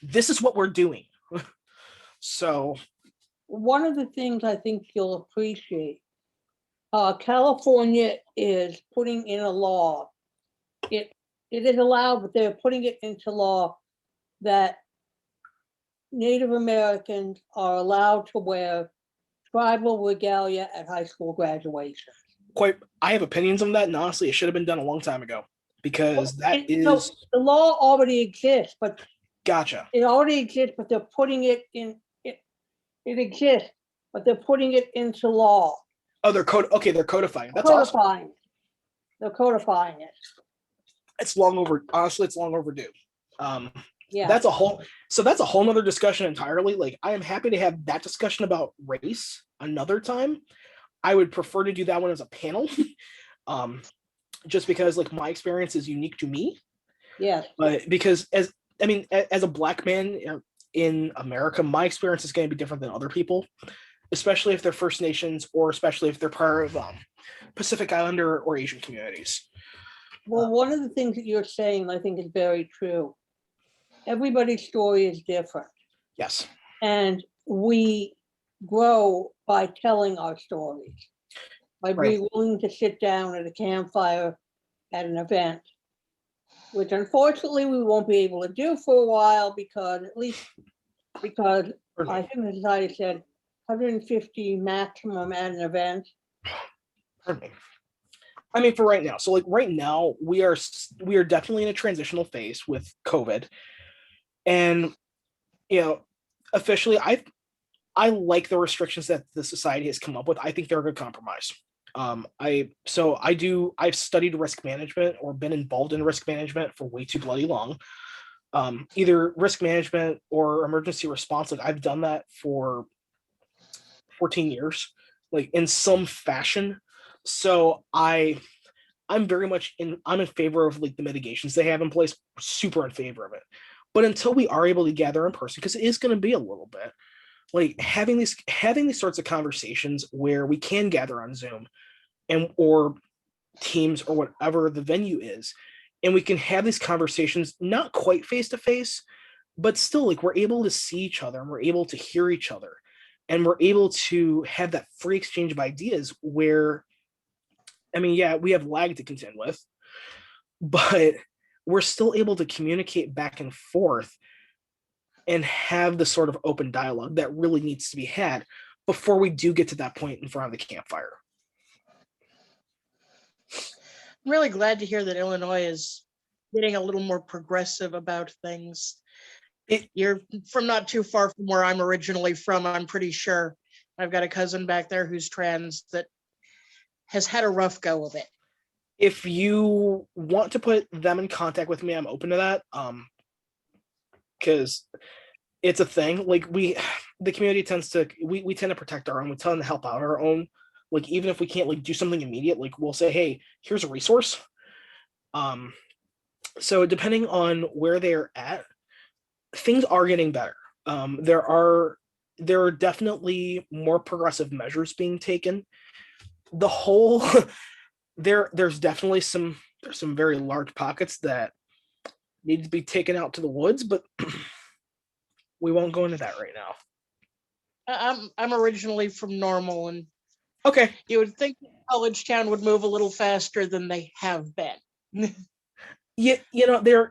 this is what we're doing. So one of the things I think you'll appreciate, California is putting in a law. It is allowed, but they're putting it into law that Native Americans are allowed to wear tribal regalia at high school graduation. I have opinions on that, and honestly, it should have been done a long time ago, because that is. No, the law already exists, but. Gotcha. It already exists, but they're putting it in. It exists, but they're putting it into law. Oh, they're codifying it. That's codifying awesome. They're codifying it. It's long over. Honestly, it's long overdue. Yeah. That's a whole nother discussion entirely. Like, I am happy to have that discussion about race another time. I would prefer to do that one as a panel, just because like my experience is unique to me. Yes. But because as a Black man in America, my experience is going to be different than other people, especially if they're First Nations, or especially if they're part of Pacific Islander or Asian communities. Well, one of the things that you're saying, I think, is very true. Everybody's story is different. Yes. And we grow by telling our stories, by being willing to sit down at a campfire at an event, which unfortunately we won't be able to do for a while, because I think the society said 150 maximum at an event. Pardon me. I mean, for right now. So like right now, we are definitely in a transitional phase with COVID. And, officially, I like the restrictions that the society has come up with. I think they're a good compromise. I've studied risk management, or been involved in risk management, for way too bloody long. Either risk management or emergency response. Like, I've done that for 14 years, like in some fashion. So I I'm very much I'm in favor of like the mitigations they have in place, super in favor of it. But until we are able to gather in person, because it is going to be a little bit, like having these sorts of conversations where we can gather on Zoom and or Teams or whatever the venue is, and we can have these conversations not quite face to face, but still like we're able to see each other and we're able to hear each other and we're able to have that free exchange of ideas where, I mean, yeah, we have lag to contend with, but we're still able to communicate back and forth and have the sort of open dialogue that really needs to be had before we do get to that point in front of the campfire. I'm really glad to hear that Illinois is getting a little more progressive about things. You're from not too far from where I'm originally from, I'm pretty sure. I've got a cousin back there who's trans that has had a rough go of it. If you want to put them in contact with me, I'm open to that. Because it's a thing. Like the community tends to, we tend to protect our own. We tend to help out our own. Like even if we can't like do something immediate, like we'll say, hey, here's a resource. So depending on where they're at, things are getting better. There are definitely more progressive measures being taken. The whole there's definitely some very large pockets that need to be taken out to the woods, but we won't go into that right now. I'm originally from Normal, and Okay. you would think College Town would move a little faster than they have been. Yeah,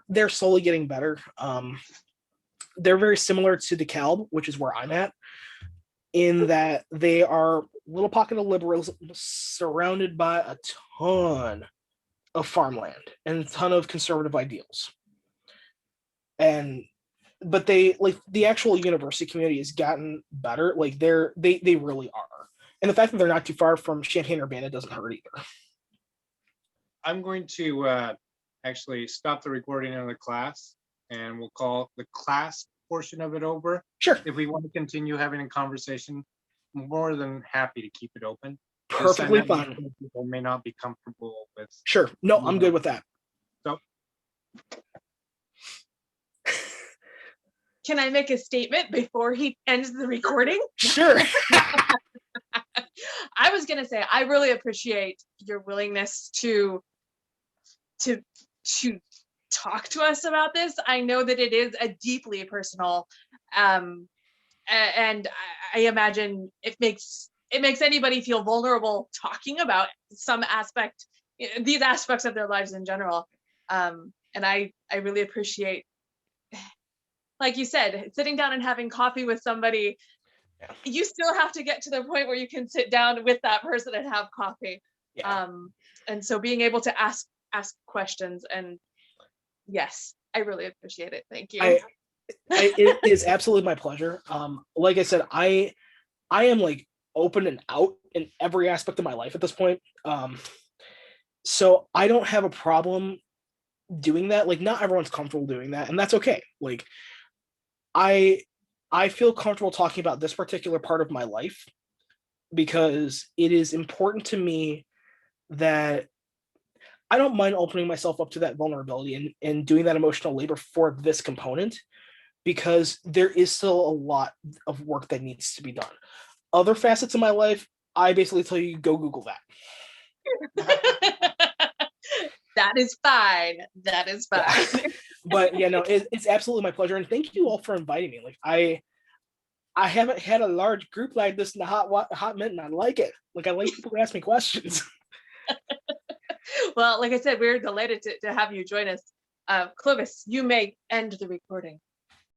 they're slowly getting better. They're very similar to DeKalb, which is where I'm at, in that they are a little pocket of liberals surrounded by a ton of farmland and a ton of conservative ideals. But they like the actual university community has gotten better. Like they really are. And the fact that they're not too far from Champaign-Urbana doesn't hurt either. I'm going to actually stop the recording of the class, and we'll call the class portion of it over. Sure. If we want to continue having a conversation, I'm more than happy to keep it open. Perfectly fine. People may not be comfortable with. Sure. No, I'm good with that. So. Can I make a statement before he ends the recording? Sure. I was going to say, I really appreciate your willingness to talk to us about this. I know that it is a deeply personal, and I imagine it makes anybody feel vulnerable talking about these aspects of their lives in general. And I really appreciate, like you said, sitting down and having coffee with somebody. Yeah. You still have to get to the point where you can sit down with that person and have coffee. Yeah. And so being able to ask questions, and yes, I really appreciate it. Thank you. It is absolutely my pleasure. Like I said, I am like open and out in every aspect of my life at this point. So I don't have a problem doing that. Like not everyone's comfortable doing that, and that's okay. Like I feel comfortable talking about this particular part of my life because it is important to me that I don't mind opening myself up to that vulnerability and doing that emotional labor for this component, because there is still a lot of work that needs to be done. Other facets of my life, I basically tell you, go Google that. That is fine. That is fine. Yeah. But yeah, no, it's absolutely my pleasure. And thank you all for inviting me. Like I haven't had a large group like this in a hot minute, and I like it. Like I like people who ask me questions. Well, like I said, we're delighted to have you join us. Clovis, you may end the recording.